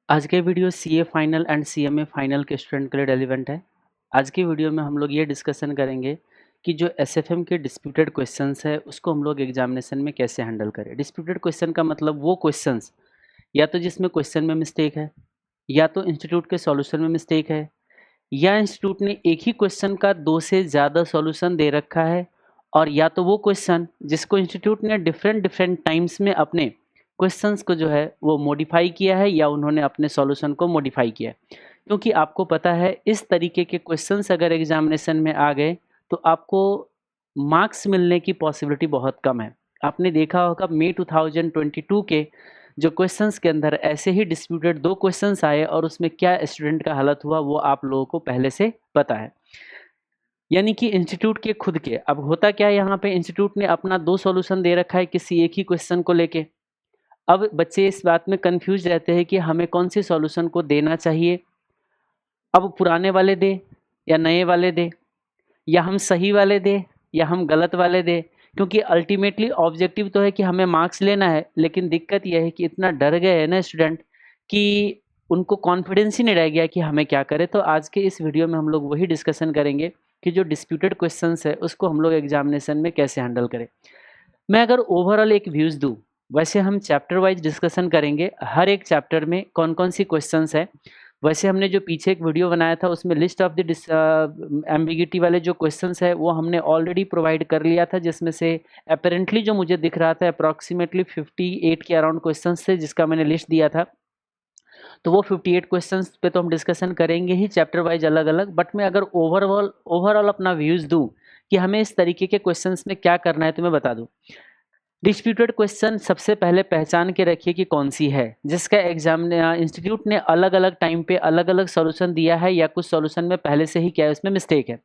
आज के video CA final and CMA final के स्टूडेंट के लिए रेलिवेंट है। आज की वीडियो में हम लोग ये डिस्कशन करेंगे कि जो एसएफएम के डिस्प्यूटेड क्वेश्चंस है उसको हम लोग एग्जामिनेशन में कैसे हैंडल करें। डिस्प्यूटेड क्वेश्चन का मतलब वो क्वेश्चंस या तो जिसमें क्वेश्चन में मिस्टेक है, या तो इंस्टीट्यूट के सॉल्यूशन में मिस्टेक है, या इंस्टीट्यूट ने एक ही क्वेश्चन का 2 से ज़्यादा सॉल्यूशन दे रखा है, और या तो वो क्वेश्चन जिसको इंस्टीट्यूट ने डिफरेंट डिफरेंट टाइम्स में अपने क्वेश्चंस को जो है वो मॉडिफाई किया है, या उन्होंने अपने सॉल्यूशन को मॉडिफाई किया है। क्योंकि आपको पता है इस तरीके के क्वेश्चंस अगर एग्जामिनेशन में आ गए तो आपको मार्क्स मिलने की पॉसिबिलिटी बहुत कम है। आपने देखा होगा मई 2022 के जो क्वेश्चंस के अंदर ऐसे ही डिस्प्यूटेड 2 क्वेश्चंस आए और उसमें क्या स्टूडेंट का हालत हुआ वो आप लोगों को पहले से पता है। यानी कि इंस्टीट्यूट के खुद के, अब होता क्या है यहाँ पे, इंस्टीट्यूट ने अपना 2 सॉल्यूशन दे रखा है किसी एक ही क्वेश्चन को लेके। अब बच्चे इस बात में कंफ्यूज रहते हैं कि हमें कौन सी सॉल्यूशन को देना चाहिए। अब पुराने वाले दे या नए वाले दे, या हम सही वाले दे या हम गलत वाले दे। क्योंकि अल्टीमेटली ऑब्जेक्टिव तो है कि हमें मार्क्स लेना है, लेकिन दिक्कत यह है कि इतना डर गए हैं ना स्टूडेंट कि उनको कॉन्फिडेंस ही नहीं रह गया कि हमें क्या करें। तो आज के इस वीडियो में हम लोग वही डिस्कशन करेंगे कि जो डिस्प्यूटेड क्वेश्चंस है उसको हम लोग एग्जामिनेशन में कैसे हैंडल करें। मैं अगर ओवरऑल एक व्यूज़ दूँ, वैसे हम चैप्टर वाइज डिस्कशन करेंगे हर एक चैप्टर में कौन कौन सी क्वेश्चंस है। वैसे हमने जो पीछे एक वीडियो बनाया था उसमें लिस्ट ऑफ द एम्बिगिटी वाले जो क्वेश्चंस है वो हमने ऑलरेडी प्रोवाइड कर लिया था, जिसमें से अपेरेंटली जो मुझे दिख रहा था अप्रॉक्सीमेटली 58 के अराउंड क्वेश्चंस थे जिसका मैंने लिस्ट दिया था। तो वो 58 क्वेश्चंस पे तो हम डिस्कशन करेंगे ही चैप्टर वाइज अलग अलग। बट मैं अगर ओवरऑल अपना व्यूज़ दूँ कि हमें इस तरीके के क्वेश्चंस में क्या करना है तो मैं बता दूँ। डिस्प्यूटेड क्वेश्चन सबसे पहले पहचान के रखिए कि कौन सी है जिसका एग्जाम इंस्टीट्यूट ने अलग अलग टाइम पे अलग अलग सॉल्यूशन दिया है, या कुछ सॉल्यूशन में पहले से ही क्या है उसमें मिस्टेक है।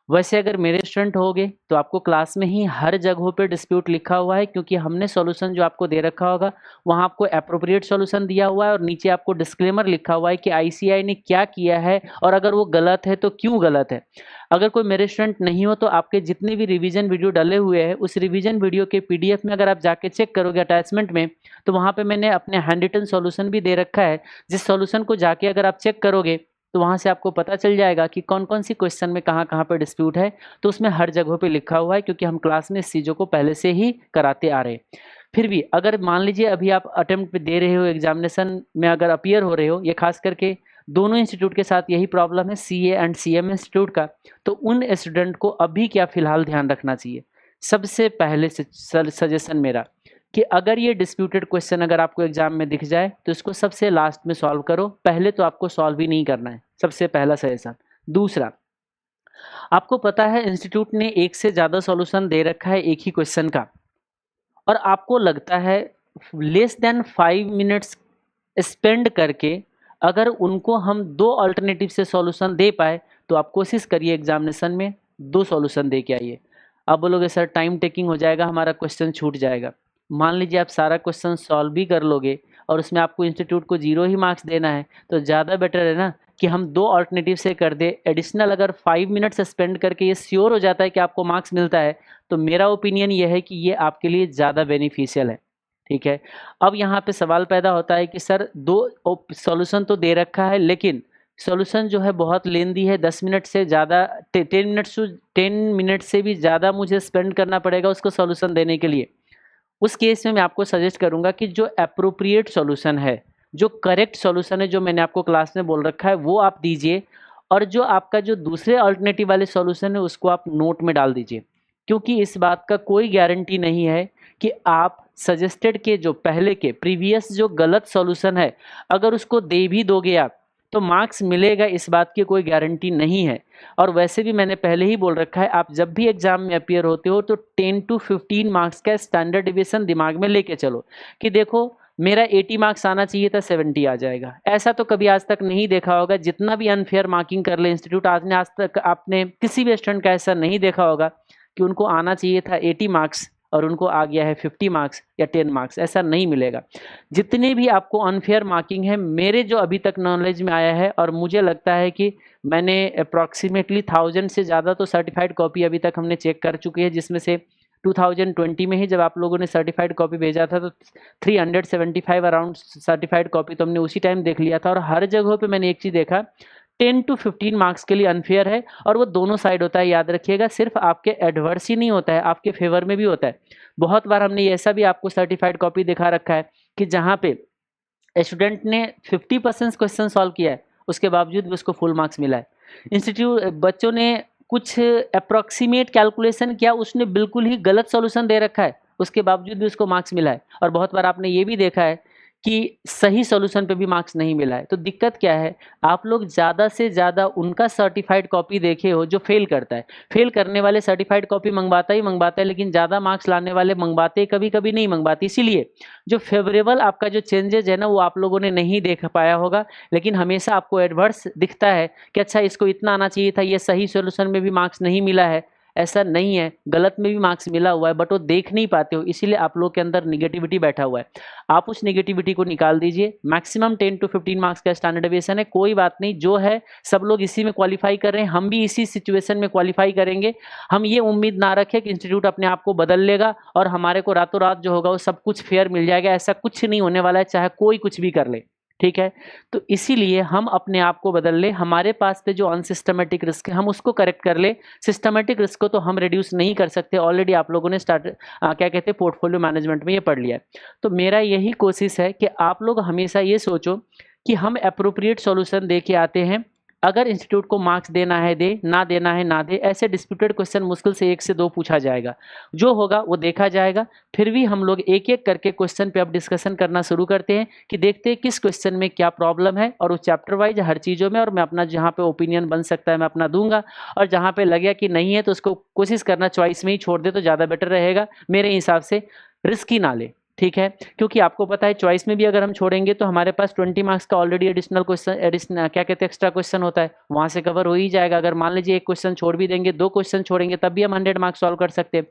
वैसे अगर मेरे स्टूडेंट होगे तो आपको क्लास में ही हर जगहों पे डिस्प्यूट लिखा हुआ है, क्योंकि हमने सॉल्यूशन जो आपको दे रखा होगा वहाँ आपको एप्रोप्रिएट सॉल्यूशन दिया हुआ है और नीचे आपको डिस्क्लेमर लिखा हुआ है कि आईसीएआई ने क्या किया है और अगर वो गलत है तो क्यों गलत है। अगर कोई मेरे स्टूडेंट नहीं हो तो आपके जितने भी रिवीजन वीडियो डले हुए हैं उस रिवीजन वीडियो के पीडीएफ में अगर आप जाके चेक करोगे अटैचमेंट में, तो वहाँ पे मैंने अपने हैंड रिटन सॉल्यूशन भी दे रखा है। जिस सॉल्यूशन को जाके अगर आप चेक करोगे तो वहाँ से आपको पता चल जाएगा कि कौन कौन सी क्वेश्चन में कहाँ कहाँ पर डिस्प्यूट है। तो उसमें हर जगह पे लिखा हुआ है, क्योंकि हम क्लास में इस चीज़ों को पहले से ही कराते आ रहे हैं। फिर भी अगर मान लीजिए अभी आप अटेम्प्ट दे रहे हो, एग्जामिनेशन में अगर अपीयर हो रहे हो, ये खास करके दोनों इंस्टीट्यूट के साथ यही प्रॉब्लम है, सीए एंड सीएम इंस्टीट्यूट का, तो उन स्टूडेंट को अभी क्या फिलहाल ध्यान रखना चाहिए। सबसे पहले से सजेशन मेरा कि अगर ये डिस्प्यूटेड क्वेश्चन अगर आपको एग्जाम में दिख जाए तो इसको सबसे लास्ट में सॉल्व करो, पहले तो आपको सॉल्व ही नहीं करना है, सबसे पहला सजेशन। दूसरा, आपको पता है इंस्टीट्यूट ने एक से ज़्यादा सॉल्यूशन दे रखा है एक ही क्वेश्चन का, और आपको लगता है लेस देन 5 मिनट्स स्पेंड करके अगर उनको हम 2 अल्टरनेटिव से सॉल्यूशन दे पाए तो आप कोशिश करिए एग्जामिनेशन में 2 सॉल्यूशन दे के आइए। आप बोलोगे सर टाइम टेकिंग हो जाएगा, हमारा क्वेश्चन छूट जाएगा। मान लीजिए आप सारा क्वेश्चन सॉल्व भी कर लोगे और उसमें आपको इंस्टीट्यूट को 0 ही मार्क्स देना है, तो ज़्यादा बेटर है ना कि हम 2 अल्टरनेटिव से कर दे। एडिशनल अगर 5 मिनट्स स्पेंड करके ये श्योर हो जाता है कि आपको मार्क्स मिलता है, तो मेरा ओपिनियन ये है कि ये आपके लिए ज़्यादा बेनिफिशियल है। ठीक है। अब यहाँ पे सवाल पैदा होता है कि सर 2 सॉल्यूशन तो दे रखा है, लेकिन सॉल्यूशन जो है बहुत लेंदी है, 10 मिनट से ज़्यादा 10 मिनट से भी ज़्यादा मुझे स्पेंड करना पड़ेगा उसको सॉल्यूशन देने के लिए। उस केस में मैं आपको सजेस्ट करूंगा कि जो एप्रोप्रिएट सॉल्यूशन है, जो करेक्ट सॉल्यूशन है, जो मैंने आपको क्लास में बोल रखा है वो आप दीजिए, और जो आपका जो दूसरे अल्टरनेटिव वाले सॉल्यूशन है उसको आप नोट में डाल दीजिए। क्योंकि इस बात का कोई गारंटी नहीं है कि आप सजेस्टेड के जो पहले के प्रीवियस जो गलत सॉल्यूशन है अगर उसको दे भी दोगे आप तो मार्क्स मिलेगा, इस बात की कोई गारंटी नहीं है। और वैसे भी मैंने पहले ही बोल रखा है, आप जब भी एग्जाम में अपीयर होते हो तो 10 to 15 मार्क्स का स्टैंडर्ड डिविएशन दिमाग में लेके चलो कि देखो मेरा 80 मार्क्स आना चाहिए था, 70 आ जाएगा। ऐसा तो कभी आज तक नहीं देखा होगा, जितना भी अनफेयर मार्किंग कर ले इंस्टीट्यूट, आज तक आपने किसी भी स्टूडेंट का ऐसा नहीं देखा होगा कि उनको आना चाहिए था 80 मार्क्स और उनको आ गया है 50 मार्क्स या 10 मार्क्स, ऐसा नहीं मिलेगा। जितने भी आपको अनफेयर मार्किंग है, मेरे जो अभी तक नॉलेज में आया है, और मुझे लगता है कि मैंने अप्रॉक्सीमेटली 1000 से ज़्यादा तो सर्टिफाइड कॉपी अभी तक हमने चेक कर चुके हैं, जिसमें से 2020 में ही जब आप लोगों ने सर्टिफाइड कॉपी भेजा था तो 375 अराउंड सर्टिफाइड कॉपी तो हमने उसी टाइम देख लिया था। और हर जगह पे मैंने एक चीज़ देखा, 10 to 15 मार्क्स के लिए अनफेयर है, और वो दोनों साइड होता है, याद रखिएगा। सिर्फ आपके एडवर्स ही नहीं होता है, आपके फेवर में भी होता है। बहुत बार हमने ऐसा भी आपको सर्टिफाइड कॉपी दिखा रखा है कि जहाँ पे स्टूडेंट ने 50% क्वेश्चन सॉल्व किया है, उसके बावजूद भी उसको फुल मार्क्स मिला है। इंस्टीट्यूट बच्चों ने कुछ अप्रॉक्सीमेट कैलकुलेशन किया, उसने बिल्कुल ही गलत सॉल्यूशन दे रखा है, उसके बावजूद भी उसको मार्क्स मिला है। और बहुत बार आपने ये भी देखा है कि सही सॉल्यूशन पे भी मार्क्स नहीं मिला है। तो दिक्कत क्या है, आप लोग ज़्यादा से ज़्यादा उनका सर्टिफाइड कॉपी देखे हो जो फेल करता है। फेल करने वाले सर्टिफाइड कॉपी मंगवाता ही मंगवाता है, लेकिन ज़्यादा मार्क्स लाने वाले मंगवाते कभी कभी नहीं मंगवाते। इसीलिए जो फेवरेबल आपका जो चेंजेज है ना, वो आप लोगों ने नहीं देख पाया होगा, लेकिन हमेशा आपको एडवर्स दिखता है कि अच्छा इसको इतना आना चाहिए था, ये सही सॉल्यूशन में भी मार्क्स नहीं मिला है। ऐसा नहीं है, गलत में भी मार्क्स मिला हुआ है, बट वो देख नहीं पाते हो, इसीलिए आप लोग के अंदर निगेटिविटी बैठा हुआ है। आप उस निगेटिविटी को निकाल दीजिए। मैक्सिमम 10 to 15 मार्क्स का स्टैंडर्ड डेविएशन है, कोई बात नहीं, जो है सब लोग इसी में क्वालिफाई कर रहे हैं, हम भी इसी सिचुएशन में क्वालिफाई करेंगे। हम ये उम्मीद ना रखें कि इंस्टीट्यूट अपने आप को बदल लेगा और हमारे को रातों रात जो होगा वो सब कुछ फेयर मिल जाएगा। ऐसा कुछ नहीं होने वाला है, चाहे कोई कुछ भी कर ले, ठीक है। तो इसीलिए हम अपने आप को बदल ले, हमारे पास पे जो अनसिस्टमेटिक रिस्क है हम उसको करेक्ट कर ले। सिस्टमेटिक रिस्क को तो हम रिड्यूस नहीं कर सकते, ऑलरेडी आप लोगों ने क्या कहते हैं पोर्टफोलियो मैनेजमेंट में ये पढ़ लिया है। तो मेरा यही कोशिश है कि आप लोग हमेशा ये सोचो कि हम अप्रोप्रिएट सॉल्यूशन दे के आते हैं। अगर इंस्टीट्यूट को मार्क्स देना है दे, ना देना है ना दे। ऐसे डिस्प्यूटेड क्वेश्चन मुश्किल से 1 से 2 पूछा जाएगा, जो होगा वो देखा जाएगा। फिर भी हम लोग एक एक करके क्वेश्चन पे अब डिस्कशन करना शुरू करते हैं कि देखते हैं किस क्वेश्चन में क्या प्रॉब्लम है, और उस चैप्टर वाइज हर चीज़ों में, और मैं अपना जहाँ पे ओपिनियन बन सकता है मैं अपना दूंगा, और जहाँ पे लगेगा कि नहीं है तो उसको कोशिश करना चॉइस में ही छोड़ दे तो ज़्यादा बेटर रहेगा मेरे हिसाब से। रिस्क ही ना ले, ठीक है, क्योंकि आपको पता है चॉइस में भी अगर हम छोड़ेंगे तो हमारे पास 20 मार्क्स का ऑलरेडी एडिशनल क्वेश्चन, एडिशनल क्या कहते हैं एक्स्ट्रा क्वेश्चन होता है, वहां से कवर हो ही जाएगा। अगर मान लीजिए एक क्वेश्चन छोड़ भी देंगे, 2 क्वेश्चन छोड़ेंगे, तब भी हम 100 मार्क्स सॉल्व कर सकते हैं।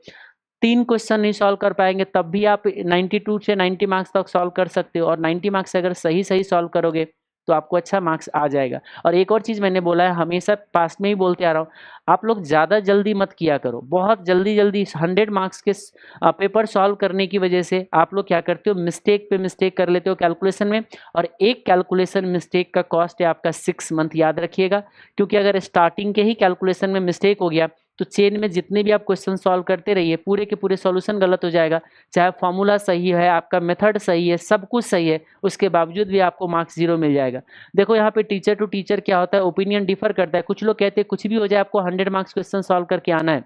3 क्वेश्चन नहीं सॉल्व कर पाएंगे तब भी आप 92 से 90 मार्क्स तक सॉल्व कर सकते हो, और 90 मार्क्स अगर सही सही सॉल्व करोगे तो आपको अच्छा मार्क्स आ जाएगा। और एक और चीज़ मैंने बोला है, हमेशा पास्ट में ही बोलते आ रहा हूँ, आप लोग ज़्यादा जल्दी मत किया करो। बहुत जल्दी जल्दी 100 मार्क्स के पेपर सॉल्व करने की वजह से आप लोग क्या करते हो, मिस्टेक पे मिस्टेक कर लेते हो कैलकुलेशन में, और एक कैलकुलेशन मिस्टेक का कॉस्ट है आपका 6 मंथ, याद रखिएगा। क्योंकि अगर स्टार्टिंग के ही कैलकुलेशन में मिस्टेक हो गया तो चेन में जितने भी आप क्वेश्चन सॉल्व करते रहिए, पूरे के पूरे सॉल्यूशन गलत हो जाएगा। चाहे फॉर्मूला सही है, आपका मेथड सही है, सब कुछ सही है, उसके बावजूद भी आपको मार्क्स 0 मिल जाएगा। देखो यहाँ पे टीचर टू टीचर क्या होता है, ओपिनियन डिफर करता है। कुछ लोग कहते हैं कुछ भी हो जाए आपको 100 मार्क्स क्वेश्चन सॉल्व करके आना है।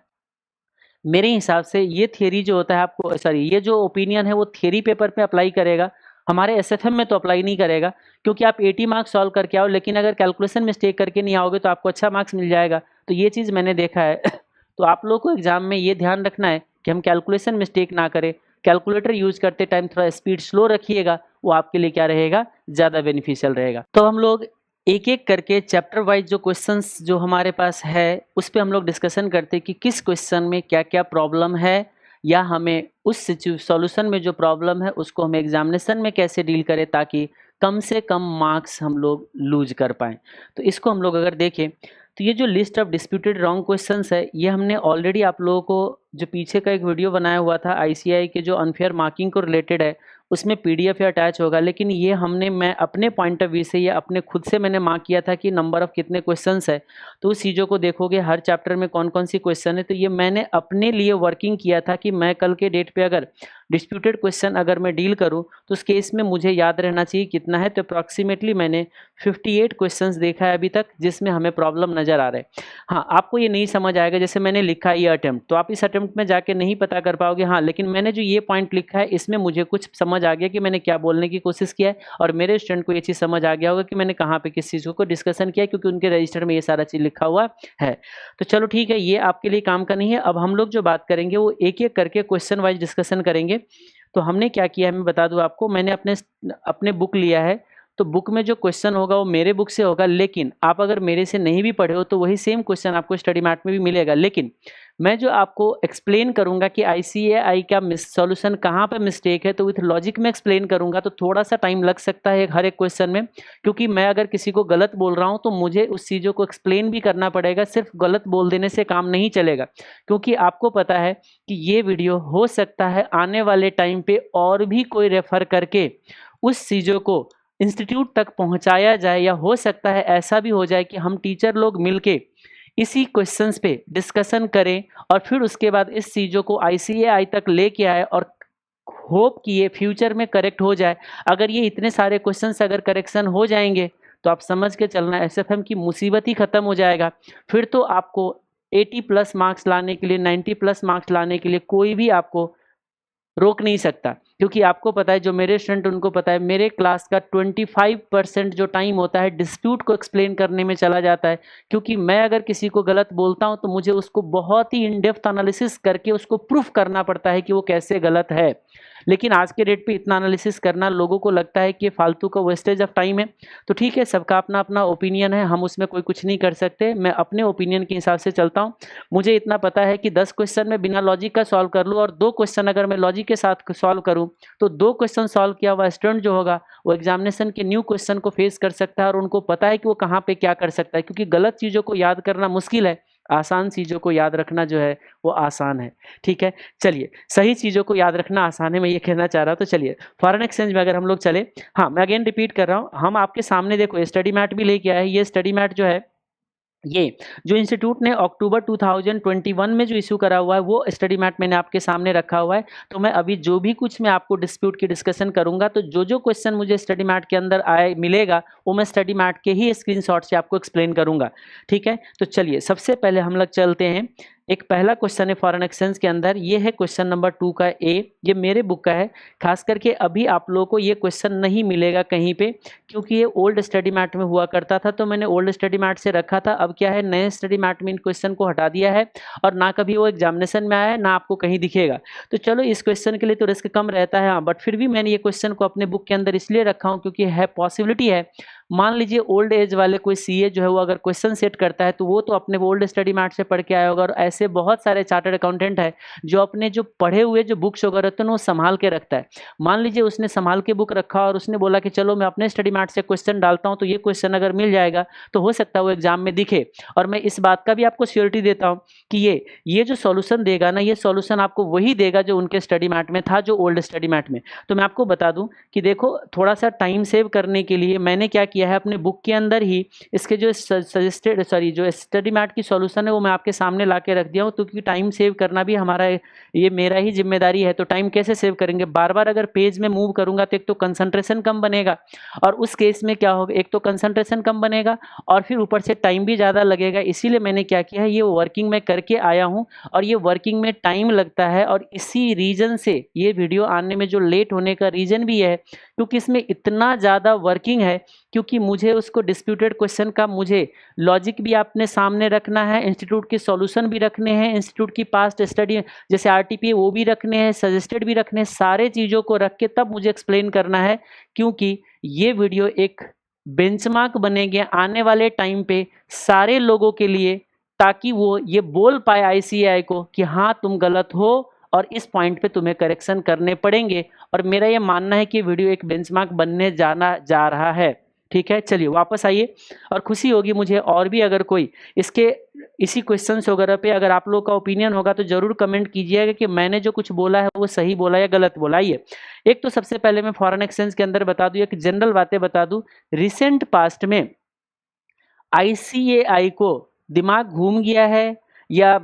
मेरे हिसाब से ये थियरी जो होता है, आपको सॉरी ये जो ओपिनियन है वो थियरी पेपर पे अप्लाई करेगा, हमारे एसएफएम में तो अप्लाई नहीं करेगा। क्योंकि आप 80 मार्क्स सॉल्व करके आओ, लेकिन अगर कैलकुलेशन मिस्टेक करके नहीं आओगे तो आपको अच्छा मार्क्स मिल जाएगा। तो ये चीज़ मैंने देखा है। तो आप लोगों को एग्जाम में ये ध्यान रखना है कि हम कैलकुलेशन मिस्टेक ना करें। कैलकुलेटर यूज करते टाइम थोड़ा स्पीड स्लो रखिएगा, वो आपके लिए क्या रहेगा, ज़्यादा बेनिफिशियल रहेगा। तो हम लोग एक एक करके चैप्टर वाइज जो क्वेश्चंस जो हमारे पास है उस पर हम लोग डिस्कशन करते हैं कि किस क्वेश्चन में क्या क्या प्रॉब्लम है, या हमें उस सॉल्यूशन में जो प्रॉब्लम है उसको हम एग्जामिनेशन में कैसे डील करें ताकि कम से कम मार्क्स हम लोग लूज कर पाएँ। तो इसको हम लोग अगर देखें तो ये जो list of disputed wrong questions है, ये हमने ऑलरेडी आप लोगों को जो पीछे का एक वीडियो बनाया हुआ था आईसीआई के जो अनफेयर मार्किंग को रिलेटेड है, उसमें पीडीएफ या अटैच होगा। लेकिन ये मैं अपने पॉइंट ऑफ व्यू से या अपने खुद से मैंने मार्क किया था कि नंबर ऑफ कितने क्वेश्चंस है। तो उस चीज़ों को देखोगे हर चैप्टर में कौन कौन सी क्वेश्चन है, तो ये मैंने अपने लिए वर्किंग किया था कि मैं कल के डेट पे अगर डिस्प्यूटेड क्वेश्चन अगर मैं डील करूं तो उस केस में मुझे याद रहना चाहिए कितना है। तो अप्रॉक्सीमेटली मैंने 58 क्वेश्चंस देखा है अभी तक जिसमें हमें प्रॉब्लम नज़र आ रहा है। हाँ, आपको ये नहीं समझ आएगा, जैसे मैंने लिखा ये अटेम्प्ट, तो आप इस अटेम्प्ट में जाके नहीं पता कर पाओगे। हाँ, लेकिन मैंने जो ये पॉइंट लिखा है इसमें मुझे कुछ समझ आ गया कि मैंने क्या बोलने की कोशिश किया है, और मेरे स्टूडेंट को ये चीज़ समझ आ गया होगा कि मैंने कहाँ पे किस चीज़ को डिस्कशन किया, क्योंकि उनके रजिस्टर में ये सारा चीज़ लिखा हुआ है। तो चलो ठीक है, ये आपके लिए काम का नहीं है। अब हम लोग जो बात करेंगे वो एक एक करके क्वेश्चन वाइज डिस्कशन करेंगे। तो हमने क्या किया है मैं बता दूं आपको, मैंने अपने बुक लिया है, तो बुक में जो क्वेश्चन होगा वो मेरे बुक से होगा। लेकिन आप अगर मेरे से नहीं भी पढ़े हो तो वही सेम क्वेश्चन आपको स्टडी मैट में भी मिलेगा। लेकिन मैं जो आपको एक्सप्लेन करूंगा कि ICAI का सॉल्यूशन कहाँ पे मिस्टेक है, तो विथ लॉजिक में एक्सप्लेन करूंगा, तो थोड़ा सा टाइम लग सकता है हर एक क्वेश्चन में, क्योंकि मैं अगर किसी को गलत बोल रहा हूं तो मुझे उस चीज़ों को एक्सप्लेन भी करना पड़ेगा। सिर्फ गलत बोल देने से काम नहीं चलेगा, क्योंकि आपको पता है कि ये वीडियो हो सकता है आने वाले टाइम पे और भी कोई रेफर करके उस चीज़ों को इंस्टीट्यूट तक पहुंचाया जाए, या हो सकता है ऐसा भी हो जाए कि हम टीचर लोग मिलके इसी क्वेश्चंस पे डिस्कशन करें और फिर उसके बाद इस चीज़ों को ICAI तक लेके आए, और होप कि ये फ्यूचर में करेक्ट हो जाए। अगर ये इतने सारे क्वेश्चंस अगर करेक्शन हो जाएंगे तो आप समझ के चलना SFM की मुसीबत ही खत्म हो जाएगा। फिर तो आपको 80+ मार्क्स लाने के लिए, 90+ मार्क्स लाने के लिए कोई भी आपको रोक नहीं सकता, क्योंकि आपको पता है, जो मेरे स्टूडेंट उनको पता है, मेरे क्लास का 25% जो टाइम होता है डिस्प्यूट को एक्सप्लेन करने में चला जाता है। क्योंकि मैं अगर किसी को गलत बोलता हूं तो मुझे उसको बहुत ही इन डेप्थ एनालिसिस करके उसको प्रूफ करना पड़ता है कि वो कैसे गलत है। लेकिन आज के डेट पे इतना एनालिसिस करना लोगों को लगता है कि फालतू का वेस्टेज ऑफ टाइम है। तो ठीक है, सबका अपना अपना ओपिनियन है, हम उसमें कोई कुछ नहीं कर सकते। मैं अपने ओपिनियन के हिसाब से चलता हूँ। मुझे इतना पता है कि 10 क्वेश्चन में बिना लॉजिक का सॉल्व कर लूँ, और 2 क्वेश्चन अगर मैं लॉजिक के साथ सॉल्व करूँ, तो 2 क्वेश्चन सॉल्व किया हुआ स्टूडेंट जो होगा वो एग्जामिनेशन के न्यू क्वेश्चन को फेस कर सकता है, और उनको पता है कि वो कहाँ पे क्या कर सकता है। क्योंकि गलत चीज़ों को याद करना मुश्किल है, आसान चीज़ों को याद रखना जो है वो आसान है। ठीक है, चलिए, सही चीज़ों को याद रखना आसान है, मैं ये कहना चाह रहा हूँ। तो चलिए, फॉरेन एक्सचेंज में अगर हम लोग चले, हाँ, मैं अगेन रिपीट कर रहा हूँ, हम आपके सामने देखो स्टडी मैट भी लेके आए। ये स्टडी मैट जो है, ये जो इंस्टीट्यूट ने अक्टूबर 2021 में जो इशू करा हुआ है, वो स्टडी मैट मैंने आपके सामने रखा हुआ है। तो मैं अभी जो भी कुछ मैं आपको डिस्प्यूट की डिस्कशन करूंगा, तो जो जो क्वेश्चन मुझे स्टडी मैट के अंदर आए मिलेगा, वो मैं स्टडी मैट के ही स्क्रीनशॉट से आपको एक्सप्लेन करूंगा। ठीक है, तो चलिए, सबसे पहले हम लोग चलते हैं। एक पहला क्वेश्चन है फॉरेन एक्सचेंज के अंदर, ये है क्वेश्चन नंबर 2 का ए। ये मेरे बुक का है। खास करके अभी आप लोगों को ये क्वेश्चन नहीं मिलेगा कहीं पे, क्योंकि ये ओल्ड स्टडी मैट में हुआ करता था, तो मैंने ओल्ड स्टडी मैट से रखा था। अब क्या है, नए स्टडी मैट में इन क्वेश्चन को हटा दिया है, और ना कभी वो एग्जामिनेशन में आया है, ना आपको कहीं दिखेगा। तो चलो, इस क्वेश्चन के लिए तो रिस्क कम रहता है, हाँ, बट फिर भी मैंने ये क्वेश्चन को अपने बुक के अंदर इसलिए रखा हूँ क्योंकि है पॉसिबिलिटी है, मान लीजिए ओल्ड एज वाले कोई CA जो है वो अगर क्वेश्चन सेट करता है, तो वो तो अपने ओल्ड स्टडी मैट से पढ़ के आया होगा, और ऐसे बहुत सारे चार्टर्ड अकाउंटेंट है जो अपने जो पढ़े हुए जो बुक्स वगैरह रहते हैं वो संभाल के रखता है। मान लीजिए उसने संभाल के बुक रखा और उसने बोला कि चलो मैं अपने स्टडी मैट से क्वेश्चन डालता हूँ, तो ये क्वेश्चन अगर मिल जाएगा तो हो सकता है वो एग्जाम में दिखे। और मैं इस बात का भी आपको श्योरिटी देता हूँ कि ये जो सॉल्यूशन देगा ना, ये सॉल्यूशन आपको वही देगा जो उनके स्टडी मैट में था, जो ओल्ड स्टडी मैट में। तो मैं आपको बता दूं कि देखो, थोड़ा सा टाइम सेव करने के लिए मैंने क्या किया है, अपने बुक के अंदर ही इसके जो जो स्टडी मैट की सॉल्यूशन है वो मैं आपके सामने ला के रख दिया हूँ। तो क्योंकि टाइम सेव करना भी हमारा, ये मेरा ही जिम्मेदारी है। तो टाइम कैसे सेव करेंगे, बार बार अगर पेज में मूव करूंगा तो एक तो कंसंट्रेशन कम बनेगा, और उस केस में क्या होगा, एक तो कंसंट्रेशन कम बनेगा और फिर ऊपर से टाइम भी ज़्यादा लगेगा। इसीलिए मैंने क्या किया है, ये वर्किंग में करके आया हूँ, और ये वर्किंग में टाइम लगता है, और इसी रीजन से ये वीडियो आने में जो लेट होने का रीजन भी है, क्योंकि इसमें इतना ज़्यादा वर्किंग है। क्योंकि मुझे उसको डिस्प्यूटेड क्वेश्चन का मुझे लॉजिक भी अपने सामने रखना है, इंस्टीट्यूट के सॉल्यूशन भी रखने हैं, इंस्टीट्यूट की पास्ट स्टडी जैसे RTPA वो भी रखने हैं, सजेस्टेड भी रखने हैं, सारे चीज़ों को रख के तब मुझे एक्सप्लेन करना है। क्योंकि ये वीडियो एक बेंचमार्क बनेंगे आने वाले टाइम पे सारे लोगों के लिए, ताकि वो ये बोल पाए ICAI को कि हाँ तुम गलत हो और इस पॉइंट पे तुम्हें करेक्शन करने पड़ेंगे। और मेरा ये मानना है कि वीडियो एक बेंचमार्क बनने जा रहा है। ठीक है, चलिए वापस आइए, और खुशी होगी मुझे और भी अगर कोई इसके इसी क्वेश्चंस वगैरह पे अगर आप लोग का ओपिनियन होगा तो जरूर कमेंट कीजिएगा कि मैंने जो कुछ बोला है वो सही बोला या गलत बोला। आइए, एक तो सबसे पहले मैं फॉरेन एक्सचेंज के अंदर बता दूं, एक जनरल बातें बता दूं। रिसेंट पास्ट में ICAI को दिमाग घूम गया है या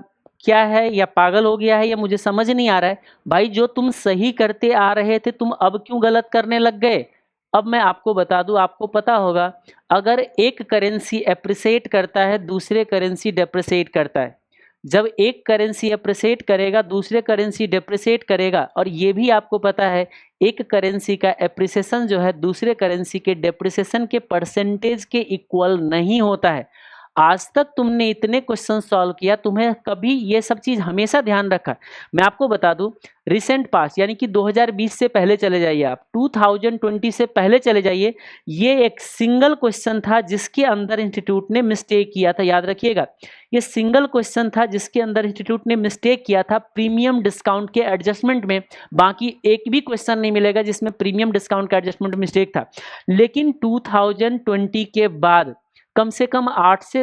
क्या है, या पागल हो गया है, या मुझे समझ नहीं आ रहा है। भाई, जो तुम सही करते आ रहे थे तुम अब क्यों गलत करने लग गए? अब मैं आपको बता दूं, आपको पता होगा, अगर एक करेंसी एप्रिसिएट करता है दूसरे करेंसी डेप्रिसिएट करता है। जब एक करेंसी एप्रिसिएट करेगा दूसरे करेंसी डेप्रिसिएट करेगा, और ये भी आपको पता है एक करेंसी का एप्रिसिएशन जो है दूसरे करेंसी के डेप्रिसिएशन के परसेंटेज के इक्वल नहीं होता है। आज तक तुमने इतने क्वेश्चन सॉल्व किया, तुम्हें कभी ये सब चीज हमेशा ध्यान रखा। मैं आपको बता दूं, रिसेंट पास यानी कि 2020 से पहले चले जाइए, आप 2020 से पहले चले जाइए, ये एक सिंगल क्वेश्चन था जिसके अंदर इंस्टीट्यूट ने मिस्टेक किया था। याद रखिएगा, ये सिंगल क्वेश्चन था जिसके अंदर इंस्टीट्यूट ने मिस्टेक किया था प्रीमियम डिस्काउंट के एडजस्टमेंट में। बाकी एक भी क्वेश्चन नहीं मिलेगा जिसमें प्रीमियम डिस्काउंट का एडजस्टमेंट मिस्टेक था। लेकिन 2020 के बाद कम से कम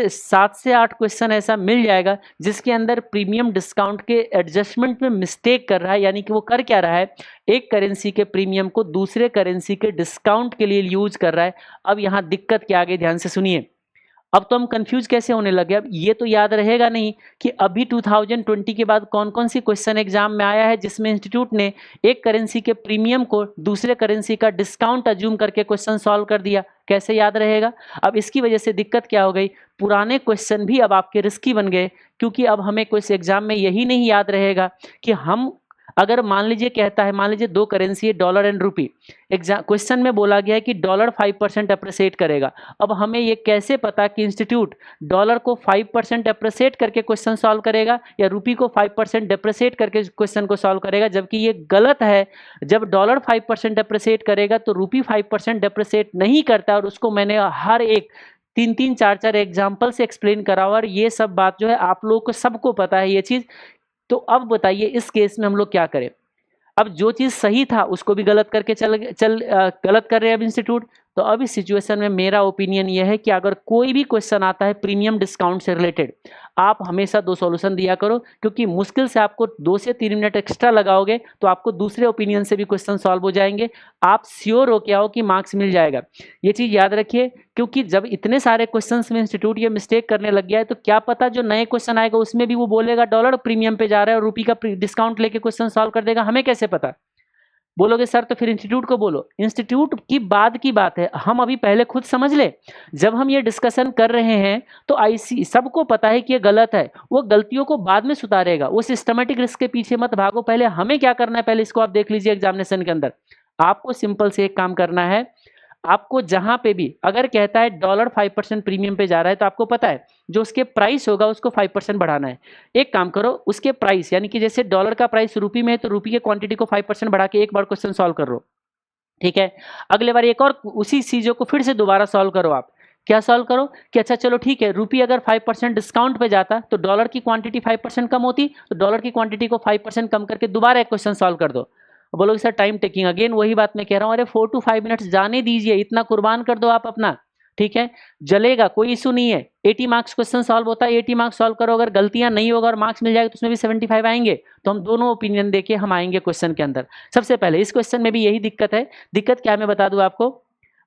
7 से 8 क्वेश्चन ऐसा मिल जाएगा जिसके अंदर प्रीमियम डिस्काउंट के एडजस्टमेंट में मिस्टेक कर रहा है। यानी कि वो कर क्या रहा है, एक करेंसी के प्रीमियम को दूसरे करेंसी के डिस्काउंट के लिए यूज कर रहा है। अब यहाँ दिक्कत क्या आ गई, ध्यान से सुनिए। अब तो हम कंफ्यूज कैसे होने लगे, अब ये तो याद रहेगा नहीं कि अभी 2020 के बाद कौन कौन सी क्वेश्चन एग्जाम में आया है जिसमें इंस्टीट्यूट ने एक करेंसी के प्रीमियम को दूसरे करेंसी का डिस्काउंट अज्यूम करके क्वेश्चन सॉल्व कर दिया। कैसे याद रहेगा। अब इसकी वजह से दिक्कत क्या हो गई, पुराने क्वेश्चन भी अब आपके रिस्की बन गए, क्योंकि अब हमें कोई एग्जाम में यही नहीं याद रहेगा कि हम अगर मान लीजिए कहता है, मान लीजिए दो करेंसी है डॉलर एंड रूपी, एग्जाम क्वेश्चन में बोला गया है कि डॉलर 5% अप्रिशिएट करेगा। अब हमें ये कैसे पता कि इंस्टीट्यूट डॉलर को 5% अप्रिशिएट करके क्वेश्चन सॉल्व करेगा या रूपी को 5% डिप्रिशिएट करके क्वेश्चन को सॉल्व करेगा, जबकि ये गलत है। जब डॉलर 5% अप्रिशिएट करेगा तो रूपी 5% डिप्रिशिएट नहीं करता, और उसको मैंने हर एक 3-3 4-4 एग्जाम्पल से एक्सप्लेन करा, और ये सब बात जो है आप लोगों को सबको पता है ये चीज़। तो अब बताइए इस केस में हम लोग क्या करें। अब जो चीज सही था उसको भी गलत करके गलत कर रहे हैं अब इंस्टीट्यूट। तो अब इस सिचुएशन में मेरा ओपिनियन यह है कि अगर कोई भी क्वेश्चन आता है प्रीमियम डिस्काउंट से रिलेटेड, आप हमेशा 2 सॉल्यूशन दिया करो, क्योंकि मुश्किल से आपको 2 से 3 मिनट एक्स्ट्रा लगाओगे तो आपको दूसरे ओपिनियन से भी क्वेश्चन सॉल्व हो जाएंगे। आप श्योर हो क्या हो कि मार्क्स मिल जाएगा। ये चीज याद रखिए, क्योंकि जब इतने सारे क्वेश्चंस में इंस्टीट्यूट ये मिस्टेक करने लग गया है, तो क्या पता जो नए क्वेश्चन आएगा उसमें भी वो बोलेगा डॉलर प्रीमियम पे जा रहा है और रूपी का डिस्काउंट लेके क्वेश्चन सॉल्व कर देगा। हमें कैसे पता। बोलोगे सर तो फिर इंस्टीट्यूट को बोलो। इंस्टीट्यूट की बाद की बात है, हम अभी पहले खुद समझ ले। जब हम ये डिस्कशन कर रहे हैं तो आईसी सबको पता है कि ये गलत है, वो गलतियों को बाद में सुधारेगा। वो सिस्टमेटिक रिस्क के पीछे मत भागो, पहले हमें क्या करना है पहले इसको आप देख लीजिए। एग्जामिनेशन के अंदर आपको सिंपल से एक काम करना है, आपको जहां पे भी अगर कहता है डॉलर 5% प्रीमियम पे जा रहा है, तो आपको पता है जो उसके प्राइस होगा उसको 5% बढ़ाना है। एक काम करो, उसके प्राइस यानी कि जैसे डॉलर का प्राइस रूपी में है तो रूपी के क्वांटिटी को 5% बढ़ा के एक बार क्वेश्चन सॉल्व कर लो, ठीक है। अगले बार एक और उसी चीजों को फिर से दोबारा सॉल्व करो। आप क्या सॉल्व करो कि अच्छा चलो ठीक है, रूपी अगर 5% डिस्काउंट पे जाता तो डॉलर की क्वांटिटी 5% कम होती, तो डॉलर की क्वांटिटी को 5% कम करके दोबारा एक क्वेश्चन सॉल्व कर दो। बोलोगे सर टाइम टेकिंग, अगेन वही बात मैं कह रहा हूँ, अरे 4 to 5 मिनट्स जाने दीजिए, इतना कुर्बान कर दो आप अपना, ठीक है। जलेगा, कोई इशू नहीं है। 80 मार्क्स क्वेश्चन सॉल्व होता है, 80 मार्क्स सॉल्व करो, अगर गलतियां नहीं होगा और मार्क्स मिल जाएगा तो उसमें भी 75 आएंगे। तो हम दोनों ओपिनियन देके हम आएंगे क्वेश्चन के अंदर। सबसे पहले इस क्वेश्चन में भी यही दिक्कत है। दिक्कत क्या है मैं बता दूं आपको।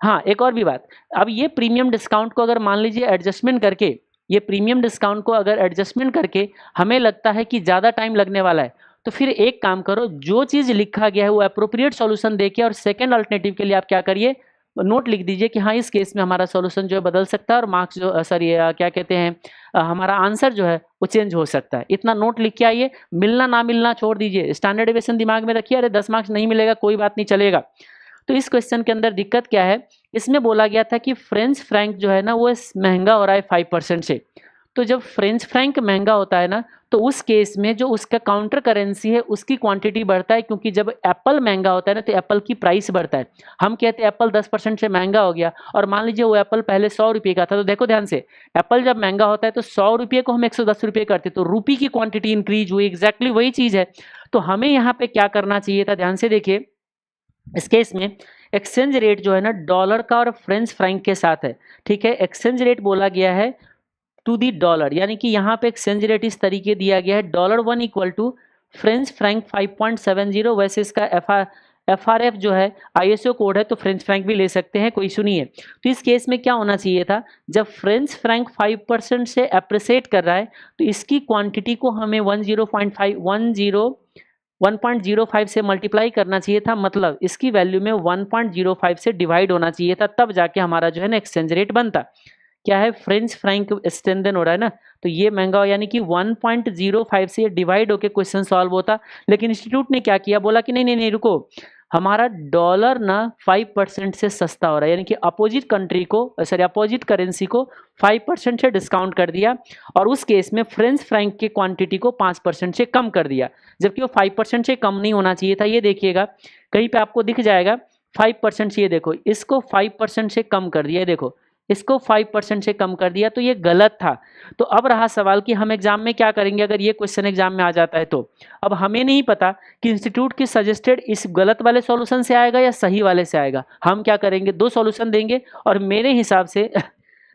हाँ एक और भी बात, अब ये प्रीमियम डिस्काउंट को अगर मान लीजिए एडजस्टमेंट करके, ये प्रीमियम डिस्काउंट को अगर एडजस्टमेंट करके हमें लगता है कि ज़्यादा टाइम लगने वाला है, तो फिर एक काम करो, जो चीज़ लिखा गया है वो अप्रोप्रिएट सॉल्यूशन देखिए, और सेकंड अल्टरनेटिव के लिए आप क्या करिए, नोट लिख दीजिए कि हाँ इस केस में हमारा सॉल्यूशन जो है बदल सकता है, और मार्क्स जो सॉरी क्या कहते हैं हमारा आंसर जो है वो चेंज हो सकता है। इतना नोट लिख के आइए, मिलना ना मिलना छोड़ दीजिए, स्टैंडर्ड डेविएशन दिमाग में रखिए। अरे 10 मार्क्स नहीं मिलेगा कोई बात नहीं, चलेगा। तो इस क्वेश्चन के अंदर दिक्कत क्या है, इसमें बोला गया था कि फ्रेंच फ्रैंक जो है ना वो महंगा हो रहा है 5% से। तो जब फ्रेंच फ्रैंक महंगा होता है ना, तो उस केस में जो उसका काउंटर करेंसी है उसकी क्वांटिटी बढ़ता है, क्योंकि जब एप्पल महंगा होता है ना तो एप्पल की प्राइस बढ़ता है। हम कहते हैं एप्पल 10% से महंगा हो गया, और मान लीजिए वो एप्पल पहले 100 रुपये का था, तो देखो ध्यान से, एप्पल जब महंगा होता है तो 100 रुपये को हम 110 रुपये करते, तो रूपी की क्वांटिटी इंक्रीज हुई। एग्जैक्टली वही चीज़ है। तो हमें यहाँ पे क्या करना चाहिए था, ध्यान से देखिए। इस केस में एक्सचेंज रेट जो है ना डॉलर का और फ्रेंच फ्रैंक के साथ है, ठीक है। एक्सचेंज रेट बोला गया है टू दी डॉलर, यानी कि यहाँ पे एक्सचेंज रेट इस तरीके दिया गया है, dollar 1 equal to French franc 5.70। वैसे इसका FRF जो है ISO कोड है, तो फ्रेंच फ्रैंक भी ले सकते हैं, कोई इशू नहीं है। तो इस केस में क्या होना चाहिए था, जब फ्रेंच फ्रैंक 5% से अप्रिशिएट कर रहा है तो इसकी क्वांटिटी को हमें 1.05 से मल्टीप्लाई करना चाहिए था, मतलब इसकी वैल्यू में 1.05 से डिवाइड होना चाहिए था, तब जाके हमारा जो है ना एक्सचेंज रेट बनता। क्या है, फ्रेंच फ्रैंक स्ट्रेंथन हो रहा है ना, तो ये महंगा हो, यानी कि 1.05 से डिवाइड होकर क्वेश्चन सॉल्व होता। लेकिन इंस्टीट्यूट ने क्या किया, बोला कि नहीं नहीं नहीं रुको, हमारा डॉलर ना 5% से सस्ता हो रहा है, यानी कि अपोजिट कंट्री को अपोजिट करेंसी को 5% से डिस्काउंट कर दिया, और उस केस में फ्रेंच फ्रैंक की क्वांटिटी को 5% से कम कर दिया, जबकि वो 5% से कम नहीं होना चाहिए था। ये देखिएगा कहीं पे आपको दिख जाएगा 5% से, ये देखो इसको 5% से कम कर दिया, देखो इसको 5% से कम कर दिया, तो ये गलत था। तो अब रहा सवाल कि हम एग्जाम में क्या करेंगे अगर ये क्वेश्चन एग्जाम में आ जाता है तो। अब हमें नहीं पता कि इंस्टीट्यूट की सजेस्टेड इस गलत वाले सॉल्यूशन से आएगा या सही वाले से आएगा। हम क्या करेंगे, दो सॉल्यूशन देंगे, और मेरे हिसाब से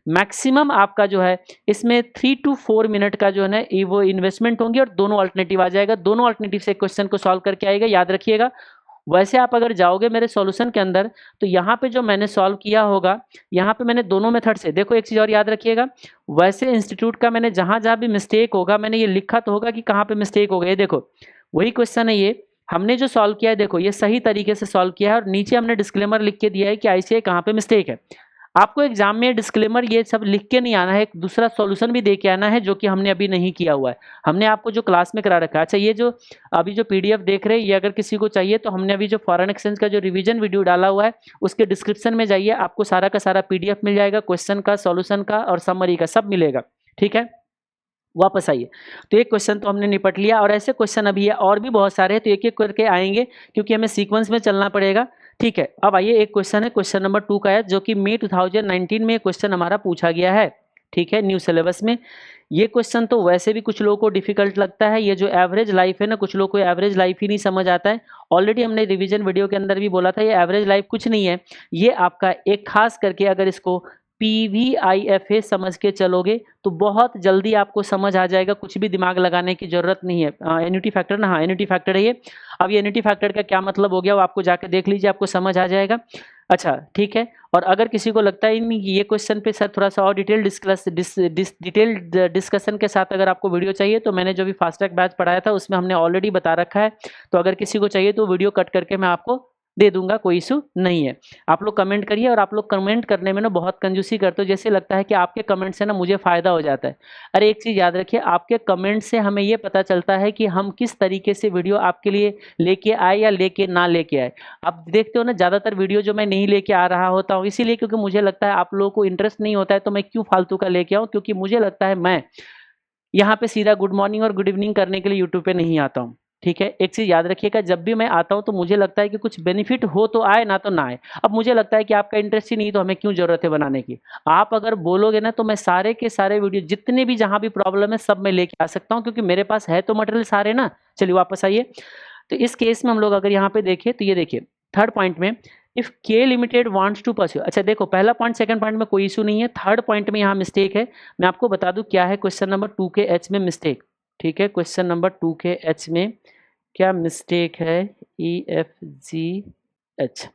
मैक्सिमम आपका जो है इसमें 3 to 4 मिनट का जो है ना वो इन्वेस्टमेंट होंगी, और दोनों अल्टरनेटिव आ जाएगा, दोनों अल्टरनेटिव से क्वेश्चन को सॉल्व करके आएगा, याद रखिएगा। वैसे आप अगर जाओगे मेरे सॉल्यूशन के अंदर तो यहाँ पे जो मैंने सॉल्व किया होगा, यहाँ पे मैंने दोनों मेथड से, देखो एक चीज़ और याद रखिएगा, वैसे इंस्टीट्यूट का मैंने जहाँ जहाँ भी मिस्टेक होगा मैंने ये लिखा तो होगा कि कहाँ पे मिस्टेक हो गई। देखो वही क्वेश्चन है, ये हमने जो सॉल्व किया है, देखो ये सही तरीके से सॉल्व किया है, और नीचे हमने डिस्क्लेमर लिख के दिया है कि ICAI कहाँ पे मिस्टेक है। आपको एग्जाम में डिस्क्लेमर ये सब लिख के नहीं आना है, एक दूसरा सॉल्यूशन भी दे के आना है, जो कि हमने अभी नहीं किया हुआ है। हमने आपको जो क्लास में करा रखा है। अच्छा, ये जो अभी जो PDF देख रहे हैं, ये अगर किसी को चाहिए तो हमने अभी जो फॉरेन एक्सचेंज का जो रिवीजन वीडियो डाला हुआ है उसके डिस्क्रिप्शन में जाइए, आपको सारा का सारा PDF मिल जाएगा, क्वेश्चन का, सॉल्यूशन का और समरी का सब मिलेगा। ठीक है, वापस आइए। तो एक क्वेश्चन तो हमने निपट लिया, और ऐसे क्वेश्चन अभी है और भी बहुत सारे हैं, तो एक एक करके आएंगे क्योंकि हमें सीक्वेंस में चलना पड़ेगा। ठीक है, अब आइए, एक क्वेश्चन है क्वेश्चन नंबर 2 का है, जो कि मई 2019 में क्वेश्चन हमारा पूछा गया है। ठीक है, न्यू सिलेबस में। ये क्वेश्चन तो वैसे भी कुछ लोगों को डिफिकल्ट लगता है, ये जो एवरेज लाइफ है ना, कुछ लोगों को एवरेज लाइफ ही नहीं समझ आता है। ऑलरेडी हमने रिवीजन वीडियो के अंदर भी बोला था, ये एवरेज लाइफ कुछ नहीं है, ये आपका एक खास करके अगर इसको PVIFA समझ के चलोगे तो बहुत जल्दी आपको समझ आ जाएगा, कुछ भी दिमाग लगाने की जरूरत नहीं है। एन्युटी फैक्टर ना, हाँ एन्युटी फैक्टर है ये। अब ये एन्युटी फैक्टर का क्या मतलब हो गया वो आपको जाकर देख लीजिए, आपको समझ आ जाएगा। अच्छा ठीक है, और अगर किसी को लगता है नहीं ये क्वेश्चन पे सर थोड़ा सा और डिटेल डिस्कशन के साथ अगर आपको वीडियो चाहिए, तो मैंने जो भी फास्ट ट्रैक बैच पढ़ाया था उसमें हमने ऑलरेडी बता रखा है, तो अगर किसी को चाहिए तो वीडियो कट करके मैं आपको दे दूंगा, कोई इशू नहीं है। आप लोग कमेंट करिए, और आप लोग कमेंट करने में ना बहुत कंजूसी करते हो, जैसे लगता है कि आपके कमेंट से ना मुझे फायदा हो जाता है। अरे एक चीज याद रखिए, आपके कमेंट से हमें ये पता चलता है कि हम किस तरीके से वीडियो आपके लिए लेके आए या लेके ना लेके आए। आप देखते हो ना, ज्यादातर वीडियो जो मैं नहीं लेके आ रहा होता हूँ इसीलिए क्योंकि मुझे लगता है आप लोगों को इंटरेस्ट नहीं होता है, तो मैं क्यों फालतू का लेके आऊँ, क्योंकि मुझे लगता है मैं यहाँ पे सीधा गुड मॉर्निंग और गुड इवनिंग करने के लिए यूट्यूब पे नहीं आता हूँ। ठीक है, एक चीज याद रखिएगा, जब भी मैं आता हूँ तो मुझे लगता है कि कुछ बेनिफिट हो तो आए, ना तो ना आए। अब मुझे लगता है कि आपका इंटरेस्ट ही नहीं, तो हमें क्यों जरूरत है बनाने की। आप अगर बोलोगे ना तो मैं सारे के सारे वीडियो जितने भी जहां भी प्रॉब्लम है सब मैं लेके आ सकता हूँ, क्योंकि मेरे पास है तो मटेरियल सारे ना। चलिए वापस आइए। तो इस केस में हम लोग अगर यहाँ पे देखें तो ये देखिए थर्ड पॉइंट में, इफ के लिमिटेड वांट्स टू परस्यू। अच्छा देखो, पहला पॉइंट सेकंड पॉइंट में कोई इशू नहीं है, थर्ड पॉइंट में यहाँ मिस्टेक है। मैं आपको बता दूं क्या है क्वेश्चन नंबर 2 के H में मिस्टेक। ठीक है, क्वेश्चन नंबर 2 के H में क्या मिस्टेक है, EFGH।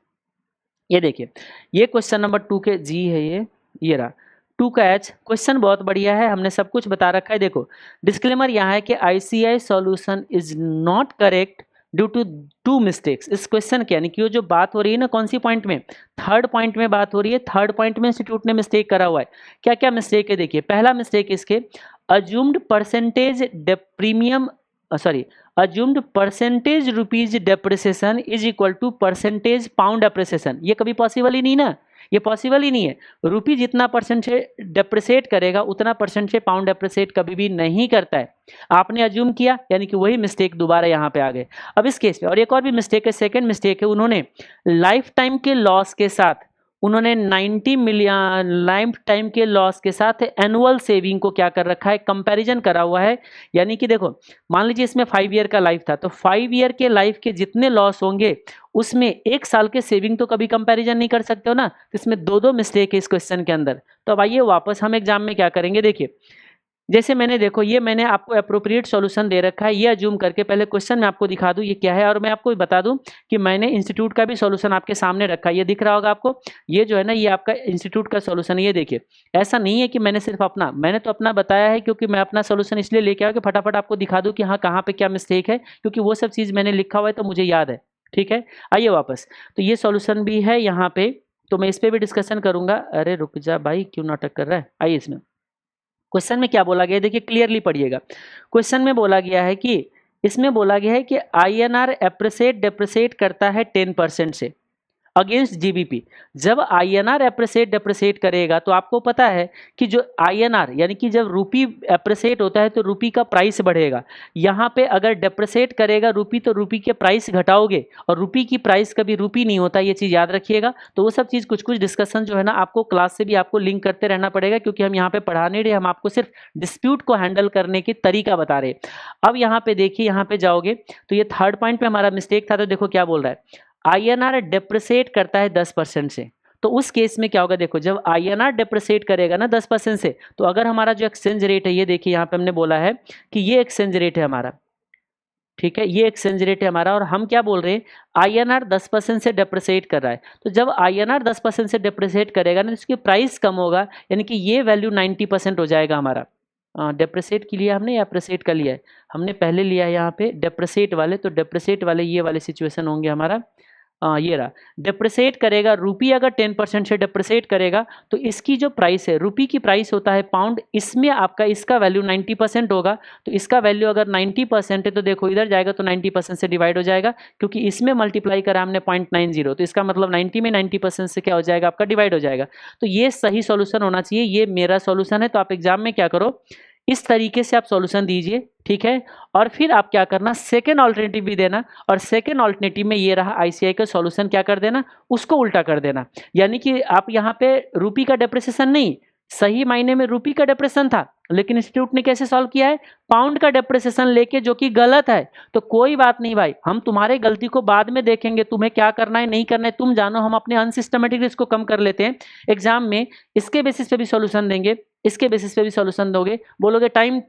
ये देखिए, ये क्वेश्चन नंबर 2 के G है, ये रहा 2 का H। क्वेश्चन बहुत बढ़िया है, हमने सब कुछ बता रखा है। देखो डिस्क्लेमर यहाँ है कि ICAI solution is not correct due to 2 mistakes. इस क्वेश्चन के, यानी कि वो जो बात हो रही है ना, कौन सी पॉइंट में, थर्ड पॉइंट में बात हो रही है। थर्ड पॉइंट में इंस्टीट्यूट ने मिस्टेक करा हुआ है। क्या क्या मिस्टेक है देखिए, पहला मिस्टेक इसके assumed percentage premium assumed percentage rupees depreciation is equal to percentage pound appreciation. ये कभी पॉसिबल ही नहीं ना, ये पॉसिबल ही नहीं है। रुपी जितना परसेंट से डेप्रिसिएट करेगा उतना परसेंट से पाउंड डेप्रिसिएट कभी भी नहीं करता है। आपने अज्यूम किया, यानी कि वही मिस्टेक दोबारा यहाँ पे आ गए। अब इस केस पे और एक और भी मिस्टेक है, सेकंड मिस्टेक है, उन्होंने लाइफ टाइम के लॉस के साथ, उन्होंने 90 मिलियन लाइफ टाइम के लॉस के साथ एनुअल सेविंग को क्या कर रखा है, कंपैरिजन करा हुआ है। यानी कि देखो मान लीजिए इसमें 5 ईयर का लाइफ था, तो 5 ईयर के लाइफ के जितने लॉस होंगे उसमें 1 साल के सेविंग तो कभी कंपैरिजन नहीं कर सकते हो ना। तो इसमें दो मिस्टेक है इस क्वेश्चन के अंदर। तो अब आइए वापस हम एग्जाम में क्या करेंगे, देखिए जैसे मैंने, देखो ये मैंने आपको अप्रोप्रिएट सॉल्यूशन दे रखा है, ये अज्यूम करके पहले क्वेश्चन मैं आपको दिखा दूं ये क्या है, और मैं आपको बता दूं कि मैंने इंस्टीट्यूट का भी सॉल्यूशन आपके सामने रखा है। ये दिख रहा होगा आपको, ये जो है ना, ये आपका इंस्टीट्यूट का सॉल्यूशन है। ये देखिए, ऐसा नहीं है कि मैंने सिर्फ अपना, मैंने तो अपना बताया है, क्योंकि मैं अपना सॉल्यूशन इसलिए लेके आया कि फटाफट आपको दिखा दूं कि हाँ कहाँ पे क्या मिस्टेक है, क्योंकि वो सब चीज़ मैंने लिखा हुआ है तो मुझे याद है। ठीक है, आइए वापस। तो ये सॉल्यूशन भी है यहाँ पे, तो मैं इस पर भी डिस्कशन करूंगा। अरे रुक जा भाई, क्यों नाटक कर रहा है। आइए इसमें क्वेश्चन में क्या बोला गया है, देखिए क्लियरली पढ़िएगा। क्वेश्चन में बोला गया है कि इसमें बोला गया है कि INR एप्रिसिएट डेप्रिसिएट करता है 10% से अगेंस्ट जीबीपी। जब INR एप्रिसिएट डेप्रिसिएट करेगा तो आपको पता है कि जो INR यानी कि जब रूपी एप्रिसिएट होता है तो रूपी का प्राइस बढ़ेगा। यहाँ पे अगर डेप्रिसिएट करेगा रूपी तो रूपी के प्राइस घटाओगे, और रूपी की प्राइस कभी रूपी नहीं होता, ये चीज़ याद रखिएगा। तो वो सब चीज़ कुछ कुछ डिस्कशन जो है ना आपको क्लास से भी आपको लिंक करते रहना पड़ेगा, क्योंकि हम यहाँ पे पढ़ा नहीं रहे, हम आपको सिर्फ डिस्प्यूट को हैंडल करने की तरीका बता रहे। अब यहाँ पे देखिए, यहाँ पे जाओगे तो ये थर्ड पॉइंट पे हमारा मिस्टेक था, तो देखो क्या बोल रहा है, INR डेप्रिसिएट करता है 10% से। तो उस केस में क्या होगा, देखो जब INR डेप्रिसिएट करेगा ना 10% से, तो अगर हमारा जो एक्सचेंज रेट है, ये देखिए यहाँ पे हमने बोला है कि ये एक्सचेंज रेट है हमारा, ठीक है, ये एक्सचेंज रेट है हमारा, और हम क्या बोल रहे हैं, INR 10% से डेप्रिसिएट कर रहा है। तो जब INR 10% से डेप्रिसिएट करेगा ना, तो इसकी प्राइस कम होगा, यानी कि ये वैल्यू 90% हो जाएगा हमारा। डेप्रिसिएट के लिए हमने या अप्रिसिएट का लिया है, हमने पहले लिया है यहाँ पे डेप्रिसिएट वाले, तो डेप्रिसिएट वाले ये वाले सिचुएशन होंगे हमारा। ये रहा, डेप्रिसिएट करेगा रूपी, अगर 10% से डेप्रिसिएट करेगा तो इसकी जो प्राइस है, रूपी की प्राइस होता है पाउंड, इसमें आपका इसका वैल्यू 90% होगा। तो इसका वैल्यू अगर 90% है तो देखो इधर जाएगा तो 90% से डिवाइड हो जाएगा, क्योंकि इसमें मल्टीप्लाई करा हमने 0.90, तो इसका मतलब 90 में 90% से क्या हो जाएगा, आपका डिवाइड हो जाएगा। तो ये सही सॉल्यूशन होना चाहिए, ये मेरा सॉल्यूशन है। तो आप एग्जाम में क्या करो, इस तरीके से आप सॉल्यूशन दीजिए, ठीक है। और फिर आप क्या करना, सेकेंड ऑल्टरनेटिव भी देना, और सेकेंड ऑल्टरनेटिव में ये रहा ICI का सॉल्यूशन, क्या कर देना, उसको उल्टा कर देना। यानी कि आप यहाँ पे रूपी का डेप्रिसिएशन नहीं, सही मायने में रूपी का डेप्रिसिएशन था, लेकिन इंस्टीट्यूट ने कैसे सॉल्व किया है, पाउंड का डेप्रिसिएशन लेके, जो कि गलत है। तो कोई बात नहीं भाई, हम तुम्हारे गलती को बाद में देखेंगे, तुम्हें क्या करना है नहीं करना है तुम जानो, हम अपने अनसिस्टमेटिक इसको कम कर लेते हैं। एग्जाम में इसके बेसिस पे भी सॉल्यूशन देंगे, इसके बेसिस पे भी सॉल्यूशन दोगे, बोलोगे टाइम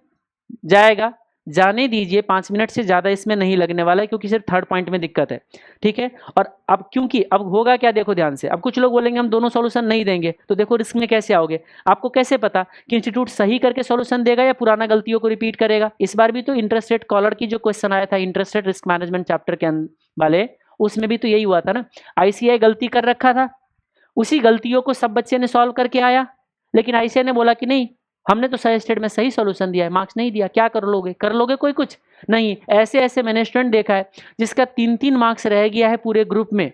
जाएगा, जाने दीजिए, 5 मिनट से ज़्यादा इसमें नहीं लगने वाला है, क्योंकि सिर्फ थर्ड पॉइंट में दिक्कत है, ठीक है। और अब क्योंकि अब होगा क्या, देखो ध्यान से, अब कुछ लोग बोलेंगे हम दोनों सॉल्यूशन नहीं देंगे, तो देखो रिस्क में कैसे आओगे। आपको कैसे पता कि इंस्टीट्यूट सही करके सॉल्यूशन देगा या पुराना गलतियों को रिपीट करेगा। इस बार भी तो इंटरेस्ट रेट कॉलर की जो क्वेश्चन आया था, interest rate risk management chapter के वाले, उसमें भी तो यही हुआ था ना, ICI गलती कर रखा था, उसी गलतियों को सब बच्चे ने सॉल्व करके आया, लेकिन ICI ने बोला कि नहीं, हमने तो सजेस्टेड में सही सॉल्यूशन दिया है, मार्क्स नहीं दिया, क्या कर लोगे कोई कुछ नहीं। ऐसे ऐसे मैंने स्टूडेंट देखा है जिसका 3-3 मार्क्स रह गया है पूरे ग्रुप में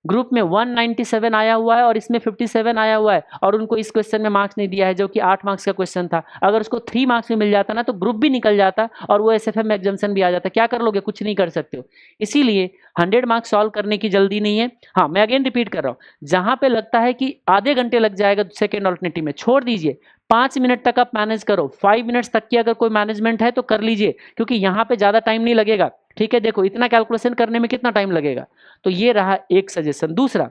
197 आया हुआ है और इसमें 57 आया हुआ है, और उनको इस क्वेश्चन में मार्क्स नहीं दिया है, जो कि 8 मार्क्स का क्वेश्चन था। अगर उसको 3 मार्क्स में मिल जाता ना तो ग्रुप भी निकल जाता और वो SFM में एग्जामिनेशन भी आ जाता। क्या कर लोगे, कुछ नहीं कर सकते हो। इसीलिए 100 मार्क्स सॉल्व करने की जल्दी नहीं है। हाँ, मैं अगेन रिपीट कर रहा हूँ, जहां पे लगता है कि आधे घंटे लग जाएगा सेकेंड ऑल्टरनेटिव में, छोड़ दीजिए, 5 मिनट तक आप मैनेज करो, 5 मिनट्स तक की अगर कोई मैनेजमेंट है तो कर लीजिए, क्योंकि यहाँ पे ज़्यादा टाइम नहीं लगेगा, ठीक है। देखो इतना कैलकुलेशन करने में कितना टाइम लगेगा। तो ये रहा एक सजेशन। दूसरा,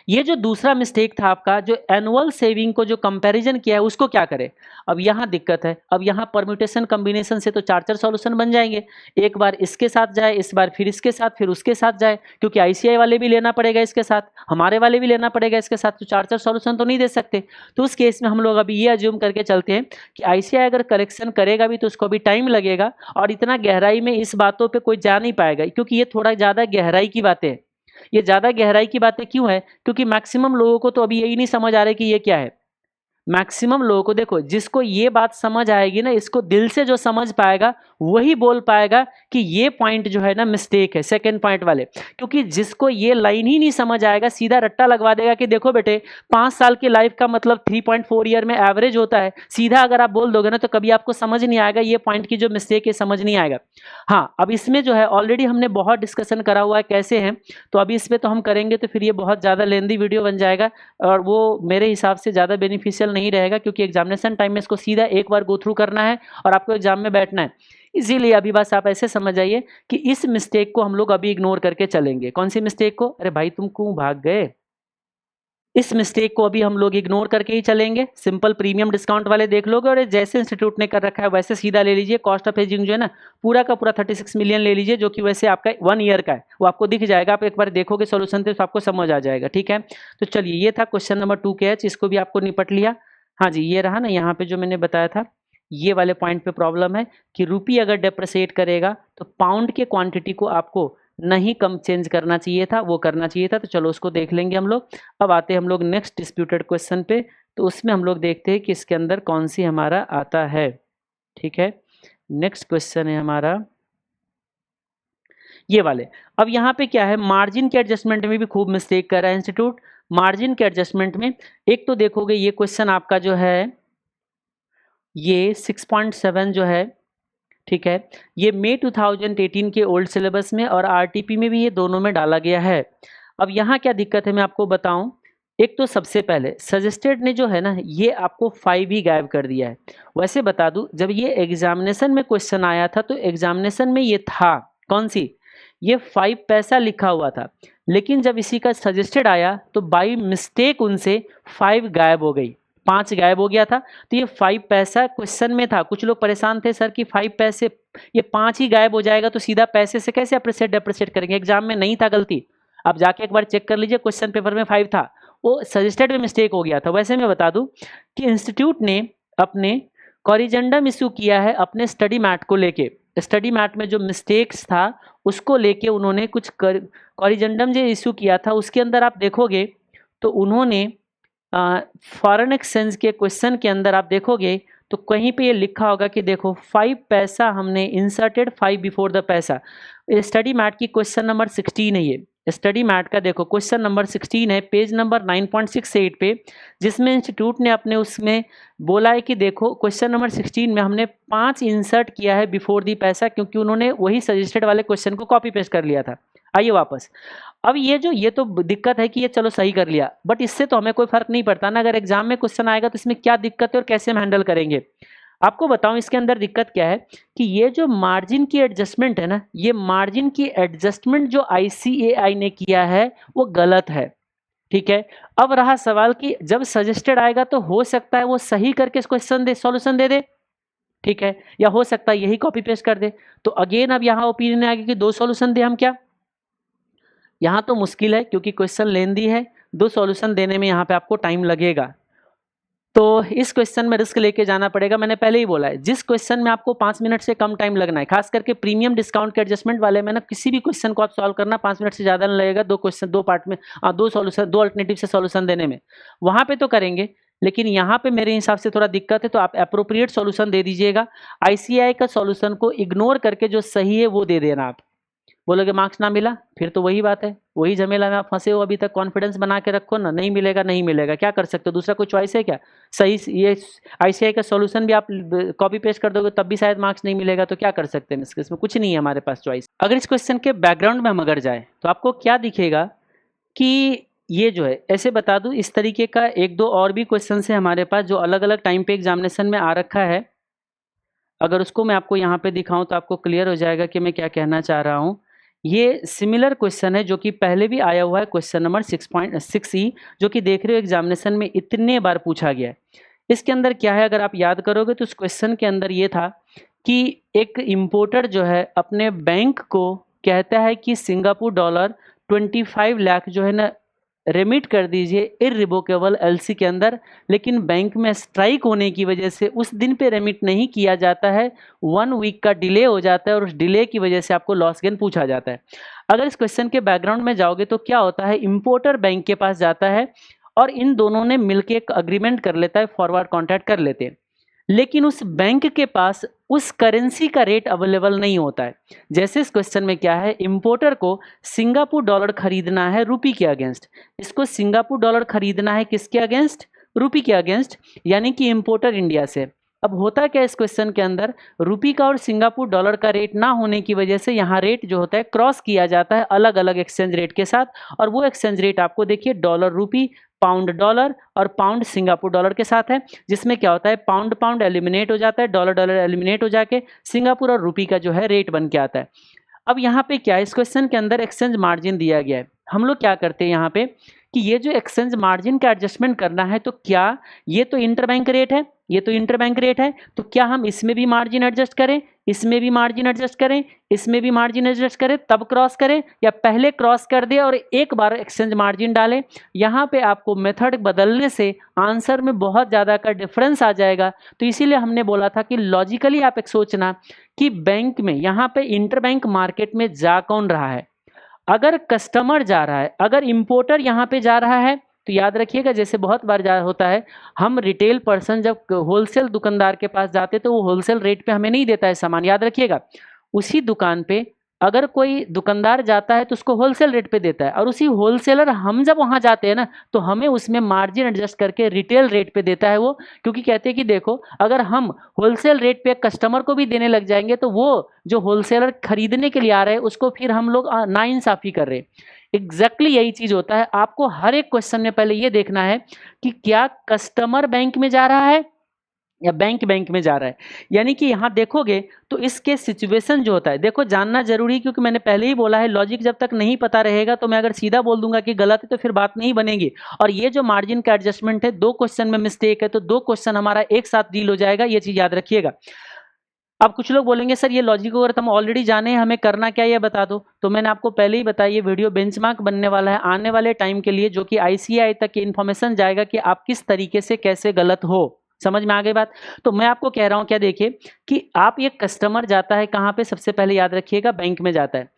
ये जो दूसरा मिस्टेक था आपका, जो एनुअल सेविंग को जो कंपैरिजन किया है उसको क्या करें। अब यहाँ दिक्कत है, अब यहाँ परम्यूटेशन कॉम्बिनेशन से तो 4-4 सॉल्यूशन बन जाएंगे, एक बार इसके साथ जाए, इस बार फिर इसके साथ, फिर उसके साथ जाए, क्योंकि ICI वाले भी लेना पड़ेगा इसके साथ, हमारे वाले भी लेना पड़ेगा इसके साथ, तो 4-4 सॉल्यूशन तो नहीं दे सकते। तो उस केस में हम लोग अभी ये अज्यूम करके चलते हैं कि ICI अगर करेक्शन करेगा भी तो उसको अभी टाइम लगेगा, और इतना गहराई में इस बातों पर कोई जा नहीं पाएगा, क्योंकि ये थोड़ा ज़्यादा गहराई की बातें हैं। ये ज़्यादा गहराई की बातें क्यों है, क्योंकि मैक्सिमम लोगों को तो अभी यही नहीं समझ आ रहा है कि ये क्या है। मैक्सिमम लोगों को, देखो जिसको ये बात समझ आएगी ना, इसको दिल से जो समझ पाएगा वही बोल पाएगा कि ये पॉइंट जो है ना मिस्टेक है, सेकंड पॉइंट वाले। क्योंकि जिसको ये लाइन ही नहीं समझ आएगा, सीधा रट्टा लगवा देगा कि देखो बेटे 5 साल की लाइफ का मतलब 3.4 ईयर में एवरेज होता है, सीधा अगर आप बोल दोगे ना तो कभी आपको समझ नहीं आएगा, ये पॉइंट की जो मिस्टेक है समझ नहीं आएगा। हाँ, अब इसमें जो है ऑलरेडी हमने बहुत डिस्कशन करा हुआ है कैसे हैं, तो अभी इस पर तो हम करेंगे तो फिर ये बहुत ज़्यादा लेंदी वीडियो बन जाएगा, और वो मेरे हिसाब से ज़्यादा बेनिफिशियल नहीं रहेगा, क्योंकि एग्जामिनेशन टाइम में इसको सीधा एक बार गो थ्रू करना है और आपको एग्जाम में बैठना है। इसीलिए अभी बस आप ऐसे समझ जाइए कि इस मिस्टेक को हम लोग अभी इग्नोर करके चलेंगे। कौन सी मिस्टेक को, अरे भाई तुम क्यों भाग गए, इस मिस्टेक को अभी हम लोग इग्नोर करके ही चलेंगे। सिंपल प्रीमियम डिस्काउंट वाले देख लोगे, और जैसे इंस्टीट्यूट ने कर रखा है वैसे सीधा ले लीजिए। कॉस्ट ऑफ हेजिंग जो है ना पूरा का पूरा 36 मिलियन ले लीजिए, जो कि वैसे आपका 1 ईयर का है, वो आपको दिख जाएगा, आप एक बार देखोगे सोल्यूशन तो आपको समझ आ जाएगा, ठीक है। तो चलिए, ये था क्वेश्चन नंबर 2KH, इसको भी आपको निपट लिया। हाँ जी, ये रहा ना, यहाँ पे जो मैंने बताया था, ये वाले पॉइंट पे प्रॉब्लम है कि रूपी अगर डेप्रिसिएट करेगा तो पाउंड के क्वांटिटी को आपको नहीं कम चेंज करना चाहिए था, वो करना चाहिए था। तो चलो उसको देख लेंगे हम लोग। अब आते हैं हम लोग नेक्स्ट डिस्प्यूटेड क्वेश्चन पे, तो उसमें हम लोग देखते हैं कि इसके अंदर कौन सी हमारा आता है, ठीक है। नेक्स्ट क्वेश्चन है हमारा, ये वाले। अब यहाँ पे क्या है, मार्जिन के एडजस्टमेंट में भी खूब मिस्टेक कर रहा है इंस्टीट्यूट। मार्जिन के एडजस्टमेंट में एक तो देखोगे ये क्वेश्चन आपका जो है ये 6.7 जो है, ठीक है, ये मई 2018 के ओल्ड सिलेबस में और आरटीपी में भी ये दोनों में डाला गया है। अब यहाँ क्या दिक्कत है मैं आपको बताऊं। एक तो सबसे पहले सजेस्टेड ने जो है ना ये आपको 5 ही गायब कर दिया है। वैसे बता दूं जब ये एग्जामिनेशन में क्वेश्चन आया था तो एग्जामिनेशन में ये था कौन सी, ये 5 पैसा लिखा हुआ था, लेकिन जब इसी का सजेस्टेड आया तो बाई मिस्टेक उनसे 5 गायब हो गई, 5 गायब हो गया था। तो ये 5 पैसा क्वेश्चन में था, कुछ लोग परेशान थे सर कि 5 पैसे, ये 5 ही गायब हो जाएगा तो सीधा पैसे से कैसे अप्रिशिएट डेप्रिशिएट करेंगे, एग्जाम में नहीं था गलती। आप जाके एक बार चेक कर लीजिए, क्वेश्चन पेपर में 5 था, वो सजेस्टेड में मिस्टेक हो गया था। वैसे मैं बता दूं कि इंस्टीट्यूट ने अपने कॉरिजेंडम इशू किया है अपने स्टडी मैट को लेके, स्टडी मैट में जो मिस्टेक्स था उसको लेके उन्होंने कुछ कॉरिजेंडम जो इशू किया था उसके अंदर आप देखोगे तो उन्होंने फॉरेन एक्सचेंज के क्वेश्चन के अंदर आप देखोगे तो कहीं पे ये लिखा होगा कि देखो 5 पैसा हमने इंसर्टेड 5 बिफोर द पैसा। स्टडी मैट की क्वेश्चन नंबर 16 है, ये स्टडी मैट का देखो क्वेश्चन नंबर 16 है, पेज नंबर 9.68 पे, जिसमें इंस्टीट्यूट ने अपने उसमें बोला है कि देखो क्वेश्चन नंबर 16 में हमने 5 इंसर्ट किया है बिफोर दी पैसा, क्योंकि उन्होंने वही सजेस्टेड वाले क्वेश्चन को कॉपी पेस्ट कर लिया था। आइए वापस। अब ये तो दिक्कत है कि ये चलो सही कर लिया, बट इससे तो हमें कोई फर्क नहीं पड़ता ना, अगर एग्जाम में क्वेश्चन आएगा तो इसमें क्या दिक्कत है और कैसे हम हैंडल करेंगे। आपको बताऊं इसके अंदर दिक्कत क्या है कि ये जो मार्जिन की एडजस्टमेंट है ना, ये मार्जिन की एडजस्टमेंट जो आईसीएआई ने किया है वो गलत है, ठीक है। अब रहा सवाल कि जब सजेस्टेड आएगा तो हो सकता है वो सही करके इस क्वेश्चन दे, सॉल्यूशन दे दे, ठीक है, या हो सकता है यही कॉपी पेस्ट कर दे। तो अगेन अब यहाँ ओपिनियन आ गया कि 2 सॉल्यूशन दे हम क्या, यहाँ तो मुश्किल है क्योंकि क्वेश्चन लेंदी है, 2 सॉल्यूशन देने में यहाँ पे आपको टाइम लगेगा, तो इस क्वेश्चन में रिस्क लेके जाना पड़ेगा। मैंने पहले ही बोला है जिस क्वेश्चन में आपको 5 मिनट से कम टाइम लगना है, खास करके प्रीमियम डिस्काउंट के एडजस्टमेंट वाले में ना, किसी भी क्वेश्चन को आप सॉल्व करना 5 मिनट से ज़्यादा नहीं लगेगा, 2 क्वेश्चन 2 पार्ट में 2 सॉल्यूशन 2 अल्टरनेटिव से सॉल्यूशन देने में, वहाँ पे तो करेंगे, लेकिन यहाँ पे मेरे हिसाब से थोड़ा दिक्कत है, तो आप अप्रोप्रिएट सॉल्यूशन दे दीजिएगा। आईसीआई का सॉल्यूशन को इग्नोर करके जो सही है वो दे देना। आप बोलोगे मार्क्स ना मिला, फिर तो वही बात है, वही झमेला में आप फंसे हो अभी तक। कॉन्फिडेंस बना के रखो ना, नहीं मिलेगा नहीं मिलेगा, क्या कर सकते हो, दूसरा कोई चॉइस है क्या। सही ये आईसीआई का सॉल्यूशन भी आप कॉपी पेस्ट कर दोगे तब भी शायद मार्क्स नहीं मिलेगा, तो क्या कर सकते हैं इसमें कुछ नहीं है हमारे पास चॉइस। अगर इस क्वेश्चन के बैकग्राउंड में हम अगर जाए तो आपको क्या दिखेगा कि ये जो है, ऐसे बता दूं इस तरीके का 1-2 और भी क्वेश्चन है हमारे पास जो अलग अलग टाइम पे एग्जामिनेशन में आ रखा है। अगर उसको मैं आपको यहाँ पे दिखाऊं तो आपको क्लियर हो जाएगा कि मैं क्या कहना चाह रहा हूँ। ये सिमिलर क्वेश्चन है जो कि पहले भी आया हुआ है, क्वेश्चन नंबर 6.6E, जो कि देख रहे हो एग्जामिनेशन में इतने बार पूछा गया है। इसके अंदर क्या है, अगर आप याद करोगे तो उस क्वेश्चन के अंदर ये था कि एक इंपोर्टर जो है अपने बैंक को कहता है कि सिंगापुर डॉलर 25 लाख जो है ना रेमिट कर दीजिए इररिवोकेबल एलसी के अंदर, लेकिन बैंक में स्ट्राइक होने की वजह से उस दिन पे रेमिट नहीं किया जाता है, 1 वीक का डिले हो जाता है और उस डिले की वजह से आपको लॉस गेन पूछा जाता है। अगर इस क्वेश्चन के बैकग्राउंड में जाओगे तो क्या होता है, इंपोर्टर बैंक के पास जाता है और इन दोनों ने मिलकर एक अग्रीमेंट कर लेता है, फॉरवर्ड कॉन्ट्रैक्ट कर लेते हैं, लेकिन उस बैंक के पास उस करेंसी का रेट अवेलेबल नहीं होता है। जैसे इस क्वेश्चन में क्या है, इंपोर्टर को सिंगापुर डॉलर खरीदना है रुपी के अगेंस्ट, इसको सिंगापुर डॉलर खरीदना है किसके अगेंस्ट, रुपी के अगेंस्ट, यानी कि इंपोर्टर इंडिया से। अब होता क्या इस क्वेश्चन के अंदर, रुपी का और सिंगापुर डॉलर का रेट ना होने की वजह से यहाँ रेट जो होता है क्रॉस किया जाता है अलग अलग एक्सचेंज रेट के साथ, और वो एक्सचेंज रेट आपको देखिए डॉलर रुपी, पाउंड डॉलर और पाउंड सिंगापुर डॉलर के साथ है, जिसमें क्या होता है पाउंड पाउंड एलिमिनेट हो जाता है, डॉलर डॉलर एलिमिनेट हो जाके सिंगापुर और रुपी का जो है रेट बन के आता है। अब यहाँ पे क्या है, इस क्वेश्चन के अंदर एक्सचेंज मार्जिन दिया गया है। हम लोग क्या करते हैं यहाँ पे कि ये जो एक्सचेंज मार्जिन का एडजस्टमेंट करना है, तो क्या ये तो इंटरबैंक रेट है, ये तो इंटरबैंक रेट है, तो क्या हम इसमें भी मार्जिन एडजस्ट करें, इसमें भी मार्जिन एडजस्ट करें, इसमें भी मार्जिन एडजस्ट करें तब क्रॉस करें, या पहले क्रॉस कर दे और एक बार एक्सचेंज मार्जिन डालें। यहाँ पे आपको मेथड बदलने से आंसर में बहुत ज़्यादा का डिफरेंस आ जाएगा। तो इसीलिए हमने बोला था कि लॉजिकली आप एक सोचना कि बैंक में यहाँ पे इंटरबैंक मार्केट में जा कौन रहा है। अगर कस्टमर जा रहा है, अगर इंपोर्टर यहाँ पे जा रहा है, तो याद रखिएगा जैसे बहुत बार होता है, हम रिटेल पर्सन जब होलसेल दुकानदार के पास जाते तो वो होलसेल रेट पे हमें नहीं देता है सामान, याद रखिएगा, उसी दुकान पे अगर कोई दुकानदार जाता है तो उसको होलसेल रेट पे देता है, और उसी होलसेलर हम जब वहाँ जाते हैं ना तो हमें उसमें मार्जिन एडजस्ट करके रिटेल रेट पे देता है वो, क्योंकि कहते हैं कि देखो अगर हम होलसेल रेट पे कस्टमर को भी देने लग जाएंगे तो वो जो होलसेलर खरीदने के लिए आ रहे हैं उसको फिर हम लोग नाइंसाफी कर रहे हैं। एग्जैक्टली यही चीज होता है। आपको हर एक क्वेश्चन में पहले ये देखना है कि क्या कस्टमर बैंक में जा रहा है या बैंक बैंक में जा रहा है। यानी कि यहाँ देखोगे तो इसके सिचुएशन जो होता है, देखो जानना जरूरी है, क्योंकि मैंने पहले ही बोला है लॉजिक जब तक नहीं पता रहेगा तो मैं अगर सीधा बोल दूंगा कि गलत है तो फिर बात नहीं बनेगी। और ये जो मार्जिन का एडजस्टमेंट है, 2 क्वेश्चन में मिस्टेक है तो 2 क्वेश्चन हमारा एक साथ डील हो जाएगा, ये चीज याद रखिएगा। अब कुछ लोग बोलेंगे सर ये लॉजिक अगर हम ऑलरेडी जाने हैं हमें करना क्या है ये बता दो। तो मैंने आपको पहले ही बताया ये वीडियो बेंचमार्क बनने वाला है आने वाले टाइम के लिए, जो कि आईसीएआई तक की इन्फॉर्मेशन जाएगा कि आप किस तरीके से कैसे गलत हो। समझ में आ गई बात। तो मैं आपको कह रहा हूं क्या, देखिए कि आप ये कस्टमर जाता है कहां पे, सबसे पहले याद रखिएगा बैंक में जाता है।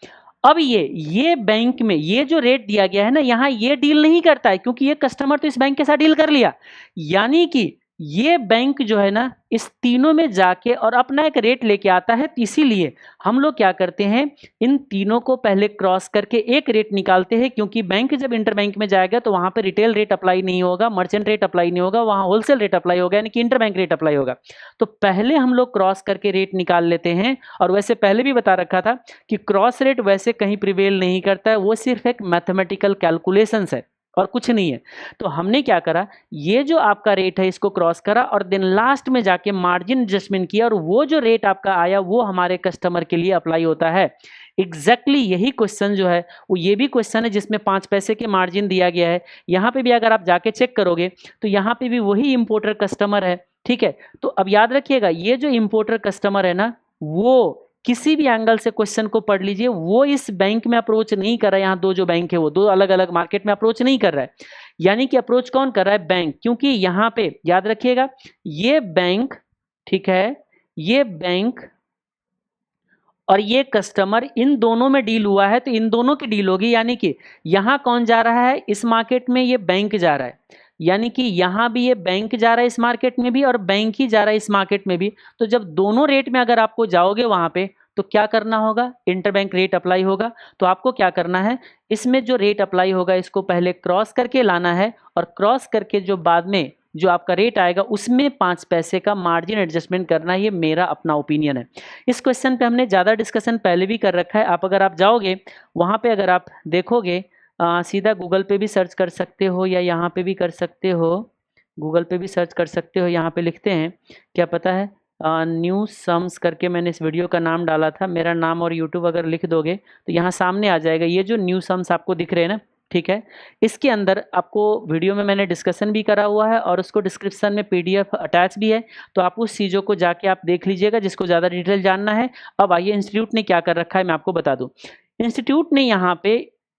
अब ये बैंक में ये जो रेट दिया गया है ना, यहां ये डील नहीं करता है क्योंकि ये कस्टमर तो इस बैंक के साथ डील कर लिया। यानी कि ये बैंक जो है ना इस तीनों में जाके और अपना एक रेट लेके आता है। इसीलिए हम लोग क्या करते हैं, इन तीनों को पहले क्रॉस करके एक रेट निकालते हैं, क्योंकि बैंक जब इंटर बैंक में जाएगा तो वहां पे रिटेल रेट अप्लाई नहीं होगा, मर्चेंट रेट अप्लाई नहीं होगा, वहां होलसेल रेट अप्लाई होगा, यानी कि इंटर बैंक रेट अप्लाई होगा। तो पहले हम लोग क्रॉस करके रेट निकाल लेते हैं। और वैसे पहले भी बता रखा था कि क्रॉस रेट वैसे कहीं प्रिवेल नहीं करता है, वो सिर्फ एक मैथमेटिकल कैलकुलेशन है और कुछ नहीं है। तो हमने क्या करा, ये जो आपका रेट है इसको क्रॉस करा और देन लास्ट में जाके मार्जिन एडजस्टमेंट किया, और वो जो रेट आपका आया वो हमारे कस्टमर के लिए अप्लाई होता है। एग्जैक्टली यही क्वेश्चन जो है वो ये भी क्वेश्चन है जिसमें 5 पैसे के मार्जिन दिया गया है। यहाँ पे भी अगर आप जाके चेक करोगे तो यहाँ पे भी वही इंपोर्टर कस्टमर है। ठीक है, तो अब याद रखिएगा ये जो इंपोर्टर कस्टमर है ना, वो किसी भी एंगल से क्वेश्चन को पढ़ लीजिए, वो इस बैंक में अप्रोच नहीं कर रहा है। यहाँ 2 जो बैंक है वो 2 अलग अलग मार्केट में अप्रोच नहीं कर रहा है। यानी कि अप्रोच कौन कर रहा है, बैंक। क्योंकि यहाँ पे याद रखिएगा ये बैंक, ठीक है, ये बैंक और ये कस्टमर, इन दोनों में डील हुआ है तो इन दोनों की डील होगी। यानी कि यहाँ कौन जा रहा है, इस मार्केट में ये बैंक जा रहा है, यानी कि यहाँ भी ये बैंक जा रहा है इस मार्केट में भी और बैंक ही जा रहा है इस मार्केट में भी। तो जब दोनों रेट में अगर आपको जाओगे वहां पे तो क्या करना होगा, इंटरबैंक रेट अप्लाई होगा। तो आपको क्या करना है, इसमें जो रेट अप्लाई होगा इसको पहले क्रॉस करके लाना है, और क्रॉस करके जो बाद में जो आपका रेट आएगा उसमें 5 पैसे का मार्जिन एडजस्टमेंट करना है। ये मेरा अपना ओपिनियन है। इस क्वेश्चन पे हमने ज़्यादा डिस्कशन पहले भी कर रखा है। आप अगर आप जाओगे वहाँ पे अगर आप देखोगे, सीधा गूगल पे भी सर्च कर सकते हो या यहाँ पे भी कर सकते हो, गूगल पे भी सर्च कर सकते हो। यहाँ पे लिखते हैं क्या पता है, न्यू सम्स करके मैंने इस वीडियो का नाम डाला था। मेरा नाम और यूट्यूब अगर लिख दोगे तो यहाँ सामने आ जाएगा। ये जो न्यू सम्स आपको दिख रहे हैं ना, ठीक है, इसके अंदर आपको वीडियो में मैंने डिस्कशन भी करा हुआ है और उसको डिस्क्रिप्शन में PDF अटैच भी है। तो आप उस चीज़ों को जाके आप देख लीजिएगा जिसको ज़्यादा डिटेल जानना है। अब आइए इंस्टीट्यूट ने क्या कर रखा है मैं आपको बता दूँ। इंस्टीट्यूट ने यहाँ पे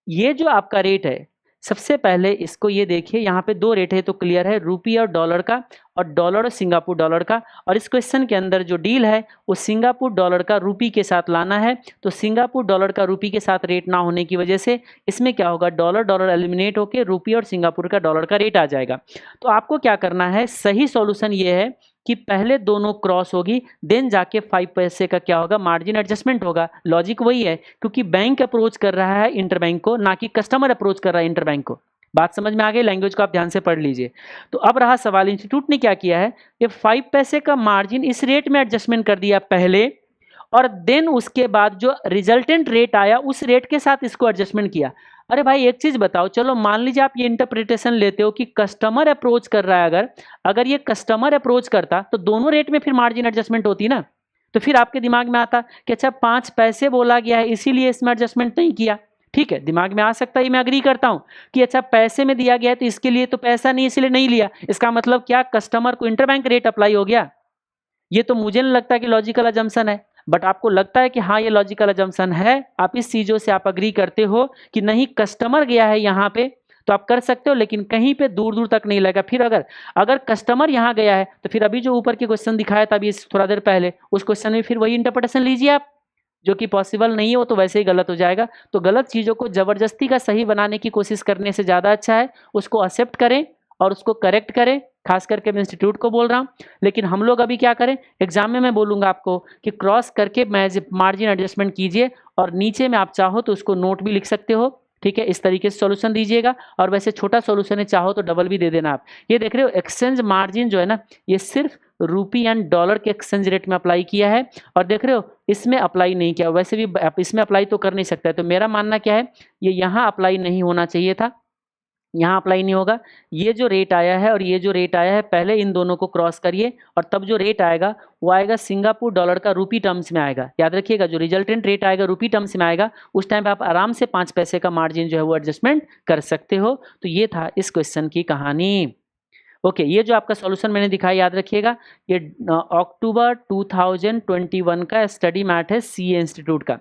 ये जो आपका रेट है, सबसे पहले इसको ये देखिए, यहाँ पे 2 रेट है तो क्लियर है, रुपये और डॉलर का, और डॉलर और सिंगापुर डॉलर का। और इस क्वेश्चन के अंदर जो डील है वो सिंगापुर डॉलर का रुपये के साथ लाना है। तो सिंगापुर डॉलर का रुपये के साथ रेट ना होने की वजह से इसमें क्या होगा, डॉलर डॉलर एलिमिनेट होकर रुपये और सिंगापुर का डॉलर का रेट आ जाएगा। तो आपको क्या करना है, सही सॉल्यूशन ये है कि पहले दोनों क्रॉस होगी, देन जाके 5 पैसे का क्या होगा, मार्जिन एडजस्टमेंट होगा। लॉजिक वही है क्योंकि बैंक अप्रोच कर रहा है इंटरबैंक को, ना कि कस्टमर अप्रोच कर रहा है इंटरबैंक को। बात समझ में आ गई, लैंग्वेज को आप ध्यान से पढ़ लीजिए। तो अब रहा सवाल, इंस्टीट्यूट ने क्या किया है, ये 5 पैसे का मार्जिन इस रेट में एडजस्टमेंट कर दिया पहले, और देन उसके बाद जो रिजल्टेंट रेट आया उस रेट के साथ इसको एडजस्टमेंट किया। अरे भाई एक चीज बताओ, चलो मान लीजिए आप ये इंटरप्रिटेशन लेते हो कि कस्टमर अप्रोच कर रहा है, अगर ये कस्टमर अप्रोच करता तो दोनों रेट में फिर मार्जिन एडजस्टमेंट होती ना। तो फिर आपके दिमाग में आता कि अच्छा 5 पैसे बोला गया है इसीलिए इसमें एडजस्टमेंट नहीं किया। ठीक है, दिमाग में आ सकता है, मैं अग्री करता हूं कि अच्छा पैसे में दिया गया है तो इसके लिए तो पैसा नहीं इसलिए नहीं लिया। इसका मतलब क्या, कस्टमर को इंटरबैंक रेट अप्लाई हो गया। ये तो मुझे नहीं लगता कि लॉजिकल अजम्पशन है, बट आपको लगता है कि हाँ ये लॉजिकल अजम्पशन है। आप इस चीजों से आप अग्री करते हो कि नहीं कस्टमर गया है यहाँ पे, तो आप कर सकते हो, लेकिन कहीं पे दूर दूर तक नहीं लगेगा। फिर अगर कस्टमर यहाँ गया है तो फिर अभी जो ऊपर के क्वेश्चन दिखाया था अभी थोड़ा देर पहले, उस क्वेश्चन में फिर वही इंटरप्रिटेशन लीजिए आप, जो कि पॉसिबल नहीं है, वो तो वैसे ही गलत हो जाएगा। तो गलत चीज़ों को जबरदस्ती का सही बनाने की कोशिश करने से ज़्यादा अच्छा है उसको एक्सेप्ट करें और उसको करेक्ट करें, खास करके मैं इंस्टीट्यूट को बोल रहा हूँ। लेकिन हम लोग अभी क्या करें, एग्जाम में मैं बोलूँगा आपको कि क्रॉस करके मार्जिन एडजस्टमेंट कीजिए और नीचे में आप चाहो तो उसको नोट भी लिख सकते हो, ठीक है। इस तरीके से सॉल्यूशन दीजिएगा, और वैसे छोटा सॉल्यूशन है, चाहो तो डबल भी दे देना आप। ये देख रहे हो एक्सचेंज मार्जिन जो है ना, ये सिर्फ रूपी एंड डॉलर के एक्सचेंज रेट में अप्लाई किया है, और देख रहे हो इसमें अप्लाई नहीं किया। वैसे भी आप इसमें अप्लाई तो कर नहीं सकता है, तो मेरा मानना क्या है, ये यहाँ अप्लाई नहीं होना चाहिए था, यहाँ अप्लाई नहीं होगा। ये जो रेट आया है और ये जो रेट आया है, पहले इन दोनों को क्रॉस करिए, और तब जो रेट आएगा वो आएगा सिंगापुर डॉलर का रूपी टर्म्स में आएगा। याद रखिएगा, जो रिजल्टेंट रेट आएगा रूपी टर्म्स में आएगा, उस टाइम पे आप आराम से 5 पैसे का मार्जिन जो है वो एडजस्टमेंट कर सकते हो। तो ये था इस क्वेश्चन की कहानी। ओके, ये जो आपका सॉल्यूशन मैंने दिखाया याद रखिएगा, ये अक्टूबर 2021 का स्टडी मैट है सीए इंस्टीट्यूट का।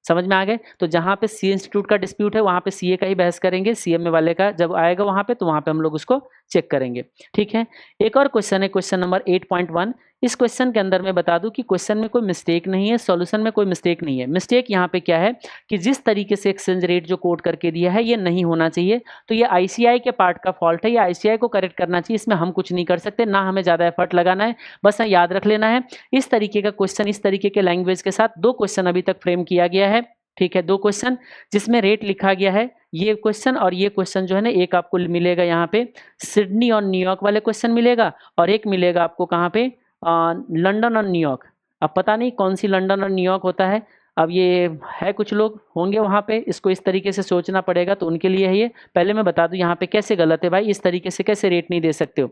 समझ में आ गए? तो जहाँ पे सी इंस्टीट्यूट का डिस्प्यूट है वहाँ पे सीए का ही बहस करेंगे, सीएमए वाले का जब आएगा वहाँ पे, तो वहाँ पे हम लोग उसको चेक करेंगे, ठीक है। एक और क्वेश्चन है, क्वेश्चन नंबर 8.1। इस क्वेश्चन के अंदर मैं बता दूं कि क्वेश्चन में कोई मिस्टेक नहीं है, सॉल्यूशन में कोई मिस्टेक नहीं है। मिस्टेक यहाँ पे क्या है कि जिस तरीके से एक्सचेंज रेट जो कोट करके दिया है ये नहीं होना चाहिए, तो ये आईसीआई के पार्ट का फॉल्ट है, ये आईसीआई को करेक्ट करना चाहिए। इसमें हम कुछ नहीं कर सकते, ना हमें ज़्यादा एफर्ट लगाना है, बस याद रख लेना है। इस तरीके का क्वेश्चन, इस तरीके के लैंग्वेज के साथ 2 क्वेश्चन अभी तक फ्रेम किया गया है, ठीक है। 2 क्वेश्चन जिसमें रेट लिखा गया है, ये क्वेश्चन और ये क्वेश्चन जो है ना, एक आपको मिलेगा यहाँ पे सिडनी और न्यूयॉर्क वाले क्वेश्चन मिलेगा, और एक मिलेगा आपको कहाँ पे, लंदन और न्यूयॉर्क। अब पता नहीं कौन सी लंदन और न्यूयॉर्क होता है, अब ये है कुछ लोग होंगे वहाँ पे, इसको इस तरीके से सोचना पड़ेगा, तो उनके लिए है ये। पहले मैं बता दूं यहाँ पे कैसे गलत है भाई, इस तरीके से कैसे रेट नहीं दे सकते हो।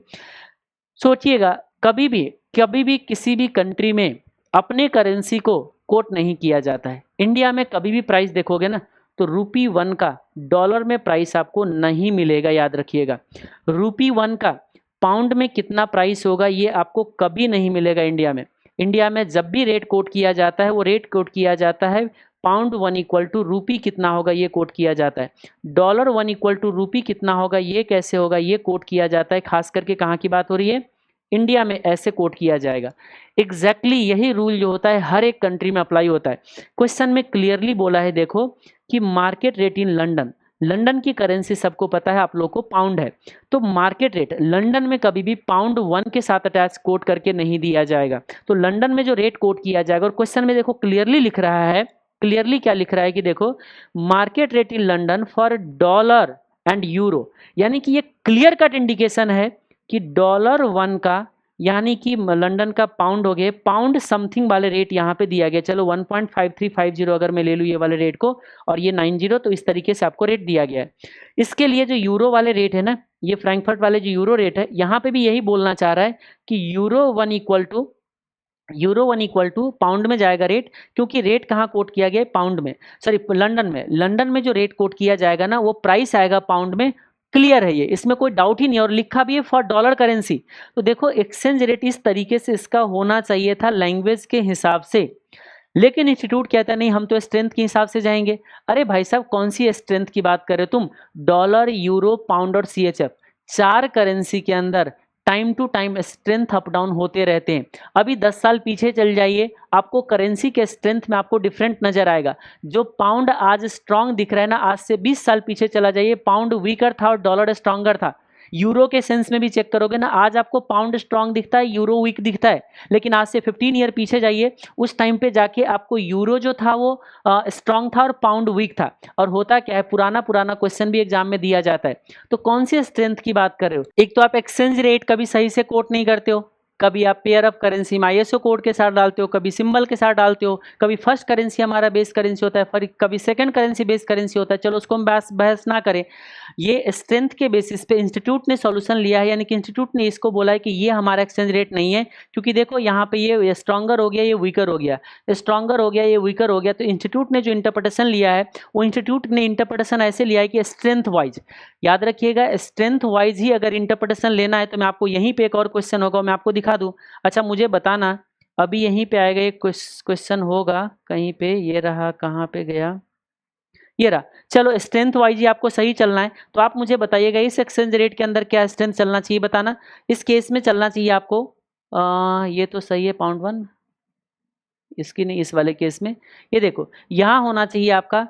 सोचिएगा, कभी भी किसी भी कंट्री में अपने करेंसी को कोट नहीं किया जाता है। इंडिया में कभी भी प्राइस देखोगे ना, तो रूपी 1 का डॉलर में प्राइस आपको नहीं मिलेगा, याद रखिएगा। रूपी 1 का पाउंड में कितना प्राइस होगा ये आपको कभी नहीं मिलेगा इंडिया में। इंडिया में जब भी रेट कोट किया जाता है, वो रेट कोट किया जाता है पाउंड 1 इक्वल टू रूपी कितना होगा ये कोट किया जाता है। डॉलर 1 इक्वल टू रूपी कितना होगा ये कैसे होगा ये कोट किया जाता है। खास करके कहाँ की बात हो रही है, इंडिया में ऐसे कोट किया जाएगा। एग्जैक्टली यही रूल जो होता है हर एक कंट्री में अप्लाई होता है। क्वेश्चन में क्लियरली बोला है देखो कि market rate in London, London की करेंसी सबको पता है आप लोग को पाउंड है, तो मार्केट रेट लंदन में कभी भी पाउंड 1 के साथ अटैच कोट करके नहीं दिया जाएगा। तो लंदन में जो रेट कोट किया जाएगा, और क्वेश्चन में देखो क्लियरली लिख रहा है, क्लियरली क्या लिख रहा है कि देखो market rate in London for dollar and euro, यानी कि ये क्लियर कट इंडिकेशन है कि $1 का, यानी कि लंदन का पाउंड हो गए, पाउंड समथिंग वाले रेट यहाँ पे दिया गया। चलो 1.5350 अगर मैं ले लूँ ये वाले रेट को, और ये 90, तो इस तरीके से आपको रेट दिया गया है। इसके लिए जो यूरो वाले रेट है ना, ये फ्रैंकफर्ट वाले जो यूरो रेट है, यहाँ पे भी यही बोलना चाह रहा है कि यूरो 1 इक्वल टू पाउंड में जाएगा रेट, क्योंकि रेट कहाँ कोट किया गया है, पाउंड में, सॉरी लंदन में जो रेट कोट किया जाएगा ना, वो प्राइस आएगा पाउंड में। क्लियर है ये, इसमें कोई डाउट ही नहीं, और लिखा भी है फॉर डॉलर करेंसी। तो देखो एक्सचेंज रेट इस तरीके से इसका होना चाहिए था लैंग्वेज के हिसाब से, लेकिन इंस्टीट्यूट कहता है नहीं हम तो स्ट्रेंथ के हिसाब से जाएंगे। अरे भाई साहब, कौन सी स्ट्रेंथ की बात कर रहे हो तुम? डॉलर, यूरो, पाउंड और सीएचएफ, 4 करेंसी के अंदर time to time strength up down होते रहते हैं। अभी 10 साल पीछे चल जाइए, आपको करेंसी के स्ट्रेंथ में आपको डिफरेंट नजर आएगा। जो पाउंड आज स्ट्रांग दिख रहा है ना, आज से 20 साल पीछे चला जाइए, पाउंड वीकर था और डॉलर स्ट्रांगर था। यूरो के सेंस में भी चेक करोगे ना, आज आपको पाउंड स्ट्रांग दिखता है, यूरो वीक दिखता है, लेकिन आज से 15 ईयर पीछे जाइए, उस टाइम पे जाके आपको यूरो जो था वो स्ट्रांग था और पाउंड वीक था। और होता क्या है, पुराना क्वेश्चन भी एग्जाम में दिया जाता है। तो कौन सी स्ट्रेंथ की बात कर रहे हो? एक तो आप एक्सचेंज रेट कभी सही से कोट नहीं करते हो, कभी आप पेयर ऑफ करेंसी में आईएसओ कोड के साथ डालते हो, कभी सिंबल के साथ डालते हो, कभी फर्स्ट करेंसी हमारा बेस करेंसी होता है, फिर कभी सेकंड करेंसी बेस करेंसी होता है। चलो उसको हम बहस ना करें। ये स्ट्रेंथ के बेसिस पे इंस्टीट्यूट ने सॉल्यूशन लिया है, यानी कि इंस्टीट्यूट ने इसको बोला है कि ये हमारा एक्सचेंज रेट नहीं है, क्योंकि देखो यहाँ पे ये स्ट्रॉन्गर हो गया, ये वीकर हो गया, स्ट्रॉन्गर हो गया, ये वीकर हो गया। तो इंस्टीट्यूट ने जो इंटरप्रिटेशन लिया है, वो इंस्टीट्यूट ने इंटरप्रिटेशन ऐसे लिया है कि स्ट्रेंथ वाइज, याद रखिएगा स्ट्रेंथ वाइज ही अगर इंटरप्रिटेशन लेना है। तो मैं आपको यहीं पे एक और क्वेश्चन होगा, मैं आपको दिखा दूं। अच्छा मुझे बताना, अभी यहीं पे आएगा एक क्वेश्चन होगा कहीं पे, ये रहा, कहाँ पे गया, ये रहा। चलो स्ट्रेंथ वाइज ही आपको सही चलना है, तो आप मुझे बताइएगा इस एक्सचेंज रेट के अंदर क्या स्ट्रेंथ चलना चाहिए, बताना। इस केस में चलना चाहिए आपको ये तो सही है पाउंड 1, इसकी नहीं, इस वाले केस में ये देखो यहाँ होना चाहिए आपका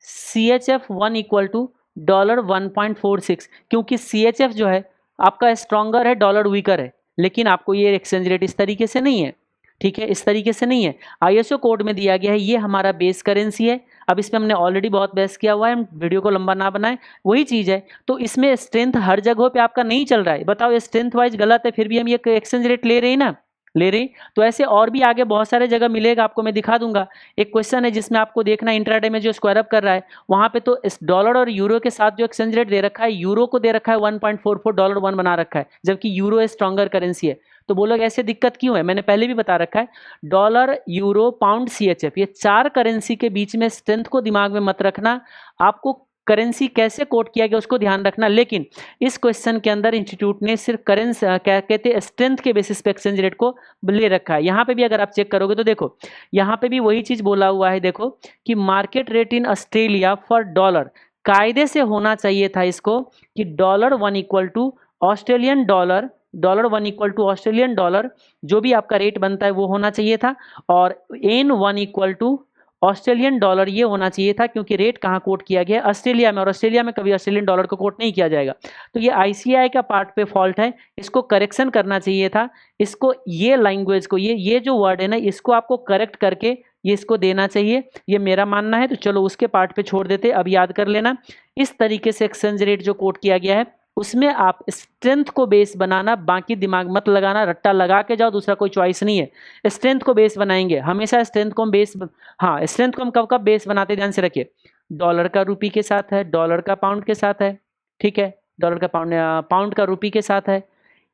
CHF 1 इक्वल टू $1.46, क्योंकि CHF जो है आपका स्ट्रॉन्गर है, डॉलर वीकर है, लेकिन आपको ये एक्सचेंज रेट इस तरीके से नहीं है, ठीक है, इस तरीके से नहीं है। आईएसओ कोड में दिया गया है ये हमारा बेस करेंसी है। अब इस पे हमने ऑलरेडी बहुत बहस किया हुआ है, हम वीडियो को लंबा ना बनाएं, वही चीज़ है। तो इसमें स्ट्रेंथ हर जगह पे आपका नहीं चल रहा है, बताओ ये स्ट्रेंथ वाइज गलत है, फिर भी हम ये एक्सचेंज रेट ले रहे हैं ना, ले रही। तो ऐसे और भी आगे बहुत सारे जगह मिलेगा, आपको मैं दिखा दूंगा। एक क्वेश्चन है जिसमें आपको देखना इंट्राडे में जो स्क्वायर अप कर रहा है वहां पे, तो इस डॉलर और यूरो के साथ जो एक्सचेंज रेट दे रखा है, यूरो को दे रखा है 1.44 $1 बना रखा है, जबकि यूरो स्ट्रॉन्गर करेंसी है। तो बोलोगे ऐसे दिक्कत क्यों है, मैंने पहले भी बता रखा है, डॉलर, यूरो, पाउंड, CHF, ये 4 करेंसी के बीच में स्ट्रेंथ को दिमाग में मत रखना, आपको करेंसी कैसे कोट किया गया उसको ध्यान रखना। लेकिन इस क्वेश्चन के अंदर इंस्टीट्यूट ने सिर्फ करेंसी क्या कहते हैं स्ट्रेंथ के बेसिस पे एक्सचेंज रेट को ले रखा है। यहाँ पे भी अगर आप चेक करोगे तो देखो यहाँ पे भी वही चीज बोला हुआ है, देखो कि market rate in Australia for dollar, कायदे से होना चाहिए था इसको कि $1 = ऑस्ट्रेलियन डॉलर, $1 = ऑस्ट्रेलियन डॉलर, जो भी आपका रेट बनता है वो होना चाहिए था, और N1 = ऑस्ट्रेलियन डॉलर ये होना चाहिए था, क्योंकि रेट कहाँ कोट किया गया ऑस्ट्रेलिया में, और ऑस्ट्रेलिया में कभी ऑस्ट्रेलियन डॉलर को कोट नहीं किया जाएगा। तो ये ICAI का पार्ट पे फॉल्ट है, इसको करेक्शन करना चाहिए था, इसको ये लैंग्वेज को ये जो वर्ड है ना इसको आपको करेक्ट करके ये इसको देना चाहिए, ये मेरा मानना है। तो चलो उसके पार्ट पे छोड़ देते, अब याद कर लेना इस तरीके से एक्सचेंज रेट जो कोट किया गया है उसमें आप स्ट्रेंथ को बेस बनाना, बाकी दिमाग मत लगाना, रट्टा लगा के जाओ, दूसरा कोई चॉइस नहीं है। स्ट्रेंथ को बेस बनाएंगे हमेशा, स्ट्रेंथ को हम बेस, हाँ स्ट्रेंथ को हम कब कब बेस बनाते ध्यान से रखिए, डॉलर का रुपी के साथ है, डॉलर का पाउंड के साथ है, ठीक है, डॉलर का पाउंड, पाउंड का रुपी के साथ है।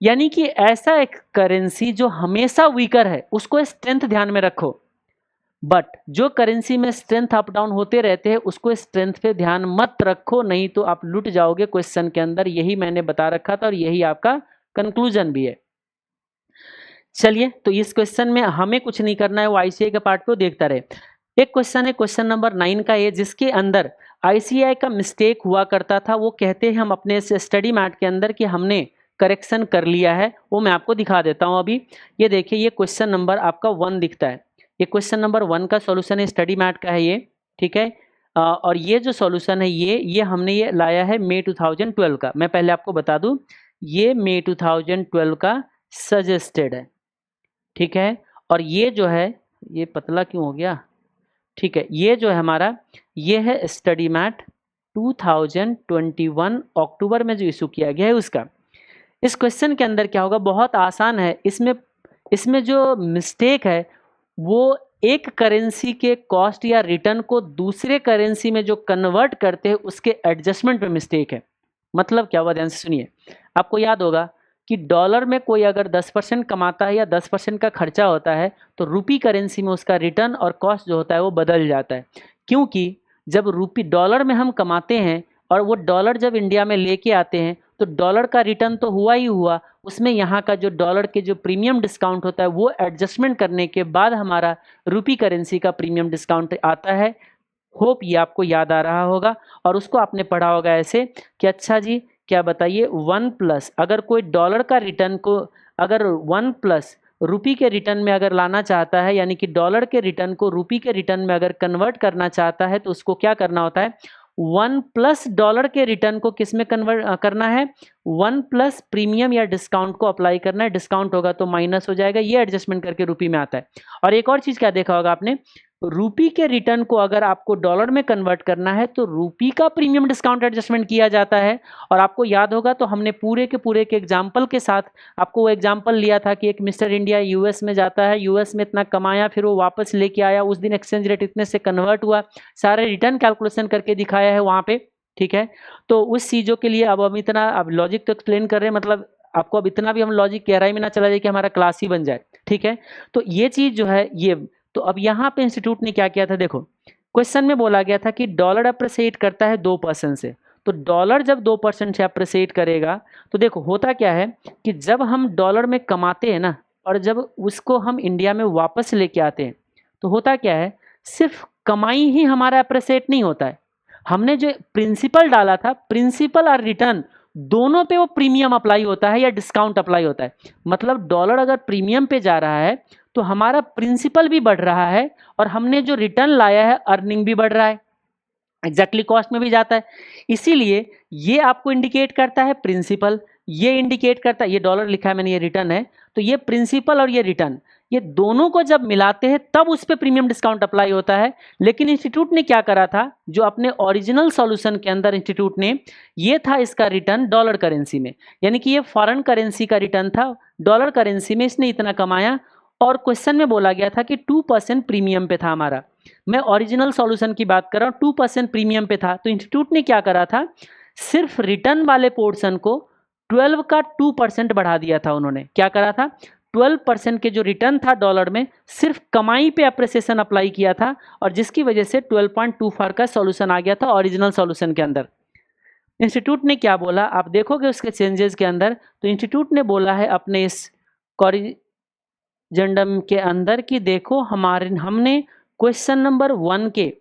यानी कि ऐसा एक करेंसी जो हमेशा वीकर है उसको स्ट्रेंथ ध्यान में रखो, बट जो करेंसी में स्ट्रेंथ अप डाउन होते रहते हैं उसको स्ट्रेंथ पे ध्यान मत रखो, नहीं तो आप लुट जाओगे क्वेश्चन के अंदर, यही मैंने बता रखा था और यही आपका कंक्लूजन भी है। चलिए तो इस क्वेश्चन में हमें कुछ नहीं करना है, वो ICAI के पार्ट पे देखता रहे। एक क्वेश्चन है क्वेश्चन नंबर 9 का ये, जिसके अंदर ICAI का मिस्टेक हुआ करता था, वो कहते हैं हम अपने स्टडी मैट के अंदर कि हमने करेक्शन कर लिया है, वो मैं आपको दिखा देता हूँ अभी। ये देखिए ये क्वेश्चन नंबर आपका 1 दिखता है, ये क्वेश्चन नंबर 1 का सॉल्यूशन है, स्टडी मैट का है ये, ठीक है। और ये जो सॉल्यूशन है ये हमने ये लाया है मई 2012 का, मैं पहले आपको बता दूं ये मई 2012 का सजेस्टेड है, ठीक है। और ये जो है ये पतला क्यों हो गया, ठीक है, ये जो है हमारा ये है स्टडी मैट 2021 अक्टूबर में जो इशू किया गया है उसका। इस क्वेश्चन के अंदर क्या होगा, बहुत आसान है, इसमें जो मिस्टेक है वो एक करेंसी के कॉस्ट या रिटर्न को दूसरे करेंसी में जो कन्वर्ट करते हैं उसके एडजस्टमेंट पे मिस्टेक है। मतलब क्या हुआ, ध्यान से सुनिए, आपको याद होगा कि डॉलर में कोई अगर 10% कमाता है या 10% का खर्चा होता है तो रूपी करेंसी में उसका रिटर्न और कॉस्ट जो होता है वो बदल जाता है, क्योंकि जब रूपी डॉलर में हम कमाते हैं और वो डॉलर जब इंडिया में लेके आते हैं तो डॉलर का रिटर्न तो हुआ ही हुआ, उसमें यहाँ का जो डॉलर के जो प्रीमियम डिस्काउंट होता है वो एडजस्टमेंट करने के बाद हमारा रूपी करेंसी का प्रीमियम डिस्काउंट आता है। होप ये आपको याद आ रहा होगा और उसको आपने पढ़ा होगा ऐसे कि अच्छा जी क्या बताइए 1+ अगर कोई डॉलर का रिटर्न को अगर 1+ रूपी के रिटर्न में अगर लाना चाहता है, यानी कि डॉलर के रिटर्न को रूपी के रिटर्न में अगर कन्वर्ट करना चाहता है तो उसको क्या करना होता है, 1+ डॉलर के रिटर्न को किस में कन्वर्ट करना है, 1+ प्रीमियम या डिस्काउंट को अप्लाई करना है, डिस्काउंट होगा तो माइनस हो जाएगा, ये एडजस्टमेंट करके रूपी में आता है। और एक और चीज क्या देखा होगा आपने, रूपी के रिटर्न को अगर आपको डॉलर में कन्वर्ट करना है तो रूपी का प्रीमियम डिस्काउंट एडजस्टमेंट किया जाता है। और आपको याद होगा तो हमने पूरे के एग्जाम्पल के साथ आपको वो एग्जाम्पल लिया था कि एक मिस्टर इंडिया यूएस में जाता है, यूएस में इतना कमाया, फिर वो वापस लेके आया, उस दिन एक्सचेंज रेट इतने से कन्वर्ट हुआ, सारे रिटर्न कैलकुलेशन करके दिखाया है वहाँ पे, ठीक है। तो उस चीज़ों के लिए अब हम इतना अब लॉजिक तो एक्सप्लेन कर रहे हैं, मतलब आपको अब इतना भी हम लॉजिक गहराई में ना चला जाए कि हमारा क्लास ही बन जाए, ठीक है। तो ये चीज़ जो है ये, तो अब यहाँ पे इंस्टीट्यूट ने क्या किया था, देखो क्वेश्चन में बोला गया था कि डॉलर अप्रिशिएट करता है 2% से, तो डॉलर जब 2% से अप्रिशिएट करेगा तो देखो होता क्या है कि जब हम डॉलर में कमाते हैं ना और जब उसको हम इंडिया में वापस लेके आते हैं तो होता क्या है, सिर्फ कमाई ही हमारा अप्रिशिएट नहीं होता है, हमने जो प्रिंसिपल डाला था, प्रिंसिपल और रिटर्न दोनों पे वो प्रीमियम अप्लाई होता है या डिस्काउंट अप्लाई होता है। मतलब डॉलर अगर प्रीमियम पे जा रहा है तो हमारा प्रिंसिपल भी बढ़ रहा है और हमने जो रिटर्न लाया है अर्निंग भी बढ़ रहा है, एग्जैक्टली कॉस्ट में भी जाता है। इसीलिए ये आपको इंडिकेट करता है प्रिंसिपल, ये इंडिकेट करता है, ये डॉलर लिखा है मैंने, ये रिटर्न है, तो ये प्रिंसिपल और ये रिटर्न, ये दोनों को जब मिलाते हैं तब उस पर प्रीमियम डिस्काउंट अप्लाई होता है। लेकिन इंस्टीट्यूट ने क्या करा था, जो अपने ओरिजिनल सॉल्यूशन के अंदर इंस्टीट्यूट ने, ये था इसका रिटर्न डॉलर करेंसी में, यानी कि ये फॉरेन करेंसी का रिटर्न था, डॉलर करेंसी में इसने इतना कमाया, और क्वेश्चन में बोला गया था कि 2% प्रीमियम पे था हमारा। मैं ओरिजिनल सॉल्यूशन की बात कर रहा हूँ, 2% प्रीमियम पे था, तो इंस्टीट्यूट ने क्या करा था, सिर्फ रिटर्न वाले पोर्शन को 12 का 2% बढ़ा दिया था। उन्होंने क्या करा था, 12% के जो रिटर्न था डॉलर में, सिर्फ कमाई पे अप्रिसिएशन अप्लाई किया था, और जिसकी वजह से 12.24 का सॉल्यूशन आ गया था ओरिजिनल सॉल्यूशन के अंदर। इंस्टीट्यूट ने क्या बोला, आप देखोगे उसके चेंजेस के अंदर, तो इंस्टीट्यूट ने बोला है अपने इस कॉरिजेंडम के अंदर कि देखो हमने क्वेश्चन नंबर 1 के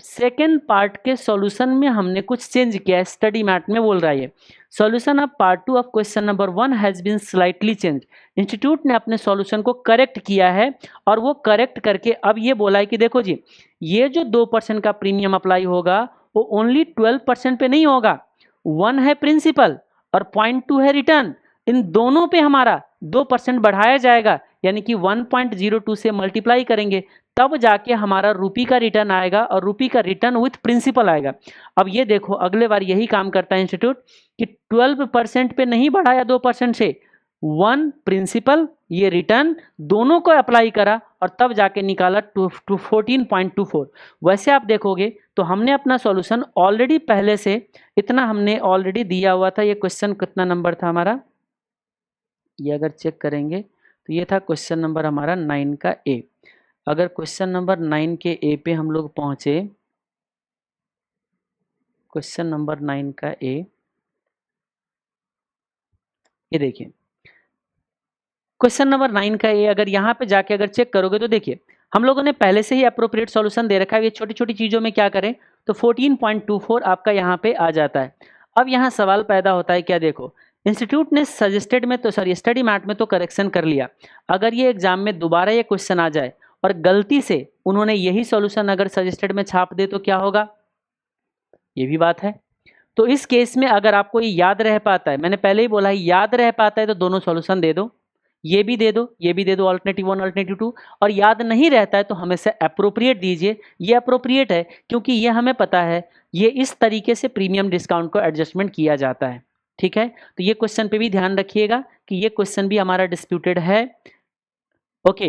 सेकेंड पार्ट के सॉल्यूशन में हमने कुछ चेंज किया। स्टडी मैट में बोल रहा है ये, solution of part 2 of question number 1 has been slightly change. Institute ने अपने सॉल्यूशन को करेक्ट किया है, और वो करेक्ट करके अब ये बोला है कि देखो जी, ये जो 2% का प्रीमियम अप्लाई होगा वो ओनली 12% पे नहीं होगा, 1 है प्रिंसिपल और 0.2 है रिटर्न, इन दोनों पे हमारा 2% बढ़ाया जाएगा, यानी कि 1.02 से मल्टीप्लाई करेंगे, तब जाके हमारा रुपी का रिटर्न आएगा, और रुपी का रिटर्न विथ प्रिंसिपल आएगा। अब ये देखो अगले बार यही काम करता है इंस्टीट्यूट कि 12% पे नहीं बढ़ाया 2% से, 1 प्रिंसिपल ये रिटर्न दोनों को अप्लाई करा, और तब जाके निकाला 14.24। वैसे आप देखोगे तो हमने अपना सॉल्यूशन ऑलरेडी पहले से इतना हमने ऑलरेडी दिया हुआ था। ये क्वेश्चन कितना नंबर था हमारा, ये अगर चेक करेंगे तो ये था क्वेश्चन नंबर हमारा 9 का ए। अगर क्वेश्चन नंबर 9 के ए पे हम लोग पहुंचे, क्वेश्चन नंबर 9 का ए, ये देखिए क्वेश्चन नंबर 9 का ए, अगर यहाँ पे जाके अगर चेक करोगे तो देखिए हम लोगों ने पहले से ही अप्रोप्रिएट सॉल्यूशन दे रखा है। ये छोटी छोटी चीज़ों में क्या करें तो 14.24 आपका यहाँ पे आ जाता है। अब यहाँ सवाल पैदा होता है क्या, देखो इंस्टीट्यूट ने सजेस्टेड में तो सॉरी स्टडी मैट में तो करेक्शन कर लिया, अगर ये एग्जाम में दोबारा ये क्वेश्चन आ जाए और गलती से उन्होंने यही सॉल्यूशन अगर सजेस्टेड में छाप दे तो क्या होगा, ये भी बात है। तो इस केस में अगर आपको ये याद रह पाता है, मैंने पहले ही बोला है याद रह पाता है तो दोनों सॉल्यूशन दे दो, ये भी दे दो, ये भी दे दो, अल्टरनेटिव 1 अल्टरनेटिव 2, और याद नहीं रहता है तो हमेशा अप्रोप्रिएट दीजिए। ये अप्रोप्रिएट है क्योंकि ये हमें पता है ये इस तरीके से प्रीमियम डिस्काउंट को एडजस्टमेंट किया जाता है। ठीक है, तो ये क्वेश्चन पे भी ध्यान रखिएगा कि ये क्वेश्चन भी हमारा डिस्प्यूटेड है। ओके,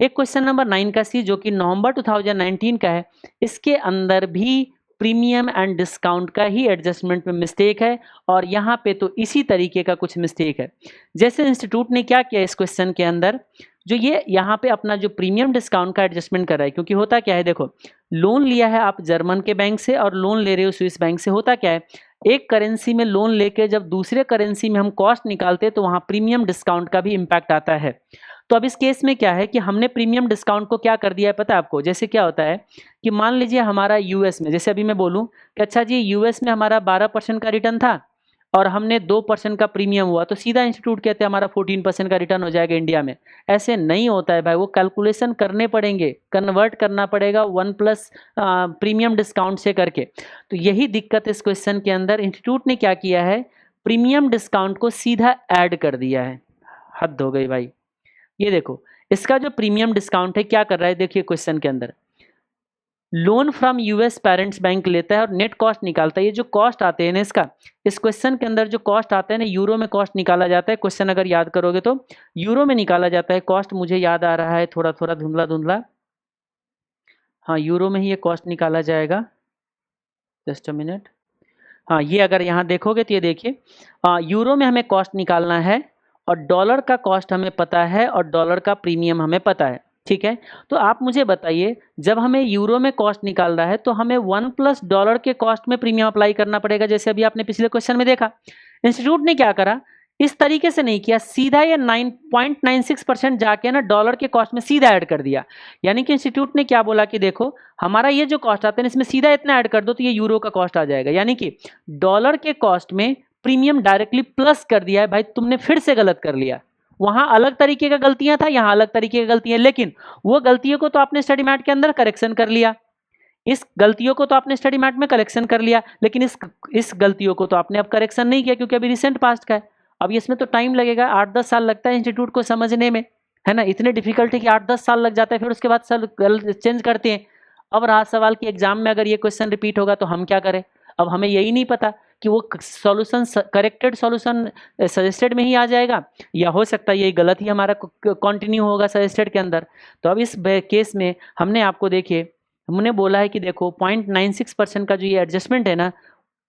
एक क्वेश्चन नंबर 9 का सी जो कि नवंबर 2019 का है, इसके अंदर भी प्रीमियम एंड डिस्काउंट का ही एडजस्टमेंट में मिस्टेक है, और यहाँ पे तो इसी तरीके का कुछ मिस्टेक है। जैसे इंस्टीट्यूट ने क्या किया इस क्वेश्चन के अंदर, जो ये यहाँ पे अपना जो प्रीमियम डिस्काउंट का एडजस्टमेंट कर रहा है, क्योंकि होता क्या है देखो, लोन लिया है आप जर्मन के बैंक से और लोन ले रहे हो स्विस बैंक से, होता क्या है एक करेंसी में लोन लेके जब दूसरे करेंसी में हम कॉस्ट निकालते हैं तो वहाँ प्रीमियम डिस्काउंट का भी इम्पैक्ट आता है। तो अब इस केस में क्या है कि हमने प्रीमियम डिस्काउंट को क्या कर दिया है पता है आपको, जैसे क्या होता है कि मान लीजिए हमारा यूएस में, जैसे अभी मैं बोलूं कि अच्छा जी यूएस में हमारा 12% का रिटर्न था और हमने 2% का प्रीमियम हुआ, तो सीधा इंस्टीट्यूट कहते हैं हमारा 14% का रिटर्न हो जाएगा इंडिया में। ऐसे नहीं होता है भाई, वो कैलकुलेशन करने पड़ेंगे, कन्वर्ट करना पड़ेगा 1+ प्रीमियम डिस्काउंट से करके। तो यही दिक्कत इस क्वेश्चन के अंदर, इंस्टीट्यूट ने क्या किया है प्रीमियम डिस्काउंट को सीधा ऐड कर दिया है। हद हो गई भाई। ये देखो इसका जो प्रीमियम डिस्काउंट है क्या कर रहा है, देखिए क्वेश्चन के अंदर loan from US parents bank लेता है और नेट कॉस्ट निकालता है। ये जो कॉस्ट आते हैं ना इसका, इस क्वेश्चन के अंदर जो कॉस्ट आते हैं ना यूरो में कॉस्ट निकाला जाता है। क्वेश्चन अगर याद करोगे तो यूरो में निकाला जाता है कॉस्ट, मुझे याद आ रहा है थोड़ा थोड़ा धुंधला धुंधला, हाँ यूरो में ही ये कॉस्ट निकाला जाएगा। जस्ट अ मिनट, हाँ ये अगर यहाँ देखोगे तो ये देखिए यूरो में हमें कॉस्ट निकालना है और डॉलर का कॉस्ट हमें पता है और डॉलर का प्रीमियम हमें पता है। ठीक है, तो आप मुझे बताइए जब हमें यूरो में कॉस्ट निकालना है तो हमें 1+ डॉलर के कॉस्ट में प्रीमियम अप्लाई करना पड़ेगा, जैसे अभी आपने पिछले क्वेश्चन में देखा। इंस्टीट्यूट ने क्या करा, इस तरीके से नहीं किया, सीधा ये 9.96% जाके ना डॉलर के कॉस्ट में सीधा ऐड कर दिया। यानी कि इंस्टीट्यूट ने क्या बोला कि देखो हमारा ये जो कॉस्ट आते हैं इसमें सीधा इतना ऐड कर दो तो ये यूरो का कॉस्ट आ जाएगा, यानी कि डॉलर के कॉस्ट में प्रीमियम डायरेक्टली प्लस कर दिया है। भाई तुमने फिर से गलत कर लिया, वहां अलग तरीके का गलतियां था, यहां अलग तरीके की गलतियां, लेकिन वो गलतियों को तो आपने स्टडी मैट के अंदर करेक्शन कर लिया, इस गलतियों को तो आपने स्टडी मैट में करेक्शन कर लिया, लेकिन इस गलतियों को तो आपने अब करेक्शन नहीं किया क्योंकि अभी रिसेंट पास्ट का है। अब इसमें तो टाइम लगेगा, 8-10 साल लगता है इंस्टीट्यूट को समझने में, है ना। इतने डिफिकल्ट है कि 8-10 साल लग जाता है, फिर उसके बाद सर चेंज करते हैं। अब रहा सवाल कि एग्जाम में अगर ये क्वेश्चन रिपीट होगा तो हम क्या करें। अब हमें यही नहीं पता कि वो सॉल्यूशन करेक्टेड सॉल्यूशन सजेस्टेड में ही आ जाएगा, या हो सकता है ये गलत ही हमारा कंटिन्यू होगा सजेस्टेड के अंदर। तो अब इस केस में हमने आपको देखिए, हमने बोला है कि देखो 0.96% का जो ये एडजस्टमेंट है ना,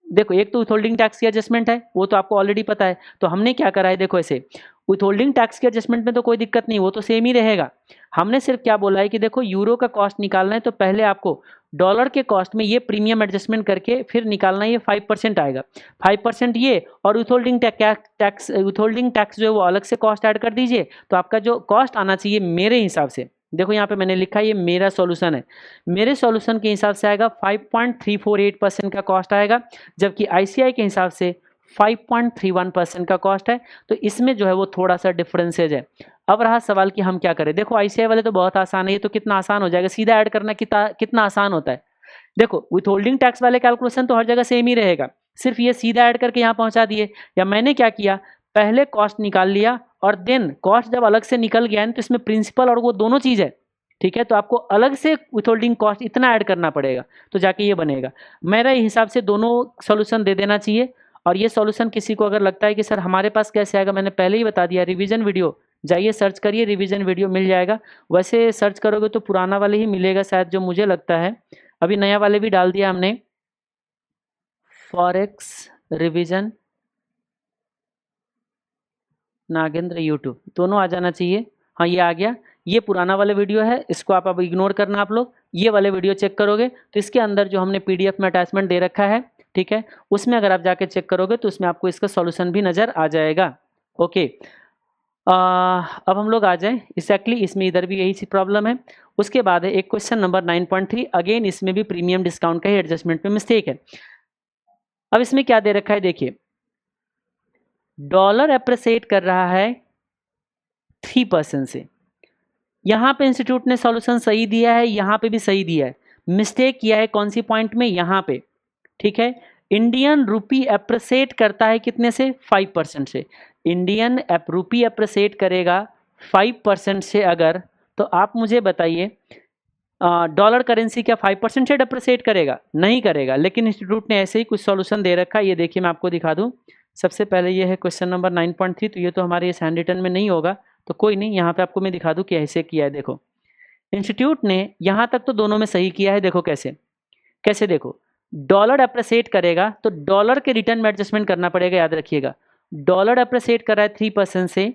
देखो एक तो विथहोल्डिंग टैक्स की एडजस्टमेंट है, वो तो आपको ऑलरेडी पता है। तो हमने क्या करा है, देखो ऐसे विथहोल्डिंग टैक्स के एडजस्टमेंट में तो कोई दिक्कत नहीं, वो तो सेम ही रहेगा। हमने सिर्फ क्या बोला है कि देखो यूरो का कॉस्ट निकालना है तो पहले आपको डॉलर के कॉस्ट में ये प्रीमियम एडजस्टमेंट करके फिर निकालना है, ये 5% आएगा। 5% ये और विथहोल्डिंग टैक्स जो है वो अलग से कॉस्ट ऐड कर दीजिए, तो आपका जो कॉस्ट आना चाहिए मेरे हिसाब से, देखो यहाँ पे मैंने लिखा है ये मेरा सॉल्यूशन है, मेरे सॉल्यूशन के हिसाब से आएगा 5.348% का कॉस्ट आएगा, जबकि आईसीआई के हिसाब से 5.31% का कॉस्ट है। तो इसमें जो है वो थोड़ा सा डिफरेंसेज है। अब रहा सवाल कि हम क्या करें। देखो आईसीआई वाले तो बहुत आसान है, ये तो कितना आसान हो जाएगा, सीधा ऐड करना कितना आसान होता है। देखो विथहोल्डिंग टैक्स वाले कैलकुलेशन तो हर जगह सेम ही रहेगा, सिर्फ ये सीधा ऐड करके यहाँ पहुंचा दिए। या मैंने क्या किया, पहले कॉस्ट निकाल लिया और देन कॉस्ट जब अलग से निकल गया तो इसमें प्रिंसिपल और वो दोनों चीज है, ठीक है। तो आपको अलग से विथहोल्डिंग कॉस्ट इतना ऐड करना पड़ेगा, तो जाके ये बनेगा। मेरे हिसाब से दोनों सॉल्यूशन दे देना चाहिए। और ये सॉल्यूशन किसी को अगर लगता है कि सर हमारे पास कैसे आएगा, मैंने पहले ही बता दिया, रिवीजन वीडियो जाइए सर्च करिए, रिवीजन वीडियो मिल जाएगा। वैसे सर्च करोगे तो पुराना वाले ही मिलेगा शायद, जो मुझे लगता है। अभी नया वाले भी डाल दिया हमने, फॉरेक्स रिवीजन नागेंद्र यूट्यूब, दोनों आ जाना चाहिए। हाँ ये आ गया, ये पुराना वाला वीडियो है, इसको आप अब इग्नोर करना आप लोग। ये वाले वीडियो चेक करोगे तो इसके अंदर जो हमने पीडीएफ में अटैचमेंट दे रखा है, ठीक है, उसमें अगर आप जाके चेक करोगे तो उसमें आपको इसका सॉल्यूशन भी नज़र आ जाएगा। ओके, अब हम लोग आ जाएं एक्जैक्टली इसमें, इधर भी यही सी प्रॉब्लम है। उसके बाद है एक क्वेश्चन नंबर 9.3, अगेन इसमें भी प्रीमियम डिस्काउंट का ही एडजस्टमेंट में मिस्टेक है। अब इसमें क्या दे रखा है, देखिए डॉलर अप्रिशिएट कर रहा है 3% से। यहाँ पे इंस्टीट्यूट ने सॉल्यूशन सही दिया है, यहाँ पे भी सही दिया है, मिस्टेक किया है कौन सी पॉइंट में, यहाँ पे, ठीक है। इंडियन रूपी अप्रिशिएट करता है कितने से, 5% से। इंडियन रूपी अप्रिशिएट करेगा 5% से अगर, तो आप मुझे बताइए डॉलर करेंसी क्या 5% से अप्रिशिएट करेगा, नहीं करेगा। लेकिन इंस्टीट्यूट ने ऐसे ही कुछ सॉल्यूशन दे रखा है, ये देखिए मैं आपको दिखा दूं। सबसे पहले ये है क्वेश्चन नंबर 9.3, तो ये तो हमारे इस हैंड रिटन में नहीं होगा, तो कोई नहीं, यहाँ पे आपको मैं दिखा दूं कि ऐसे किया है। देखो इंस्टीट्यूट ने यहाँ तक तो दोनों में सही किया है। देखो कैसे कैसे, देखो डॉलर अप्रिशिएट करेगा तो डॉलर के रिटर्न में एडजस्टमेंट करना पड़ेगा, याद रखिएगा। डॉलर अप्रिशिएट कर रहा है 3% से,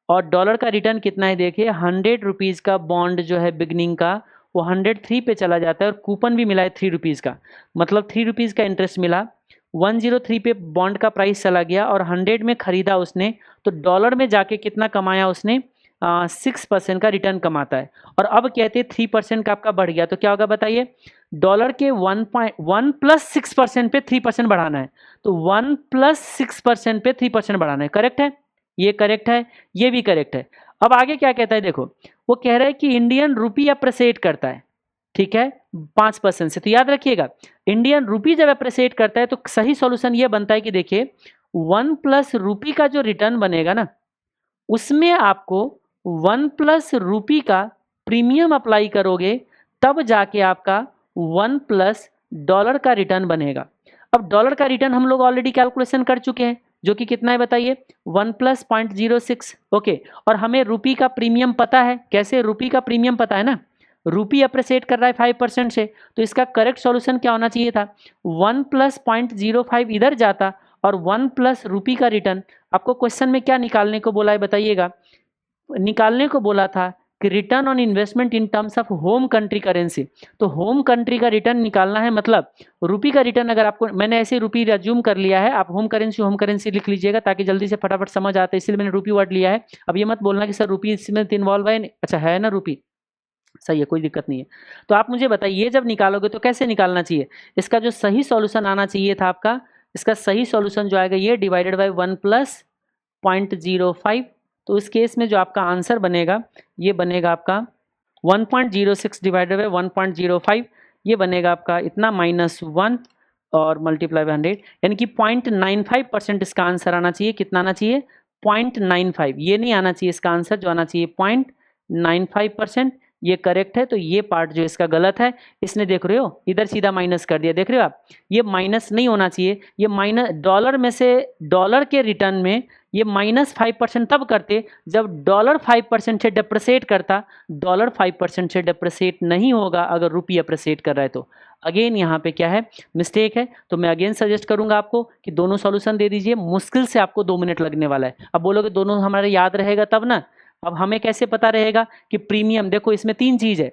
और डॉलर का रिटर्न कितना है, देखिए 100 रुपीज़ का बॉन्ड जो है बिगनिंग का, वो 103 पे चला जाता है, और कूपन भी मिला है 3 रुपीज़ का, मतलब 3 रुपीज़ का इंटरेस्ट मिला। 103 पे बॉन्ड का प्राइस चला गया और 100 में खरीदा उसने, तो डॉलर में जाके कितना कमाया उसने, 6% का रिटर्न कमाता है। और अब कहते हैं 3% का आपका बढ़ गया, तो क्या होगा बताइए। डॉलर के 1 प्लस 6% पे 3% बढ़ाना है, तो 1 प्लस 6% पे 3% बढ़ाना है। करेक्ट है, ये करेक्ट है, ये भी करेक्ट है। अब आगे क्या कहता है, देखो वो कह रहा है कि इंडियन रूपी अप्रिशिएट करता है, ठीक है, 5% से। तो याद रखिएगा इंडियन रूपी जब अप्रिशिएट करता है तो सही सॉल्यूशन ये बनता है कि देखिए 1 प्लस रूपी का जो रिटर्न बनेगा ना, उसमें आपको 1 प्लस रूपी का प्रीमियम अप्लाई करोगे, तब जाके आपका 1 प्लस डॉलर का रिटर्न बनेगा। अब डॉलर का रिटर्न हम लोग ऑलरेडी कैलकुलेशन कर चुके हैं, जो कि कितना है बताइए, 1 प्लस 0.06। ओके, और हमें रूपी का प्रीमियम पता है, कैसे, रूपी का प्रीमियम पता है ना, रूपी अप्रिशिएट कर रहा है 5% से, तो इसका करेक्ट सॉल्यूशन क्या होना चाहिए था, 1 प्लस 0.05 इधर जाता और 1 प्लस रूपी का रिटर्न। आपको क्वेश्चन में क्या निकालने को बोला है बताइएगा, निकालने को बोला था कि return on investment in terms of home country currency. तो होम कंट्री का रिटर्न निकालना है, मतलब रूपी का रिटर्न अगर आपको, मैंने ऐसे रूपी रिज्यूम कर लिया है, आप होम करेंसी लिख लीजिएगा ताकि जल्दी से फटाफट समझ आता है, इसलिए मैंने रूपी वर्ड लिया है। अब ये मत बोलना कि सर रूपी इसमें इन्वॉल्व है, अच्छा है ना रूपी, सही है, कोई दिक्कत नहीं है। तो आप मुझे बताइए ये जब निकालोगे तो कैसे निकालना चाहिए, इसका जो सही सॉल्यूशन आना चाहिए था आपका, इसका सही सॉल्यूशन जो आएगा ये डिवाइडेड बाय 1 प्लस 0.05। तो इस केस में जो आपका आंसर बनेगा ये बनेगा आपका 1.06 डिवाइडेड बाय 1.05, ये बनेगा आपका इतना -1, और मल्टीप्लाई बाय 100, यानी कि 0.95% इसका आंसर आना चाहिए। कितना आना चाहिए? 0.95। ये नहीं आना चाहिए इसका आंसर, जो आना चाहिए 0.95%। ये करेक्ट है। तो ये पार्ट जो इसका गलत है, इसने देख रहे हो इधर सीधा माइनस कर दिया, देख रहे हो आप, ये माइनस नहीं होना चाहिए। ये माइनस डॉलर में से, डॉलर के रिटर्न में ये -5% तब करते जब डॉलर 5% से डिप्रिसिएट करता। डॉलर 5% से डिप्रिसिएट नहीं होगा अगर रुपी अप्रिसिएट कर रहा है तो। अगेन यहाँ पे क्या है, मिस्टेक है। तो मैं अगेन सजेस्ट करूंगा आपको कि दोनों सॉल्यूशन दे दीजिए। मुश्किल से आपको 2 मिनट लगने वाला है। अब बोलोगे दोनों हमारे याद रहेगा तब ना। अब हमें कैसे पता रहेगा कि प्रीमियम, देखो इसमें 3 चीज है,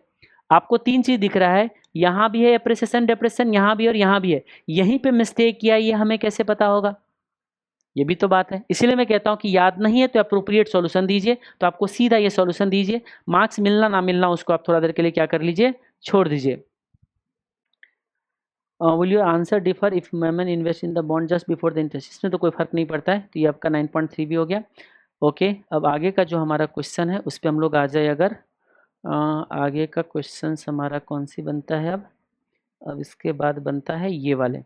आपको 3 चीज दिख रहा है, यहाँ भी है एप्रिसिएशन डिप्रिसिएशन, यहाँ भी और यहाँ भी है। यहीं पे मिस्टेक किया, ये हमें कैसे पता होगा? ये भी तो बात है। इसीलिए मैं कहता हूं कि याद नहीं है तो अप्रोप्रिएट सॉल्यूशन दीजिए। तो आपको सीधा ये सॉल्यूशन दीजिए, मार्क्स मिलना ना मिलना उसको आप थोड़ा देर के लिए क्या कर लीजिए, छोड़ दीजिए। Will your answer differ if women invest in the bond just before the interest? इसमें तो कोई फर्क नहीं पड़ता है। तो ये आपका 9.3 भी हो गया। ओके, अब आगे का जो हमारा क्वेश्चन है उस पर हम लोग आ जाए। अगर आगे का क्वेश्चन हमारा कौन सी बनता है अब इसके बाद बनता है ये वाले।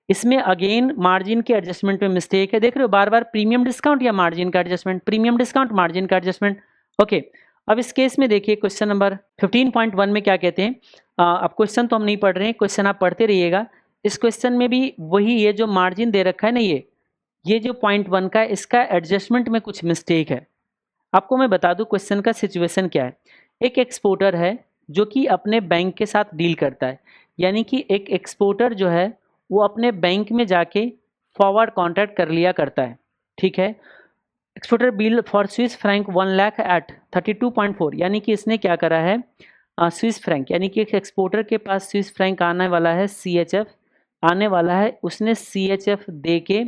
इसमें अगेन मार्जिन के एडजस्टमेंट में मिस्टेक है। देख रहे हो बार बार प्रीमियम डिस्काउंट या मार्जिन का एडजस्टमेंट, प्रीमियम डिस्काउंट मार्जिन का एडजस्टमेंट। ओके, अब इस केस में देखिए क्वेश्चन नंबर 15.1 में क्या कहते हैं। अब क्वेश्चन तो हम नहीं पढ़ रहे हैं, क्वेश्चन आप पढ़ते रहिएगा। इस क्वेश्चन में भी वही, ये जो मार्जिन दे रखा है ना, ये जो 0.1 का है, इसका एडजस्टमेंट में कुछ मिस्टेक है। आपको मैं बता दूं क्वेश्चन का सिचुएशन क्या है। एक एक्सपोर्टर है जो कि अपने बैंक के साथ डील करता है, यानी कि एक एक्सपोर्टर जो है वो अपने बैंक में जाके फॉरवर्ड कॉन्ट्रैक्ट कर लिया करता है, ठीक है। Exporter bill for Swiss franc 1 lakh at 32.4, यानी कि इसने क्या करा है, स्विस फ्रैंक, यानी कि एक एक्सपोर्टर के पास स्विस फ्रैंक आने वाला है, CHF आने वाला है, उसने CHF दे के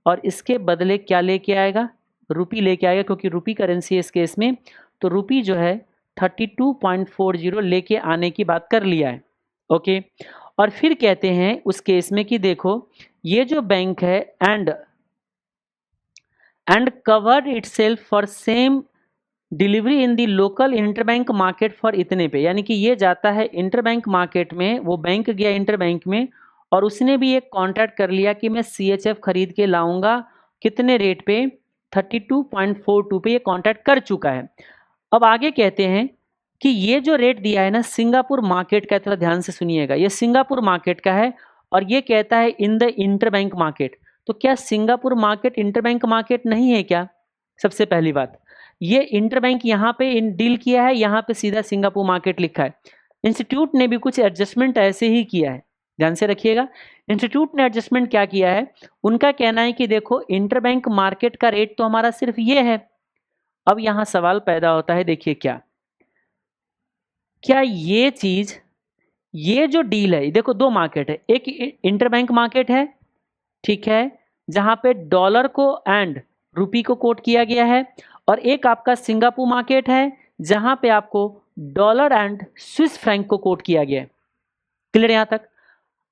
और इसके बदले क्या लेके आएगा, रुपी लेके आएगा, क्योंकि रुपी करेंसी है इस केस में। तो रुपी जो है 32.40 लेके आने की बात कर लिया है। ओके, और फिर कहते हैं उस केस में कि देखो ये जो बैंक है and covered itself for same delivery in the local interbank market for इतने पे, यानी कि ये जाता है इंटरबैंक मार्केट में, वो बैंक गया इंटरबैंक में और उसने भी एक कॉन्ट्रैक्ट कर लिया कि मैं CHF खरीद के लाऊंगा, कितने रेट पे, 32.42 पे ये कॉन्ट्रैक्ट कर चुका है। अब आगे कहते हैं कि ये जो रेट दिया है ना सिंगापुर मार्केट का, थोड़ा ध्यान से सुनिएगा, ये सिंगापुर मार्केट का है और ये कहता है इन द इंटरबैंक मार्केट। तो क्या सिंगापुर मार्केट इंटरबैंक मार्केट नहीं है क्या? सबसे पहली बात, ये इंटरबैंक यहाँ पे इन डील किया है, यहाँ पे सीधा सिंगापुर मार्केट लिखा है। इंस्टीट्यूट ने भी कुछ एडजस्टमेंट ऐसे ही किया है, ध्यान से रखिएगा। इंस्टीट्यूट ने एडजस्टमेंट क्या किया है, उनका कहना है कि देखो इंटरबैंक मार्केट का रेट तो हमारा सिर्फ ये है। अब यहां सवाल पैदा होता है, देखिए क्या ये चीज, ये जो डील है, देखो दो मार्केट है, एक इंटरबैंक मार्केट है, ठीक है, जहां पे डॉलर को एंड रुपी को कोट किया गया है, और एक आपका सिंगापुर मार्केट है जहां पे आपको डॉलर एंड स्विस फ्रैंक को कोट किया गया है। क्लियर यहां तक?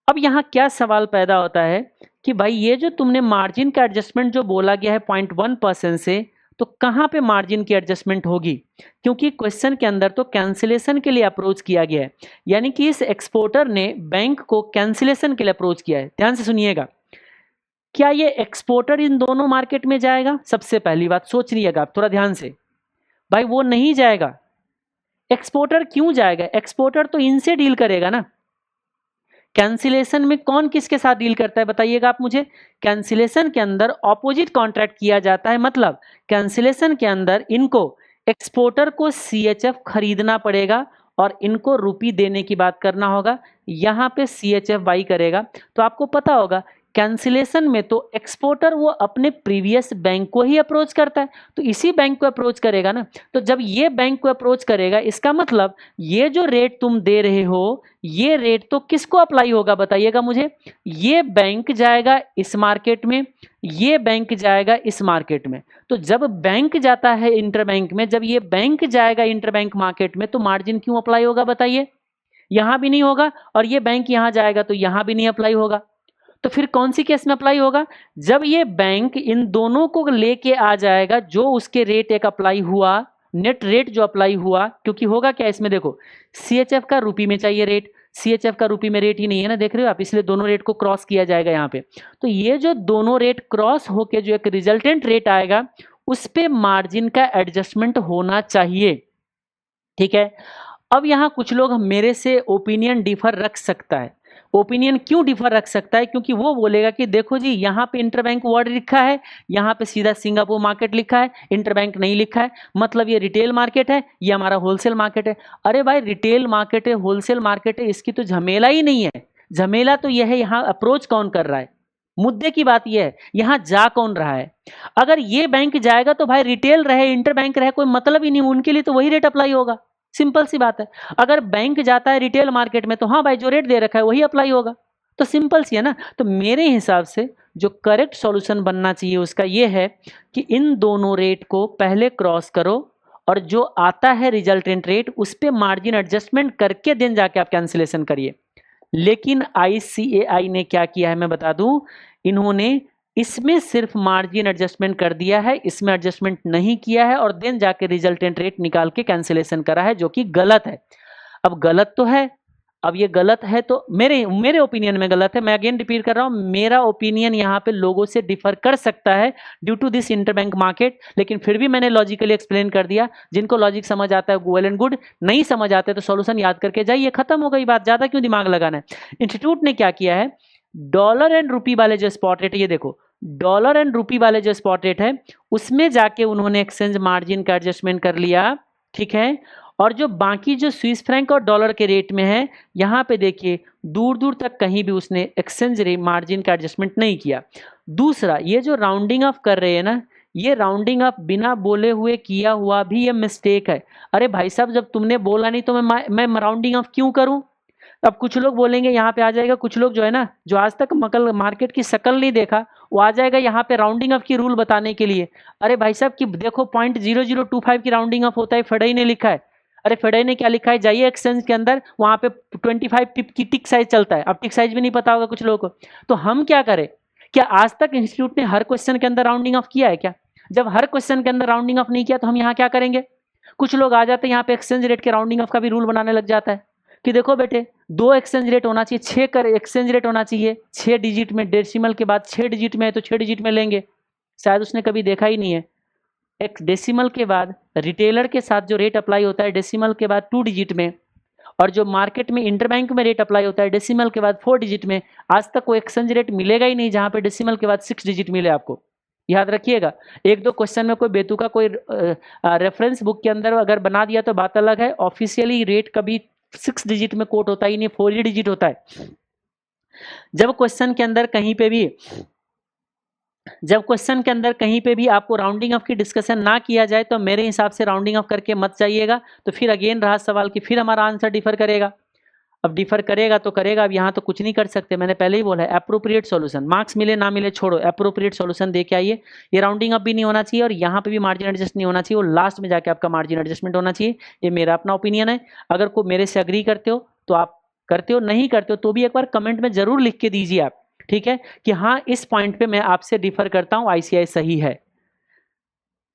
अब यहां क्या सवाल पैदा होता है कि भाई ये जो तुमने मार्जिन का एडजस्टमेंट जो बोला गया है 0.1% से, तो कहां पे मार्जिन की एडजस्टमेंट होगी? क्योंकि क्वेश्चन के अंदर तो कैंसिलेशन के लिए अप्रोच किया गया है, यानी कि इस एक्सपोर्टर ने बैंक को कैंसिलेशन के लिए अप्रोच किया है। ध्यान से सुनिएगा, क्या ये एक्सपोर्टर इन दोनों मार्केट में जाएगा? सबसे पहली बात सोच लीजिएगा आप थोड़ा ध्यान से, भाई वो नहीं जाएगा। एक्सपोर्टर क्यों जाएगा? एक्सपोर्टर तो इनसे डील करेगा ना। कैंसिलेशन में कौन किसके साथ डील करता है बताइएगा आप मुझे? कैंसिलेशन के अंदर ऑपोजिट कॉन्ट्रैक्ट किया जाता है, मतलब कैंसिलेशन के अंदर इनको, एक्सपोर्टर को CHF खरीदना पड़ेगा और इनको रुपी देने की बात करना होगा, यहां पे CHF बाई करेगा। तो आपको पता होगा कैंसिलेशन में तो एक्सपोर्टर वो अपने प्रीवियस बैंक को ही अप्रोच करता है, तो इसी बैंक को अप्रोच करेगा ना। तो जब ये बैंक को अप्रोच करेगा, इसका मतलब ये जो रेट तुम दे रहे हो, ये रेट तो किसको अप्लाई होगा बताइएगा मुझे? ये बैंक जाएगा इस मार्केट में, ये बैंक जाएगा इस मार्केट में। तो जब बैंक जाता है इंटरबैंक में, जब ये बैंक जाएगा इंटरबैंक मार्केट में, तो मार्जिन क्यों अप्लाई होगा बताइए? यहां भी नहीं होगा, और ये बैंक यहां जाएगा तो यहां भी नहीं अप्लाई होगा। तो फिर कौन सी केस में अप्लाई होगा? जब ये बैंक इन दोनों को लेके आ जाएगा, जो उसके रेट एक अप्लाई हुआ, नेट रेट जो अप्लाई हुआ, क्योंकि होगा क्या इसमें देखो, CHF का रुपी में चाहिए रेट, CHF का रुपये में रेट ही नहीं है ना, देख रहे हो आप, इसलिए दोनों रेट को क्रॉस किया जाएगा यहाँ पे। तो ये जो दोनों रेट क्रॉस होके जो एक रिजल्टेंट रेट आएगा उस पे मार्जिन का एडजस्टमेंट होना चाहिए, ठीक है। अब यहाँ कुछ लोग मेरे से ओपिनियन डिफर रख सकता है। ओपिनियन क्यों डिफर रख सकता है? क्योंकि वो बोलेगा कि देखो जी यहाँ पे इंटरबैंक वर्ड लिखा है, यहाँ पे सीधा सिंगापुर मार्केट लिखा है, इंटरबैंक नहीं लिखा है, मतलब ये रिटेल मार्केट है, ये हमारा होलसेल मार्केट है। अरे भाई रिटेल मार्केट है, होलसेल मार्केट है, इसकी तो झमेला ही नहीं है। झमेला तो यह है यहाँ अप्रोच कौन कर रहा है, मुद्दे की बात यह है यहाँ जा कौन रहा है। अगर ये बैंक जाएगा तो भाई रिटेल रहे इंटरबैंक रहे कोई मतलब ही नहीं, उनके लिए तो वही रेट अप्लाई होगा, सिंपल सी बात है। अगर बैंक जाता है रिटेल मार्केट में तो हाँ भाई जो रेट दे रखा है वही अप्लाई होगा, तो सिंपल सी है ना। तो मेरे हिसाब से जो करेक्ट सॉल्यूशन बनना चाहिए उसका ये है कि इन दोनों रेट को पहले क्रॉस करो और जो आता है रिजल्टेंट रेट उस पे मार्जिन एडजस्टमेंट करके देन जाके आप कैंसिलेशन करिए। लेकिन ICAI ने क्या किया है मैं बता दूं, इन्होंने इसमें सिर्फ मार्जिन एडजस्टमेंट कर दिया है, इसमें एडजस्टमेंट नहीं किया है और देन जाके रिजल्टेंट रेट निकाल के कैंसिलेशन करा है, जो कि गलत है। अब गलत तो है, अब ये गलत है तो मेरे ओपिनियन में गलत है। मैं अगेन रिपीट कर रहा हूं, मेरा ओपिनियन यहाँ पे लोगों से डिफर कर सकता है due to this interbank market, लेकिन फिर भी मैंने लॉजिकली एक्सप्लेन कर दिया। जिनको लॉजिक समझ आता है वेल एंड गुड, नहीं समझ आता है तो सॉल्यूशन याद करके जाइए, खत्म हो गई बात, ज्यादा क्यों दिमाग लगाना है। इंस्टीट्यूट ने क्या किया है, डॉलर एंड रुपी वाले जो स्पॉट रेट है, ये देखो डॉलर एंड रुपी वाले जो स्पॉट रेट है उसमें जाके उन्होंने एक्सचेंज मार्जिन का एडजस्टमेंट कर लिया, ठीक है। और जो बाकी जो स्विस फ्रैंक और डॉलर के रेट में है यहाँ पे देखिए दूर दूर तक कहीं भी उसने एक्सचेंज रेट मार्जिन का एडजस्टमेंट नहीं किया। दूसरा, ये जो राउंडिंग ऑफ कर रहे हैं ना, ये राउंडिंग ऑफ बिना बोले हुए किया हुआ भी ये मिस्टेक है। अरे भाई साहब जब तुमने बोला नहीं तो मैं राउंडिंग ऑफ क्यों करूं। अब कुछ लोग बोलेंगे यहाँ पे आ जाएगा, कुछ लोग जो है ना जो आज तक मार्केट की शक्ल नहीं देखा वो आ जाएगा यहाँ पे राउंडिंग ऑफ की रूल बताने के लिए। अरे भाई साहब कि देखो 0.0025 की राउंडिंग ऑफ होता है, फेडई ने लिखा है। अरे फेडई ने क्या लिखा है, जाइए एक्सचेंज के अंदर, वहां पे 25 पिप की टिक साइज चलता है। अब टिक साइज भी नहीं पता होगा कुछ लोगों को, तो हम क्या करें? क्या आज तक इंस्टीट्यूट ने हर क्वेश्चन के अंदर राउंडिंग ऑफ किया है क्या? जब हर क्वेश्चन के अंदर राउंडिंग ऑफ नहीं किया तो हम यहाँ क्या करेंगे? कुछ लोग आ जाते हैं यहाँ पे एक्सचेंज रेट के राउंडिंग ऑफ का भी रूल बनाने लग जाता है कि देखो बेटे 2 एक्सचेंज रेट होना चाहिए, 6 कर एक्सचेंज रेट होना चाहिए, 6 डिजिट में, डेसिमल के बाद 6 डिजिट में है तो 6 डिजिट में लेंगे। शायद उसने कभी देखा ही नहीं है। एक डेसिमल के बाद रिटेलर के साथ जो रेट अप्लाई होता है डेसिमल के बाद 2 डिजिट में, और जो मार्केट में इंटरबैंक में रेट अप्लाई होता है डेसिमल के बाद 4 डिजिट में, आज तक कोई एक्सचेंज रेट मिलेगा ही नहीं जहां पे डेसिमल के बाद 6 डिजिट मिले आपको, याद रखिएगा। एक दो क्वेश्चन में कोई बेतुका कोई रेफरेंस बुक के अंदर अगर बना दिया तो बात अलग है, ऑफिशियली रेट कभी 6 डिजिट में कोट होता ही नहीं, 4 ही डिजिट होता है। जब क्वेश्चन के अंदर कहीं पे भी आपको राउंडिंग ऑफ की डिस्कशन ना किया जाए तो मेरे हिसाब से राउंडिंग ऑफ करके मत जाइएगा, तो फिर अगेन रहा सवाल कि फिर हमारा आंसर डिफर करेगा। अब डिफर करेगा तो करेगा, अब यहाँ तो कुछ नहीं कर सकते, मैंने पहले ही बोला है अप्रोप्रिएट सॉल्यूशन, मार्क्स मिले ना मिले छोड़ो, अप्रोप्रिएट सॉल्यूशन दे के आइए। ये राउंडिंग अप भी नहीं होना चाहिए और यहाँ पे भी मार्जिन एडजस्ट नहीं होना चाहिए, और लास्ट में जाके आपका मार्जिन एडजस्टमेंट होना चाहिए। ये मेरा अपना ओपिनियन है, अगर कोई मेरे से अग्री करते हो तो आप करते हो, नहीं करते हो तो भी एक बार कमेंट में जरूर लिख के दीजिए आप, ठीक है, कि हाँ इस पॉइंट पे मैं आपसे डिफर करता हूँ, ICAI सही है।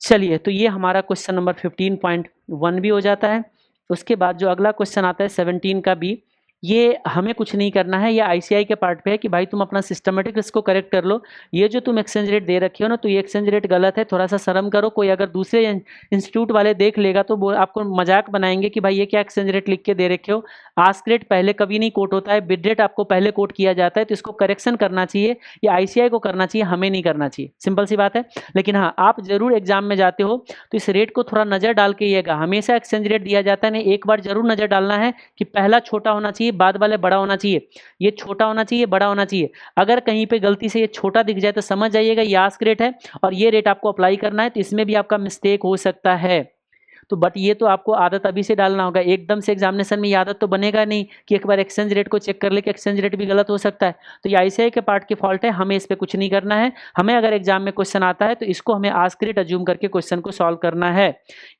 चलिए, तो ये हमारा क्वेश्चन नंबर 15.1 भी हो जाता है। उसके बाद जो अगला क्वेश्चन आता है 17 का भी, ये हमें कुछ नहीं करना है, ये ICAI के पार्ट पे है कि भाई तुम अपना सिस्टमेटिक इसको करेक्ट कर लो। ये जो तुम एक्सचेंज रेट दे रखे हो ना, तो ये एक्सचेंज रेट गलत है, थोड़ा सा शर्म करो। कोई अगर दूसरे इंस्टीट्यूट वाले देख लेगा तो वो आपको मजाक बनाएंगे कि भाई ये क्या एक्सचेंज रेट लिख के दे रखे हो, आस्क रेट पहले कभी नहीं कोट होता है, बिड रेट आपको पहले कोट किया जाता है, तो इसको करेक्शन करना चाहिए, ये ICAI को करना चाहिए, हमें नहीं करना चाहिए, सिंपल सी बात है। लेकिन हाँ, आप जरूर एग्जाम में जाते हो तो इस रेट को थोड़ा नजर डाल के आइएगा। हमेशा एक्सचेंज रेट दिया जाता है ना, एक बार जरूर नजर डालना है कि पहला छोटा होना चाहिए, बाद वाले बड़ा होना चाहिए, ये छोटा होना चाहिए, बड़ा होना चाहिए। अगर कहीं पे गलती से ये छोटा दिख जाए तो समझ जाइएगा ये आस्क रेट है और ये रेट आपको अप्लाई करना है, तो इसमें भी आपका मिस्टेक हो सकता है। तो बट ये तो आपको आदत अभी से डालना होगा, एकदम से एग्जामिनेशन में ये आदत तो बनेगा नहीं कि एक बार एक्सचेंज रेट को चेक कर ले कि एक्सचेंज रेट भी गलत हो सकता है। तो ये ICAI के पार्ट की फॉल्ट है, हमें इस पर कुछ नहीं करना है। हमें अगर एग्जाम में क्वेश्चन आता है तो इसको हमें आस्क रेट अज्यूम करके क्वेश्चन को सॉल्व करना है।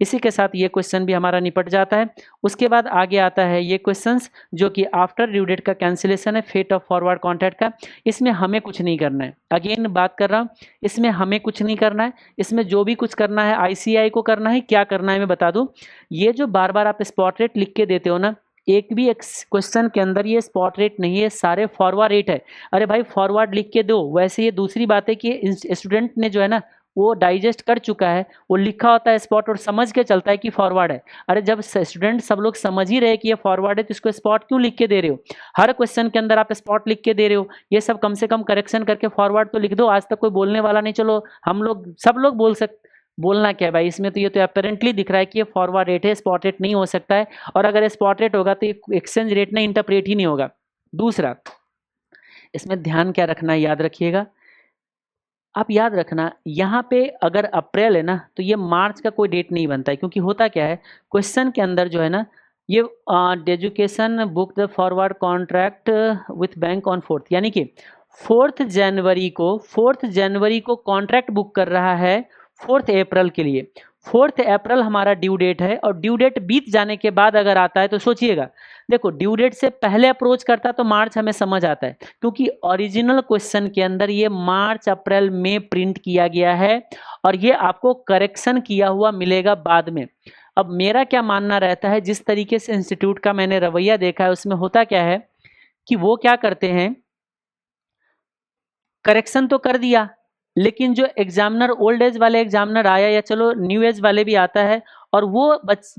इसी के साथ ये क्वेश्चन भी हमारा निपट जाता है। उसके बाद आगे आता है ये क्वेश्चन जो कि आफ्टर ड्यू डेट का कैंसिलेशन है, फेट ऑफ फॉरवर्ड कॉन्ट्रैक्ट का। इसमें हमें कुछ नहीं करना है, अगेन बात कर रहा हूँ, इसमें हमें कुछ नहीं करना है। इसमें जो भी कुछ करना है ICAI को करना है। क्या करना है मैं बता दूं, ये जो बार बार आप स्पॉट रेट लिख के देते हो ना, एक भी क्वेश्चन के अंदर ये स्पॉट रेट नहीं है, सारे फॉरवर्ड रेट है। अरे भाई फॉरवर्ड लिख के दो। वैसे ये दूसरी बात है कि स्टूडेंट ने जो है ना वो डाइजेस्ट कर चुका है, वो लिखा होता है स्पॉट और समझ के चलता है कि फॉरवर्ड है। अरे जब स्टूडेंट सब लोग समझ ही रहे कि ये फॉरवर्ड है तो इसको स्पॉट क्यों लिख के दे रहे हो? हर क्वेश्चन के अंदर आप स्पॉट लिख के दे रहे हो, ये सब कम से कम करेक्शन करके फॉरवर्ड तो लिख दो। आज तक कोई बोलने वाला नहीं, चलो हम लोग सब लोग बोलना क्या है भाई इसमें? तो ये तो अपेरेंटली दिख रहा है कि ये फॉरवर्ड रेट है, स्पॉट रेट नहीं हो सकता है। और अगर स्पॉट रेट होगा तो ये एक्सचेंज रेट ना इंटरप्रेट ही नहीं होगा। दूसरा, इसमें ध्यान क्या रखना है, याद रखिएगा, आप याद रखना यहाँ पे अगर अप्रैल है ना तो ये मार्च का कोई डेट नहीं बनता है, क्योंकि होता क्या है क्वेश्चन के अंदर जो है ना ये education book the forward contract with bank on 4th, यानी कि 4 जनवरी को कॉन्ट्रैक्ट बुक कर रहा है 4 अप्रैल के लिए। 4 अप्रैल हमारा ड्यू डेट है और ड्यू डेट बीत जाने के बाद अगर आता है तो सोचिएगा, देखो ड्यू डेट से पहले अप्रोच करता तो मार्च हमें समझ आता है, क्योंकि ओरिजिनल क्वेश्चन के अंदर ये मार्च अप्रैल में प्रिंट किया गया है और ये आपको करेक्शन किया हुआ मिलेगा बाद में। अब मेरा क्या मानना रहता है, जिस तरीके से इंस्टीट्यूट का मैंने रवैया देखा है उसमें होता क्या है कि वो क्या करते हैं, करेक्शन तो कर दिया लेकिन जो एग्जामिनर ओल्ड एज वाले एग्जामिनर आया या चलो न्यू एज वाले भी आता है और वो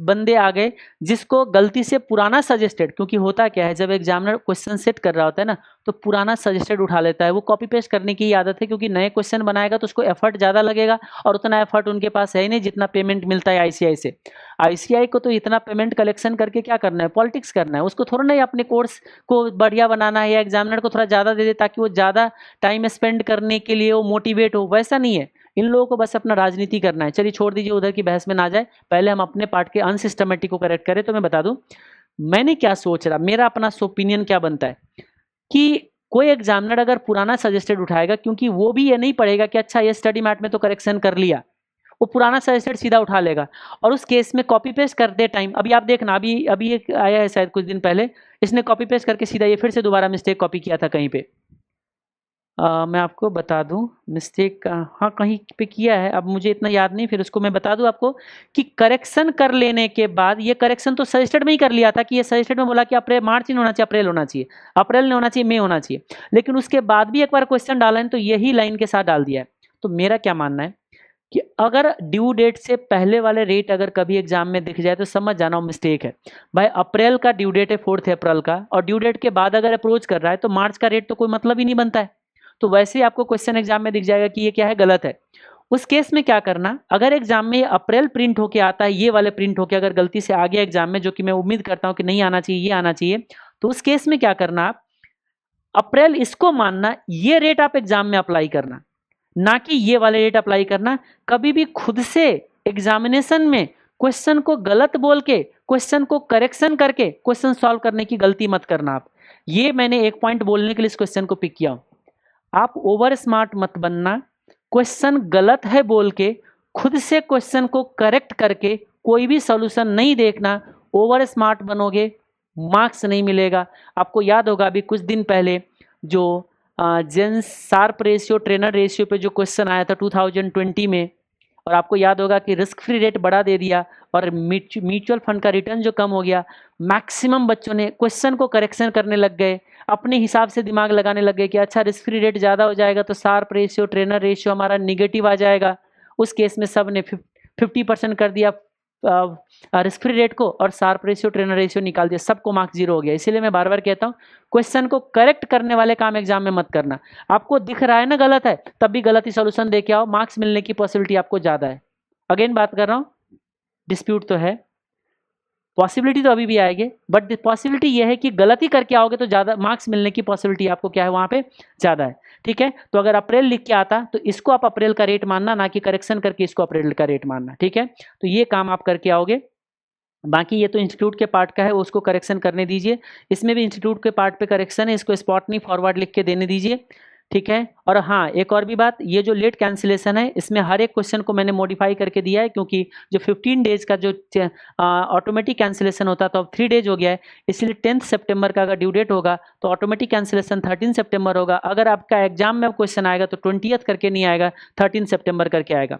बंदे आ गए जिसको गलती से पुराना सजेस्टेड, क्योंकि होता क्या है जब एग्जामिनर क्वेश्चन सेट कर रहा होता है ना तो पुराना सजेस्टेड उठा लेता है। वो कॉपी पेस्ट करने की आदत है, क्योंकि नए क्वेश्चन बनाएगा तो उसको एफर्ट ज़्यादा लगेगा और उतना एफर्ट उनके पास है ही नहीं जितना पेमेंट मिलता है आईसीआई से। आईसीआई को तो इतना पेमेंट कलेक्शन करके क्या करना है, पॉलिटिक्स करना है। उसको थोड़ा नहीं अपने कोर्स को बढ़िया बनाना है या एग्जामिनर को थोड़ा ज़्यादा दे दे ताकि वो ज़्यादा टाइम स्पेंड करने के लिए वो मोटिवेट हो, वैसा नहीं है। इन लोगों को बस अपना राजनीति करना है। चलिए छोड़ दीजिए, उधर की बहस में ना जाए, पहले हम अपने पार्ट के अनसिस्टमेटिक को करेक्ट करें। तो मैं बता दूं मैंने क्या सोच रहा, मेरा अपना ओपिनियन क्या बनता है कि कोई एग्जामिनर अगर पुराना सजेस्टेड उठाएगा, क्योंकि वो भी ये नहीं पढ़ेगा कि अच्छा ये स्टडी मैट में तो करेक्शन कर लिया, वो पुराना सजेस्टेड सीधा उठा लेगा और उस केस में कॉपी पेस्ट करते टाइम, अभी आप देखना, अभी एक आया है शायद कुछ दिन पहले, इसने कॉपी पेस्ट करके सीधा ये फिर से दोबारा मिस्टेक कॉपी किया था कहीं पे। मैं आपको बता दूं मिस्टेक, हाँ कहीं पे किया है, अब मुझे इतना याद नहीं, फिर उसको मैं बता दूं आपको कि करेक्शन कर लेने के बाद, ये करेक्शन तो सजेस्टेड में ही कर लिया था कि ये सजेस्टेड में बोला कि अप्रैल मार्च नहीं होना चाहिए, अप्रैल होना चाहिए, अप्रैल नहीं होना चाहिए, मई होना चाहिए, लेकिन उसके बाद भी एक बार क्वेश्चन डाला है तो यही लाइन के साथ डाल दिया है। तो मेरा क्या मानना है कि अगर ड्यू डेट से पहले वाले रेट अगर कभी एग्जाम में दिख जाए तो समझ जाना वो मिस्टेक है। भाई अप्रैल का ड्यू डेट है 4 अप्रैल का और ड्यू डेट के बाद अगर अप्रोच कर रहा है तो मार्च का रेट तो कोई मतलब ही नहीं बनता है। तो वैसे ही आपको क्वेश्चन एग्जाम में दिख जाएगा कि ये क्या है, गलत है। उस केस में क्या करना, अगर एग्जाम में ये अप्रैल प्रिंट होके आता है, ये वाले प्रिंट होके अगर गलती से आ गया एग्जाम में, जो कि मैं उम्मीद करता हूं कि नहीं आना चाहिए, ये आना चाहिए, तो उस केस में क्या करना, आप अप्रैल इसको मानना, ये रेट आप एग्जाम में अप्लाई करना, ना कि ये वाले रेट अप्लाई करना। कभी भी खुद से एग्जामिनेशन में क्वेश्चन को गलत बोल के, क्वेश्चन को करेक्शन करके क्वेश्चन सॉल्व करने की गलती मत करना आप। ये मैंने एक पॉइंट बोलने के लिए इस क्वेश्चन को पिक किया। आप ओवर स्मार्ट मत बनना, क्वेश्चन गलत है बोल के खुद से क्वेश्चन को करेक्ट करके कोई भी सॉल्यूशन नहीं देखना। ओवर स्मार्ट बनोगे मार्क्स नहीं मिलेगा। आपको याद होगा अभी कुछ दिन पहले जो Jensen's Sharpe ratio Treynor ratio पे जो क्वेश्चन आया था 2020 में, और आपको याद होगा कि रिस्क फ्री रेट बढ़ा दे दिया और म्यूचुअल फंड का रिटर्न जो कम हो गया, मैक्सिमम बच्चों ने क्वेश्चन को करेक्शन करने लग गए, अपने हिसाब से दिमाग लगाने लग गए कि अच्छा रिस्क फ्री रेट ज़्यादा हो जाएगा तो शार्प रेशियो ट्रेनर रेशियो हमारा निगेटिव आ जाएगा। उस केस में सब ने 50% कर दिया रिस्क फ्री रेट को और शार्प रेशियो ट्रेनर रेशियो निकाल दिया, सबको मार्क्स 0 हो गया। इसीलिए मैं बार बार कहता हूँ क्वेश्चन को करेक्ट करने वाले काम एग्जाम में मत करना। आपको दिख रहा है ना गलत है, तब भी गलत ही सॉल्यूशन दे के आओ, मार्क्स मिलने की पॉसिबिलिटी आपको ज़्यादा है। अगेन बात कर रहा हूँ, डिस्प्यूट तो है, पॉसिबिलिटी तो अभी भी आएगी, बट पॉसिबिलिटी ये है कि गलती करके आओगे तो ज़्यादा मार्क्स मिलने की पॉसिबिलिटी आपको क्या है वहाँ पे ज़्यादा है। ठीक है, तो अगर अप्रैल लिख के आता तो इसको आप अप्रैल का रेट मानना, ना कि करेक्शन करके इसको अप्रैल का रेट मानना। ठीक है, तो ये काम आप करके आओगे। बाकी ये तो इंस्टीट्यूट के पार्ट का है, उसको करेक्शन करने दीजिए। इसमें भी इंस्टीट्यूट के पार्ट पे करेक्शन है, इसको स्पॉट नहीं फॉरवर्ड लिख के देने दीजिए। ठीक है, और हाँ एक और भी बात, ये जो लेट कैंसिलेशन है इसमें हर एक क्वेश्चन को मैंने मॉडिफाई करके दिया है, क्योंकि जो 15 डेज का जो ऑटोमेटिक कैंसिलेशन होता था अब 3 डेज हो गया है, इसलिए 10 सितंबर का अगर ड्यू डेट होगा तो ऑटोमेटिक कैंसिलेशन 13 सितंबर होगा। अगर आपका एग्जाम में क्वेश्चन आएगा तो 20th करके नहीं आएगा, 13 सितंबर करके आएगा।